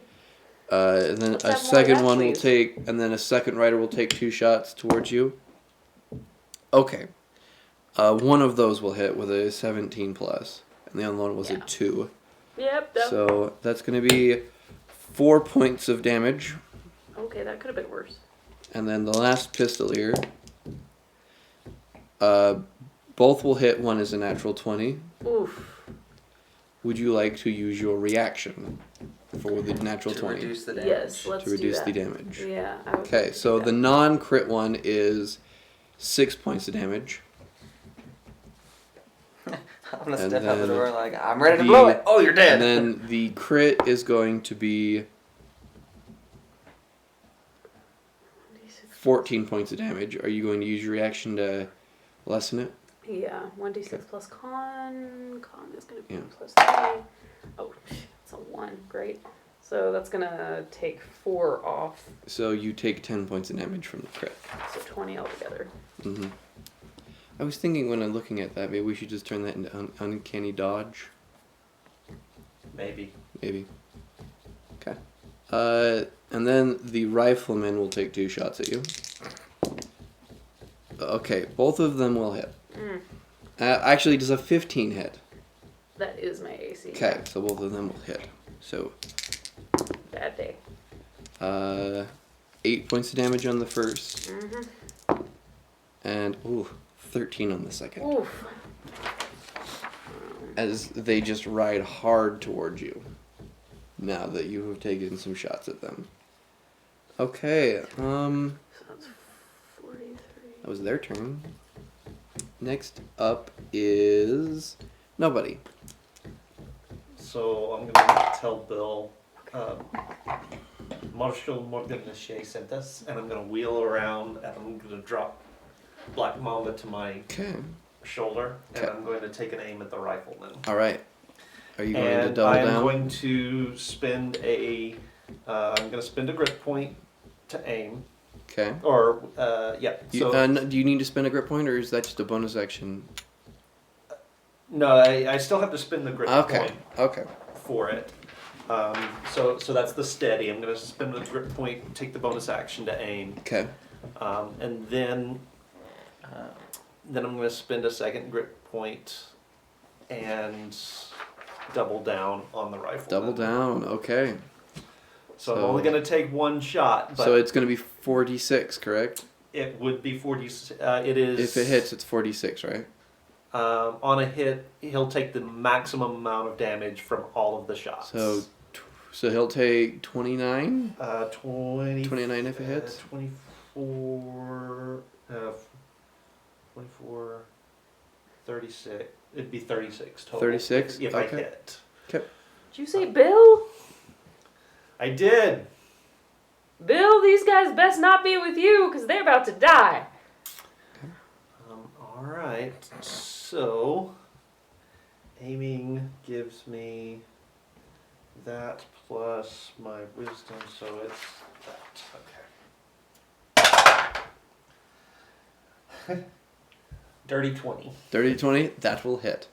And then Let's a have more of second that, one will please. take, and then a second rider will take 2 shots towards you. Okay. One of those will hit with a 17 plus, and the other one was a Yeah. 2. Yep. That, So that's going to be 4 points of damage. okay, that could have been worse. And then the last pistolier, both will hit. One is a natural 20. Oof. Would you like to use your reaction for the natural To 20 reduce the damage. Yes, let's to reduce do the that. damage? Yeah. I would Okay, like to so do the that. non-crit one is 6 points of damage. I'm gonna And step out the then door like, I'm ready to the- blow it. Oh, you're dead. And then the crit is going to be 14 points of damage. Are you going to use your reaction to lessen it? Yeah, 1d6 plus con. Con is going to be Yeah. plus 3. Oh, it's a 1. Great. So that's going to take 4 off. So you take 10 points of damage from the crit. So 20 altogether. Mm-hmm. I was thinking when I'm looking at that, maybe we should just turn that into uncanny dodge. Maybe. Maybe. Okay. And then the rifleman will take 2 shots at you. Okay, both of them will hit. Mm, Actually, does a 15 hit? that is my AC. Okay, so both of them will hit. So, Bad day. 8 points of damage on the first, Mm-hmm. and 13 on the second. Oof. As they just ride hard towards you. Now that you have taken some shots at them. Okay, So that's 43. that was their turn. Next up is nobody. So I'm gonna tell Bill, Marshal Morgan sent us, and I'm gonna wheel around and I'm gonna drop Black Mamba to my Okay. shoulder, and Okay. I'm going to take an aim at the rifleman. All right. Are you going to And double I'm down? going to spend I'm gonna spend a grit point to aim, Okay. or yeah. You, So do you need to spend a grit point, or is that just a bonus action? no, I still have to spend the grit Okay. point Okay. for it. So that's the steady. I'm gonna spend the grit point, take the bonus action to aim. Okay. And then I'm going to spend a second grip point and double down on the rifle. Double down. Okay. So I'm only going to take one shot. But so it's going to be 46, correct? it would be 40. It is. If it hits, it's 46, right? On a hit, he'll take the maximum amount of damage from all of the shots. So he'll take 29? 29 if it hits? 24, 36. It'd be 36 total. 36? If I Okay. hit. Did you say Bill? I did. Bill, these guys best not be with you because they're about to die. All right. So, aiming gives me that plus my wisdom, so it's that. Okay. Dirty 20. Dirty 20, that will hit.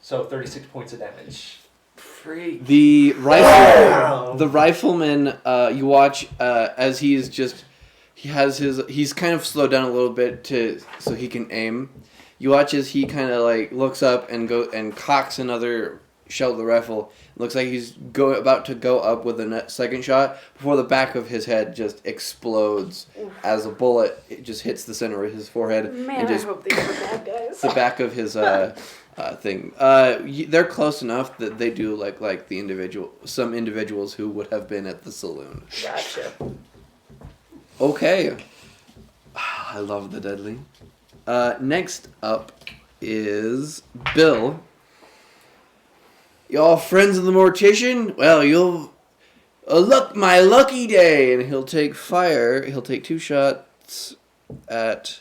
So 36 points of damage. Freak. The Wow. rifleman, you watch as he's kind of slowed down a little bit so he can aim. You watch as he kind of like looks up and cocks another shell of the rifle. It looks like he's about to go up with a second shot before the back of his head just explodes as a bullet. It just hits the center of his forehead Man, and just I hope these are bad guys. the back of his thing. They're close enough that they do like some individuals who would have been at the saloon. Gotcha. Okay. I love the deadly. Next up is Bill. Y'all friends of the mortician? Well, you'll look my lucky day, and he'll take fire. He'll take 2 shots at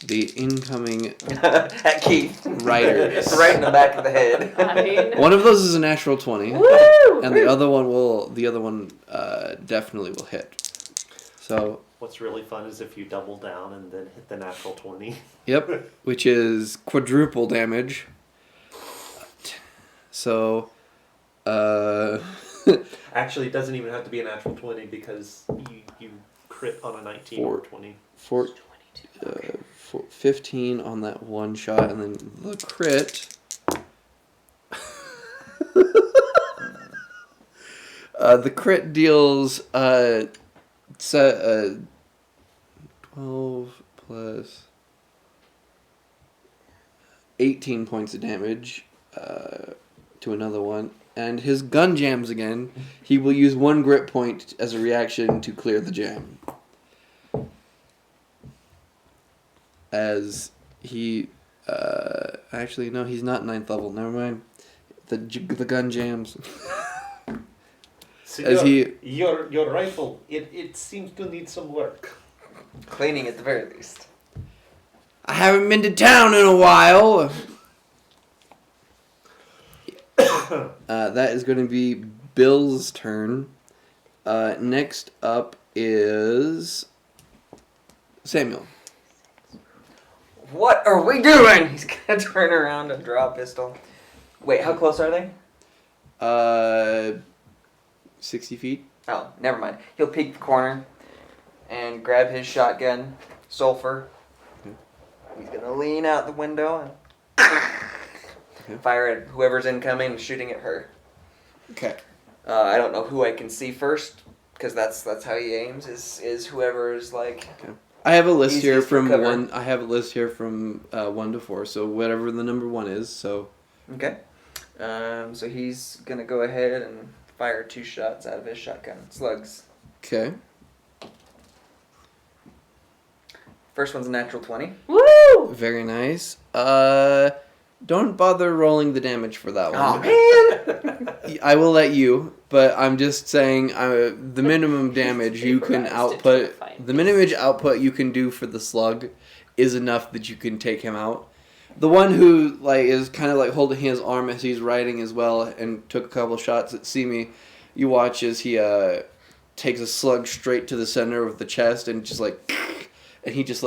the incoming At Keith. riders. Right in the back of the head. I mean, One of those is a natural 20, woo! and the other one definitely will hit. So, What's really fun is if you double down and then hit the natural 20. yep, which is quadruple damage. So, Actually, it doesn't even have to be a natural 20 because you crit on a 19 or 20. 15 on that one shot, and then the crit. The crit deals 12 plus 18 points of damage to another one. And his gun jams again. He will use 1 grip point as a reaction to clear the jam. As he... actually, no, he's not 9th level. Never mind. The gun jams. So As your rifle, it seems to need some work. Cleaning at the very least. I haven't been to town in a while. That is going to be Bill's turn. Next up is Samuel. What are we doing? He's gonna turn around and draw a pistol. Wait, how close are they? 60 feet. Oh, never mind. He'll peek the corner and grab his shotgun, sulfur. He's gonna lean out the window and fire at whoever's incoming, shooting at her. Okay. I don't know who I can see first, because that's how he aims. Is whoever is like. Okay. I have a list here Easiest for from cover. 1. I have a list here from 1 to 4. So whatever the number 1 is. So Okay. So he's gonna go ahead and fire 2 shots out of his shotgun. Slugs. okay. First one's a natural 20. Woo! Very nice. Don't bother rolling the damage for that one. Oh man! I will let you, but I'm just saying the minimum damage you can Vaporized into output, a fine the minimum output you can do for the slug is enough that you can take him out. The one who is kind of holding his arm as he's riding as well and took a couple shots at Simi, you watch as he takes a slug straight to the center of the chest and just and he just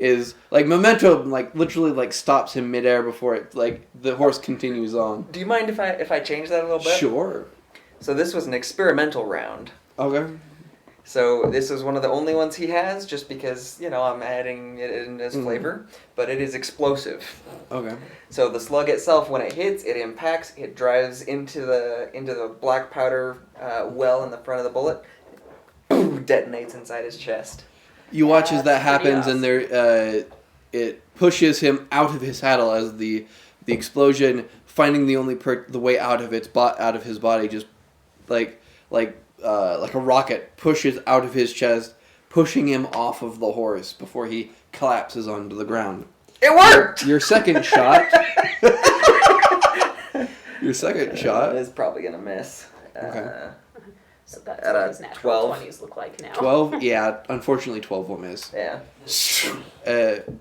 is momentum literally stops him midair before it the horse continues on. Do you mind if I change that a little bit? Sure. So this was an experimental round. Okay. So this is one of the only ones he has, just because I'm adding it in as flavor. But it is explosive. Okay. So the slug itself, when it hits, it impacts. It drives into the black powder well in the front of the bullet. Boom, detonates inside his chest. You watch as that That's pretty happens, and there, it pushes him out of his saddle as the explosion, finding the only the way out of out of his body, just like a rocket pushes out of his chest, pushing him off of the horse before he collapses onto the ground. It worked. Your second shot. Your second shot. Is probably gonna miss. Okay. So that's At what a his natural 12. 20s look like now. 12. Yeah, unfortunately, 12 will miss. Yeah.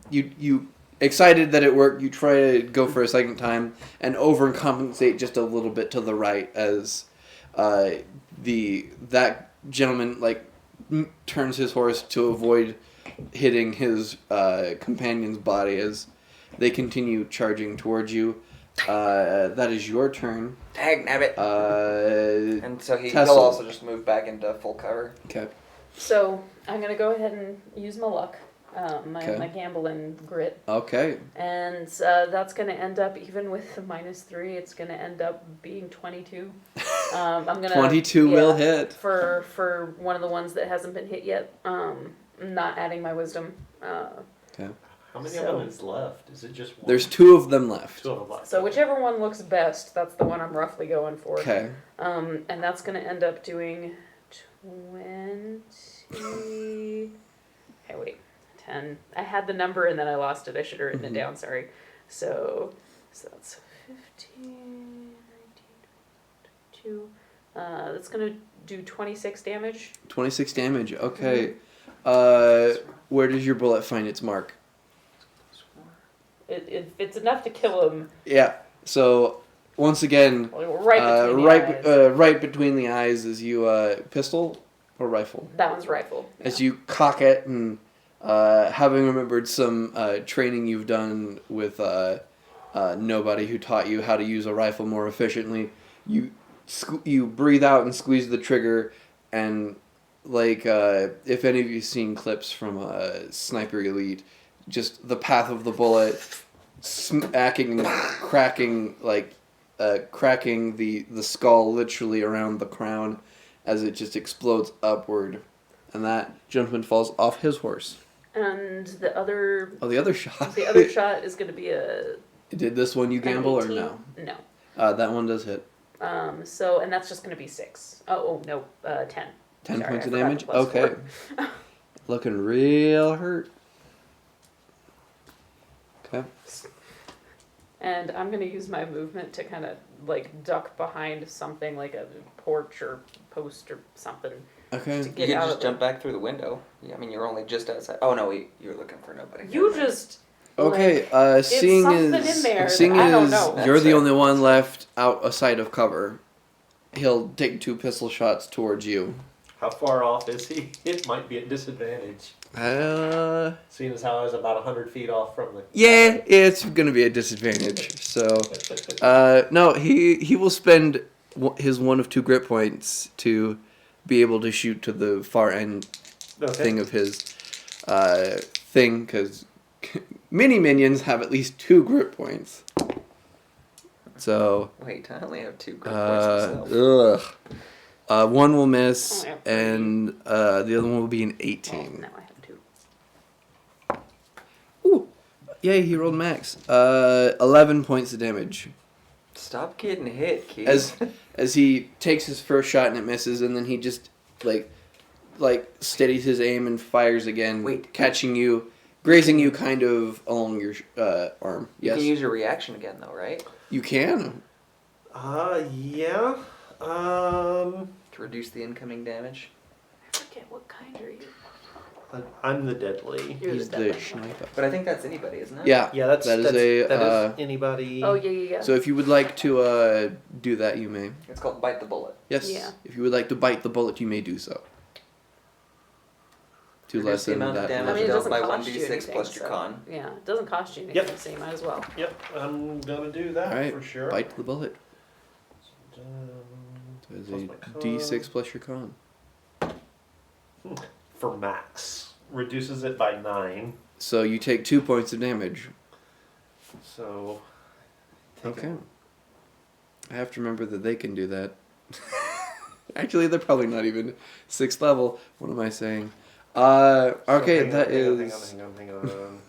You excited that it worked. You try to go for a second time and overcompensate just a little bit to the right as that gentleman turns his horse to avoid hitting his companion's body as they continue charging towards you. That is your turn. Dang nabbit. And so he'll Tessel. also just move back into full cover. Okay. So I'm going to go ahead and use my luck, Okay. my gambling grit. Okay. And that's going to end up, even with the -3, it's going to end up being 22. I'm gonna 22 will hit. For one of the ones that hasn't been hit yet. Not adding my wisdom. Okay. How many of them is left? Is it just one? There's 2 of them left. 2 of them left. So whichever one looks best, that's the one I'm roughly going for. Okay. And that's going to end up doing 20. Hey, wait. 10. I had the number and then I lost it. I should have written it down. Sorry. So that's 15, 19, 22. That's going to do 26 damage. 26 damage. Okay. Where does your bullet find its mark? It's enough to kill him. Yeah. So once again, right between the eyes. right between the eyes is you pistol or rifle. That one's rifle. As you cock it and having remembered some training you've done with nobody who taught you how to use a rifle more efficiently, you breathe out and squeeze the trigger, and if any of you've seen clips from Sniper Elite, just the path of the bullet smacking and cracking cracking the skull literally around the crown as it just explodes upward, and that gentleman falls off his horse. And the other The other shot. the other shot is going to be a Did this one you gamble or 18? no? No. That one does hit. So and that's just going to be 6. Oh no, 10. 10 Sorry, points I of forgot damage? the plus Okay. 4. Looking real hurt. Okay. And I'm going to use my movement to kind of duck behind something like a porch or post or something Okay. to You get can out just of jump it. back through the window. I mean, you're only just outside. Oh no, you're looking for nobody. You just Okay, seeing something as in there seeing that I don't as know. you're That's the fair. only one left out aside of cover, he'll take 2 pistol shots towards you. How far off is he? It might be at disadvantage. Seeing as how I was about 100 feet off from the... Yeah, it's gonna be a disadvantage. So, no, he will spend his 1 of 2 grit points to be able to shoot to the far end thing of his thing, because mini minions have at least 2 grit points. So, Wait, I only have 2 grit points myself. 1 will miss, I have 3. and the other one will be an Oh, 18. now I have 2. Ooh, yay! He rolled max. 11 points of damage. Stop getting hit, kid. As he takes his first shot and it misses, and then he just steadies his aim and fires again, catching you, grazing you kind of along your arm. You Yes, can use your reaction again, though, right? you can. Yeah. To reduce the incoming damage. I forget what kind are you. I'm the deadly. You're He's the the deadly. sniper. But I think that's anybody, isn't it? Yeah, Yeah, that is anybody. Oh yeah. So if you would like to do that, you may. It's called bite the bullet. Yes. Yeah. If you would like to bite the bullet, you may do so. To Reduce the lessen amount of that. damage I mean, it dealt doesn't by cost you 1d6 anything, plus your so- con. Yeah, it doesn't cost you anything, Yep. so you might as well. Yep, I'm gonna do that All right, for sure. bite the bullet. So it's Plus a my con. D6 plus your con. For max. Reduces it by 9. So you take 2 points of damage. So. Okay. I have to remember that they can do that. Actually, they're probably not even 6th level. What am I saying? Okay, that is. Hang on.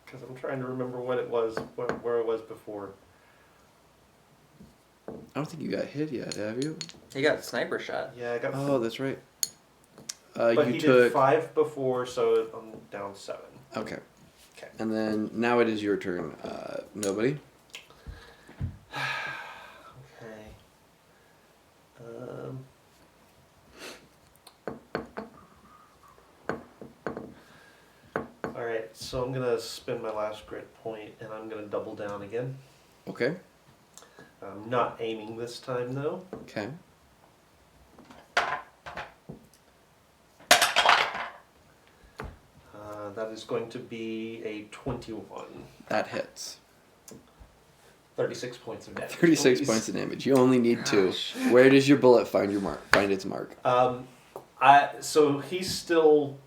Because I'm trying to remember what it was, where it was before. I don't think you got hit yet, have you? He got sniper shot. Yeah, I got. Oh, that's right. But you he took. did 5 before, so I'm down 7. Okay. Okay. And then now it is your turn. Nobody. Okay. Alright, so I'm gonna spend my last grit point and I'm gonna double down again. Okay. I'm not aiming this time though. Okay. That is going to be a 21. That hits. 36 points of damage. 36 please. points of damage. You only need 2. Where does your bullet find your mark? Find its mark. So he's still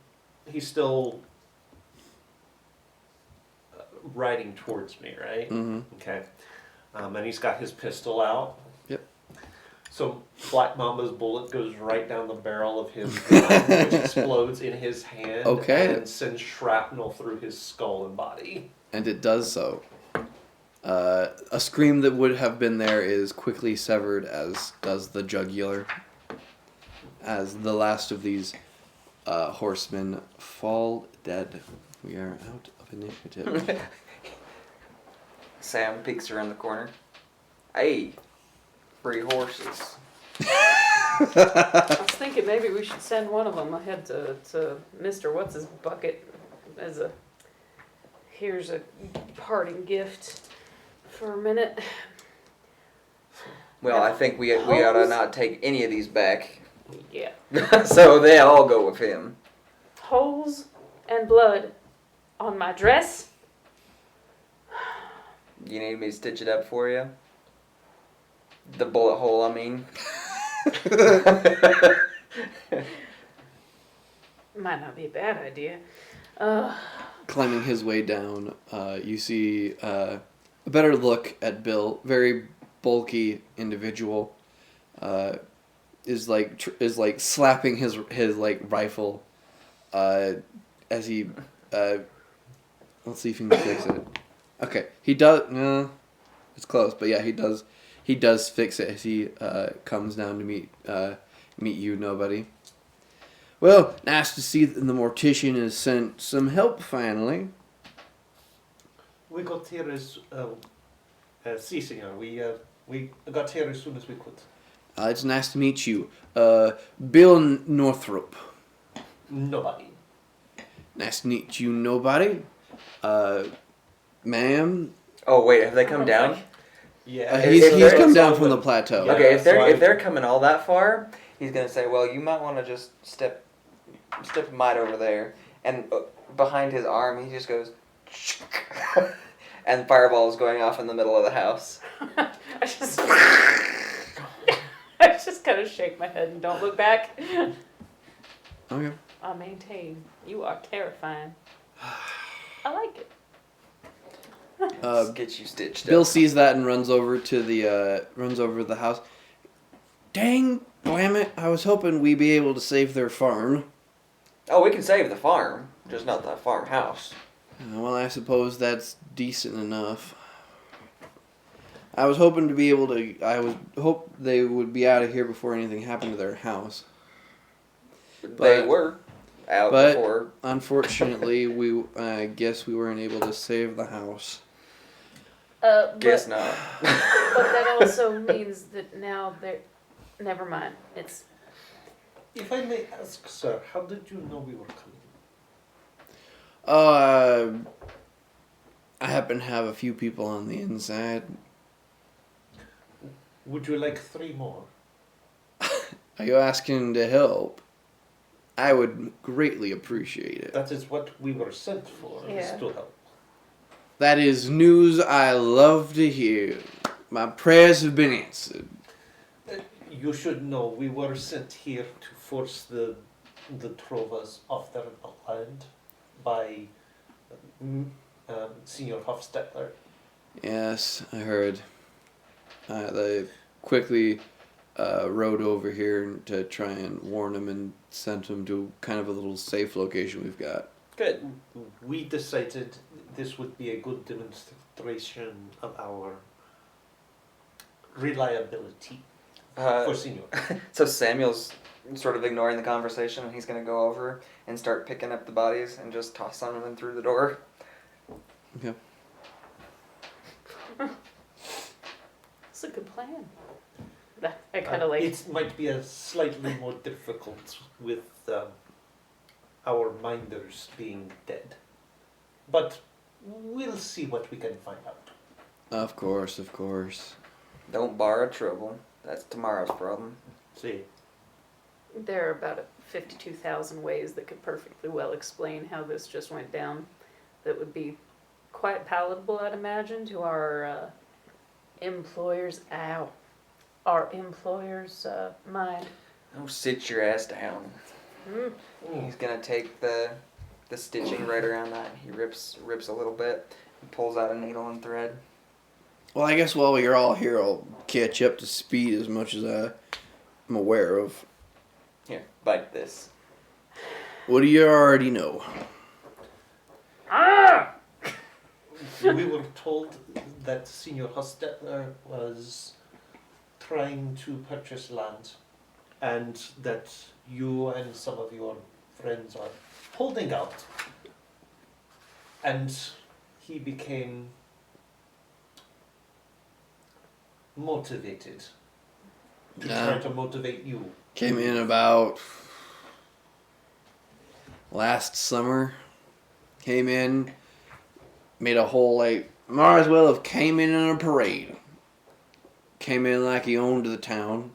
riding towards me, right? Mm-hmm. Okay. And he's got his pistol out. Yep. So Black Mamba's bullet goes right down the barrel of his gun, which explodes in his hand Okay. and sends shrapnel through his skull and body. And it does so. A scream that would have been there is quickly severed, as does the jugular. As the last of these horsemen fall dead. We are out of initiative. Sam peeks around the corner. Hey, free horses. I was thinking maybe we should send one of them ahead to Mr. What's his bucket as a here's a parting gift for a minute. Well, I think we ought to not take any of these back. Yeah. So they all go with him. Holes and blood on my dress. You need me to stitch it up for you? The bullet hole, I mean. Might not be a bad idea. Climbing his way down, you see a better look at Bill. Very bulky individual. Is like slapping his like rifle. As he let's see if he can fix it. Okay, he does. No, it's close, but yeah, he does. He does fix it as he comes down to meet you, nobody. Well, nice to see that the mortician has sent some help finally. We got here as si, senor. We got here as soon as we could. It's nice to meet you, Bill Northrop. Nobody. Nice to meet you, nobody. Ma'am. Oh wait, have they come down? Yeah. He's they're- come down from the plateau. Yeah. Okay, so if they're coming all that far, he's gonna say, well, you might want to just step a mite over there, and behind his arm, he just goes, and fireballs going off in the middle of the house. I just kind of shake my head and don't look back. Okay. I maintain you are terrifying. I like it. Just get you stitched Bill up. sees that and runs over to the house. Dang, blam it! I was hoping we'd be able to save their farm. Oh, we can save the farm, just not the farmhouse. Well, I suppose that's decent enough. I was hoping to be able to. Hope they would be out of here before anything happened to their house. They were out but- before. Unfortunately, I guess we weren't able to save the house. Guess But, not. but that also means that now they're. Never mind. It's. If I may ask, sir, how did you know we were coming? I happen to have a few people on the inside. Would you like 3 more? Are you asking to help? I would greatly appreciate it. That is what we were sent for, is Yeah. to help. That is news I love to hear. My prayers have been answered. You should know we were sent here to force the Trovas off their land by Senior Hofstetler. Yes, I heard. They quickly rode over here to try and warn him and sent him to kind of a little safe location we've got. Good. We decided this would be a good demonstration of our reliability for Senior. So Samuel's sort of ignoring the conversation, and he's going to go over and start picking up the bodies and just toss some of them through the door. Okay. That's a good plan. I kind of like. It might be a slightly more difficult with our minders being dead, but we'll see what we can find out. Of course, of course. Don't borrow trouble. That's tomorrow's problem. See, There are about 52,000 ways that could perfectly well explain how this just went down. That would be quite palatable, I'd imagine, to our employers. Ow. Our employers' mind. Oh, sit your ass down. Mm. He's gonna take the stitching right around that. He rips a little bit, and pulls out a needle and thread. Well, I guess while you're all here, I'll catch up to speed as much as I'm aware of. Here, bite this. What do you already know? Ah! we were told that Senior Hostetler was trying to purchase land, and that you and some of your friends are holding out. And he became motivated to try to motivate you. Came in about last summer. Came in, made a whole, might as well have came in a parade. Came in like he owned the town.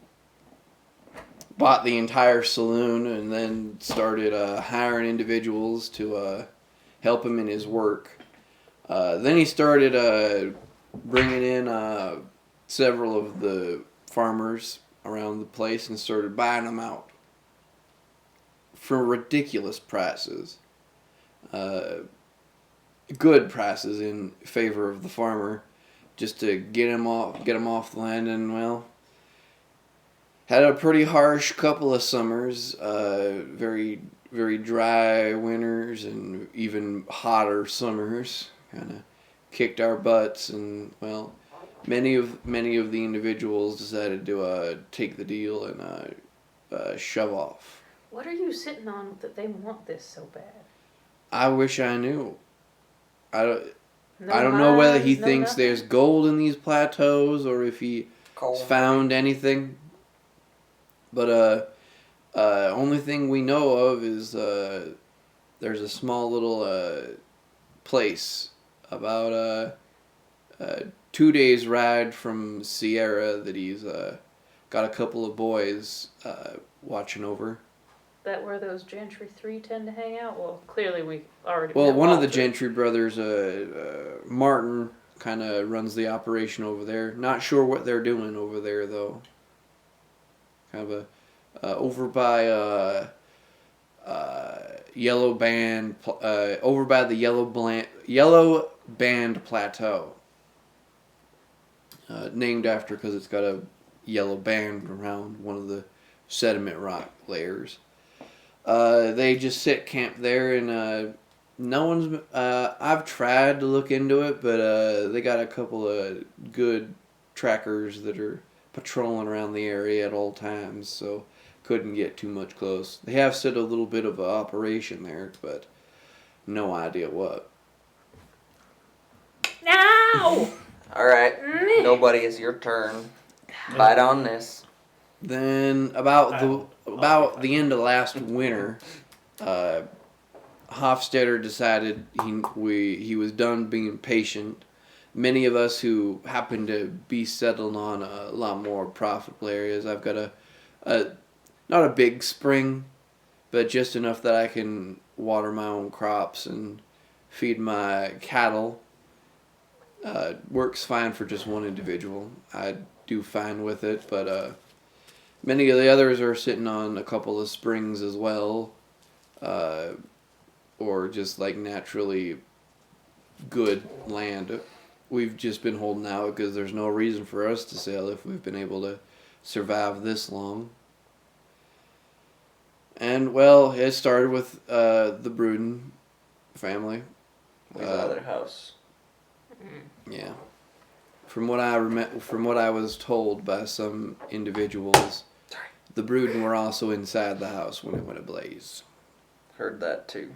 Bought the entire saloon and then started hiring individuals to help him in his work. Then he started bringing in several of the farmers around the place and started buying them out for ridiculous prices. Good prices in favor of the farmer, just to get him off the land. And well, had a pretty harsh couple of summers, very very dry winters and even hotter summers. Kind of kicked our butts, and well, many of the individuals decided to take the deal and shove off. What are you sitting on that they want this so bad? I wish I knew. I No don't know whether he mines, no thinks nothing? there's gold in these plateaus or if he's Coal. found anything. But only thing we know of is there's a small little place about 2 days ride from Sierra that he's got a couple of boys watching over. That where those Gentry 3 tend to hang out? Well, clearly we already Well, met one of the Walter. Gentry brothers, Martin, kind of runs the operation over there. Not sure what they're doing over there though. Kind of over by Yellow Band, over by the Yellow Band Plateau. Named after because it's got a yellow band around one of the sediment rock layers. They just sit camp there, and no one's. I've tried to look into it, but they got a couple of good trackers that are patrolling around the area at all times, so couldn't get too much close. They have said a little bit of an operation there, but no idea what. No! All right. Nobody, it's your turn. Bite on this. Then about the end of last winter, Hofstadter decided he was done being patient. Many of us who happen to be settled on a lot more profitable areas. I've got a not a big spring, but just enough that I can water my own crops and feed my cattle. Works fine for just one individual. I do fine with it, but Many of the others are sitting on a couple of springs as well, or just like naturally good land. We've just been holding out because there's no reason for us to sell if we've been able to survive this long. And well, it started with the Bruden family. We got their house. Yeah. From what I was told by some individuals, the Bruden were also inside the house when it went ablaze. Heard that too.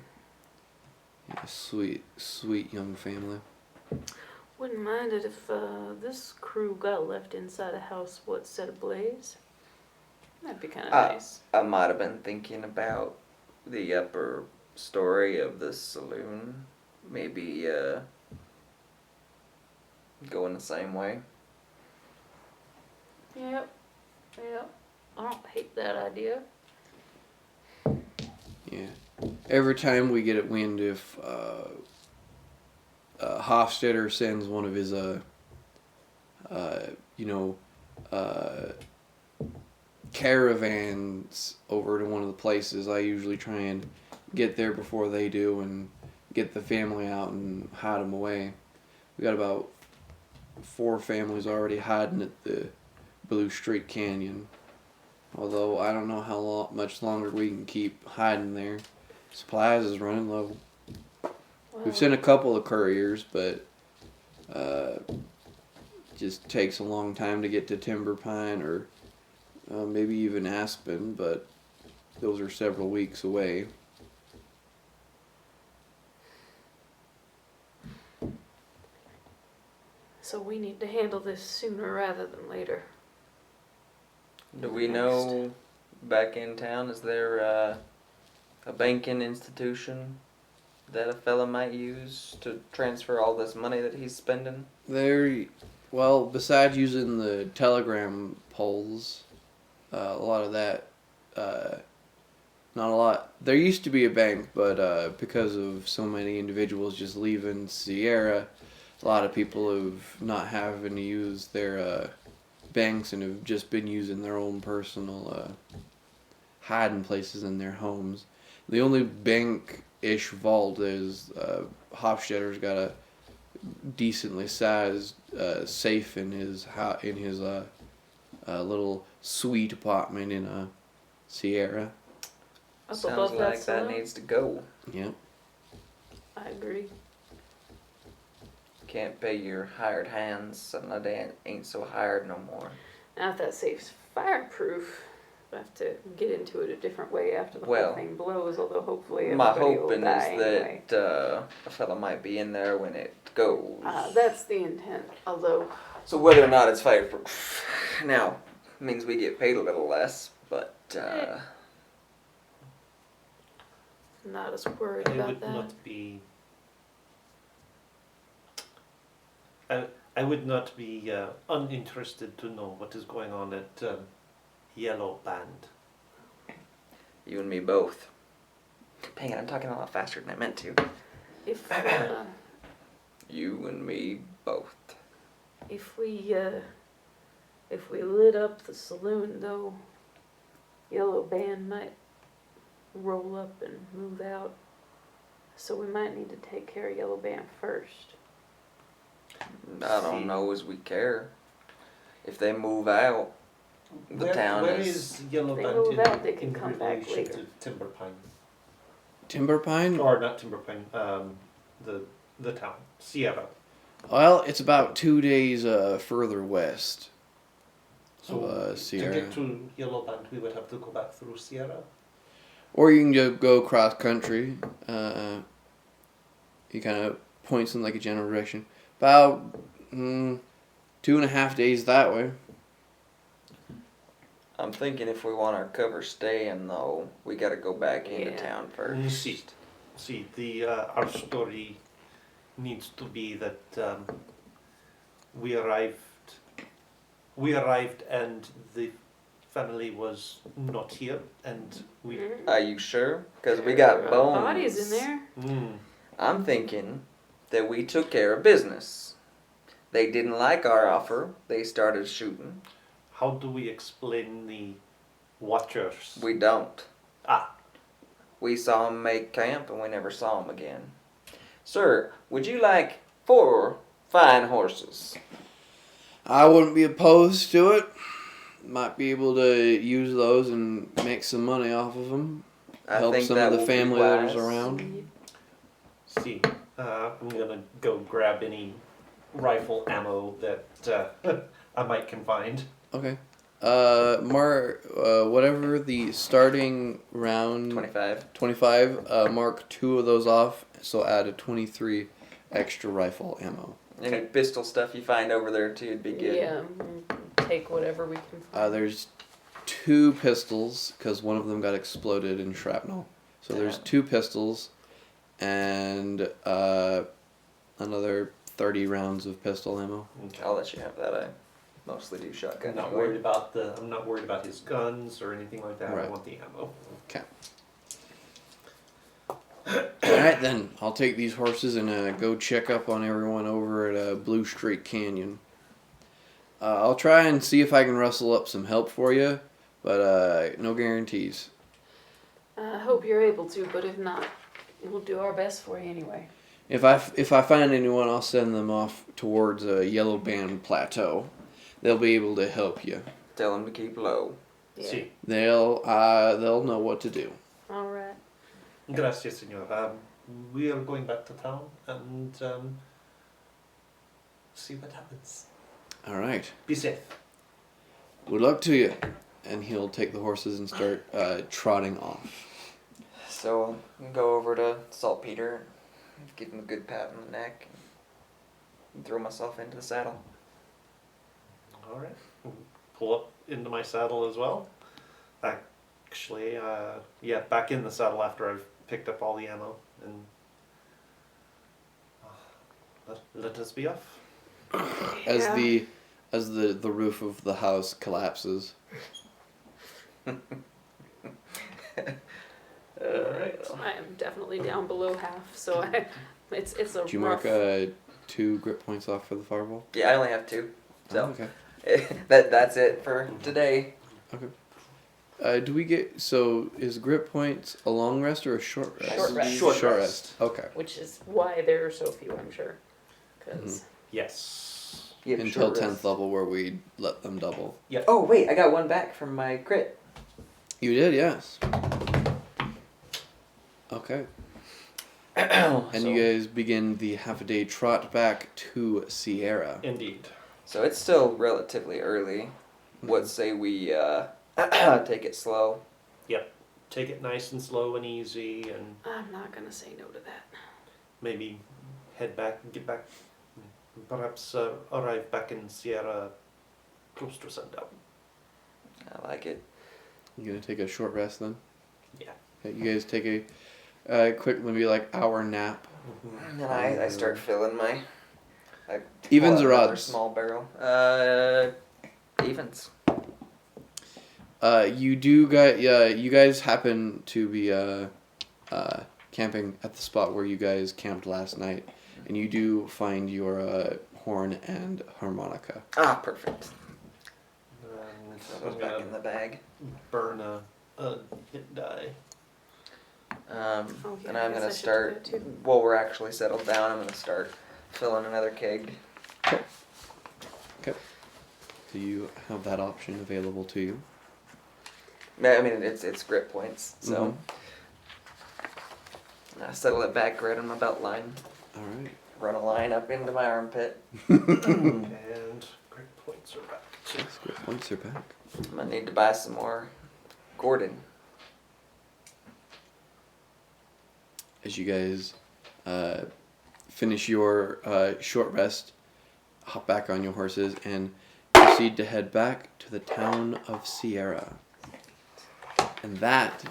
Yeah, sweet, sweet young family. Wouldn't mind it if this crew got left inside a house what's set ablaze. That'd be kind of nice. I might have been thinking about the upper story of the saloon. Maybe going the same way. Yep. I don't hate that idea. Yeah. Every time we get a wind, if Hofstetter sends one of his caravans over to one of the places, I usually try and get there before they do and get the family out and hide them away. We got about 4 families already hiding at the Blue Street Canyon. Although I don't know how much longer we can keep hiding there. Supplies is running low. Well, We've sent a couple of couriers, but just takes a long time to get to Timber Pine or maybe even Aspen, but those are several weeks away. so we need to handle this sooner rather than later. Do we know back in town, is there a banking institution that a fella might use to transfer all this money that he's spending? Well, besides using the telegram poles, a lot of that, not a lot. There used to be a bank, but because of so many individuals just leaving Sierra, a lot of people have not having to use their banks and have just been using their own personal hiding places in their homes. The only bank-ish vault is Hofstetter's got a decently sized safe in his little suite apartment in Sierra. Up Sounds above like that saloon? needs to go. Yep. I agree. Can't pay your hired hands, something like that ain't so hired no more. Now if that safe's fireproof, we'll have to get into it a different way after the Well, whole thing blows, although hopefully My everybody will hoping die is anyway. that a fella might be in there when it goes. That's the intent, although So whether or not it's fireproof, now means we get paid a little less, but I'm not as worried I about would that. not be. I would not be uninterested to know what is going on at Yellow Band. you and me both. Dang it, I'm talking a lot faster than I meant to. If You and me both. if we lit up the saloon though, Yellow Band might roll up and move out. So we might need to take care of Yellow Band first. I don't know as we care. If they move out, the town where is. Yellow They Band move in, out, they can in come back relation later. to Timber Pine? Timber Pine? Or not Timber Pine, the town, Sierra. Well, it's about 2 days further west. So Sierra. to get to Yellow Band, we would have to go back through Sierra. Or you can just go cross country. He kind of points in like a general direction. About 2.5 days that way. I'm thinking if we want our cover staying though, we gotta go back into Yeah. town Mm, first. See, the our story needs to be that we arrived and the family was not here, and we. Are you sure? Because we got There are bones. bodies in there. Mm, I'm thinking that we took care of business. They didn't like our offer. They started shooting. how do we explain the Watchers. We don't. Ah. We saw him make camp and we never saw him again. Sir, would you like 4 fine horses? I wouldn't be opposed to it. Might be able to use those and make some money off of them. I Help think some that of the will be family that is wise. around. See, I'm gonna go grab any rifle ammo that I might can find. Okay. Mark, whatever the starting round 25. mark 2 of those off, so add a 23 extra rifle ammo. Any pistol stuff you find over there too would be good. Yeah, take whatever we can find. There's 2 pistols, because one of them got exploded in shrapnel. So there's 2 pistols, and another 30 rounds of pistol ammo. Okay. I'll let you have that. I mostly do shotgun. I'm not anyway. worried about I'm not worried about his guns or anything like that. I Right. want the ammo. Alright then, I'll take these horses and go check up on everyone over at Blue Streak Canyon. I'll try and see if I can rustle up some help for you, but no guarantees. I hope you're able to, but if not, we'll do our best for you anyway. If I find anyone, I'll send them off towards Yellow Band Plateau. They'll be able to help you. Tell them to keep low. Yeah. See. They'll know what to do. All right. Gracias, senor. We are going back to town and see what happens. All right. Be safe. Good luck to you. And he'll take the horses and start trotting off. So I'll go over to Saltpeter, give him a good pat on the neck, and throw myself into the saddle. All right. Pull up into my saddle as well. Actually, back in the saddle after I've picked up all the ammo and let us be off. As the roof of the house collapses. Alright. I am definitely down below half, so it's a Did you rough. mark 2 grip points off for the fireball? Yeah, I only have 2, so Oh, okay. that's it for today. Do we get is grip points a long rest or a short rest? Short rest. Short rest. Okay. Which is why there are so few, I'm sure. Because Yes. Yep, Until short 10th rest. level where we let them double. Oh wait, I got 1 back from my crit. You did, yes. Okay. And you guys begin the half-a-day trot back to Sierra. Indeed. So it's still relatively early. What say we take it slow? Take it nice and slow and easy, and I'm not going to say no to that. maybe head back and get back. Perhaps arrive back in Sierra close to sundown. I like it. You gonna take a short rest then? Yeah. Okay, you guys take a quick, maybe hour nap. And then I start filling my. I Evens pull or out another odds? Small barrel. Evens. You guys happen to be camping at the spot where you guys camped last night, and you do find your horn and harmonica. Ah, perfect. So That was back in the bag. burn a hit die. Oh, yeah, And I I'm guess gonna I should do start that too. while we're actually settled down. I'm gonna start filling another keg. So you have that option available to you. I mean, it's grip points, so I settle it back right on my belt line. All right. Run a line up into my armpit. And great points are back. Yes, grip points are back. I'm gonna need to buy some more Gordon. As you guys finish your short rest, hop back on your horses, and proceed to head back to the town of Sierra. And that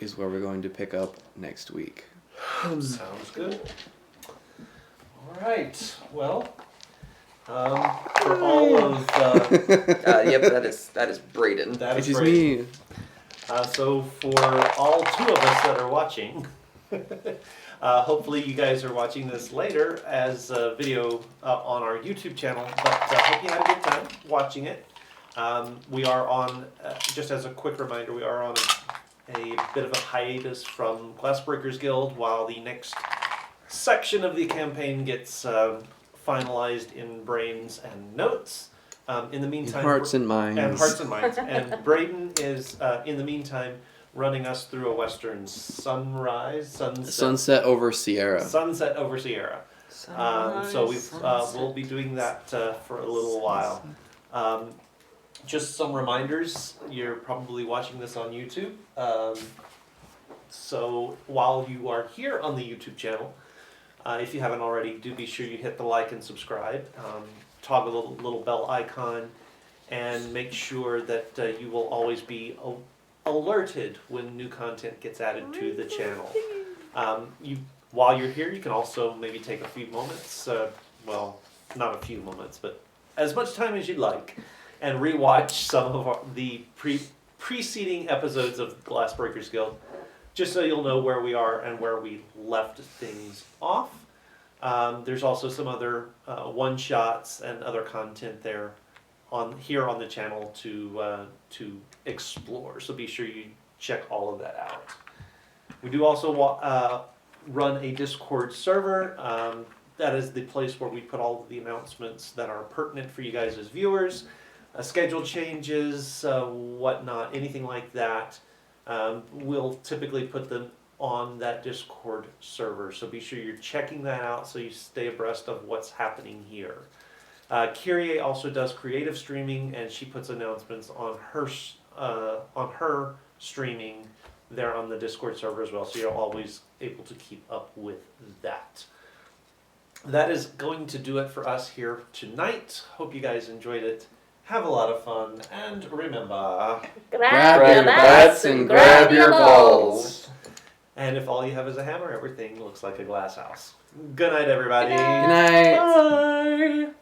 is where we're going to pick up next week. Sounds good. All right. Well, for all of Yep, that is Brayden. that It is is great. me. So for all 2 of us that are watching, hopefully you guys are watching this later as a video on our YouTube channel. But I hope you had a good time watching it. We are on, just as a quick reminder, we are on a bit of a hiatus from Glassbreakers Guild while the next section of the campaign gets finalized in brains and notes. In the meantime, Hearts and minds. And hearts and minds. And Brayden is, in the meantime, running us through a western Sunset over Sierra. Sunset over Sierra. So we'll be doing that for a little while. Just some reminders. You're probably watching this on YouTube. So while you are here on the YouTube channel, if you haven't already, do be sure you hit the like and subscribe. Toggle the little bell icon, and make sure that you will always be alerted when new content gets added to the channel. While you're here, you can also maybe take a few moments, well, not a few moments, but as much time as you'd like, and rewatch some of the preceding episodes of Glassbreakers Guild, just so you'll know where we are and where we left things off. There's also some other one-shots and other content there here on the channel to explore. So be sure you check all of that out. We do also run a Discord server. That is the place where we put all of the announcements that are pertinent for you guys as viewers. Schedule changes, whatnot, anything like that. We'll typically put them on that Discord server. So be sure you're checking that out so you stay abreast of what's happening here. Kyrie also does creative streaming, and she puts announcements on her streaming there on the Discord server as well, so you're always able to keep up with that. That is going to do it for us here tonight. Hope you guys enjoyed it. Have a lot of fun, and remember, Grab your butts and grab your balls. And if all you have is a hammer, everything looks like a glass house. Good night, everybody. Good night. Good night. Bye.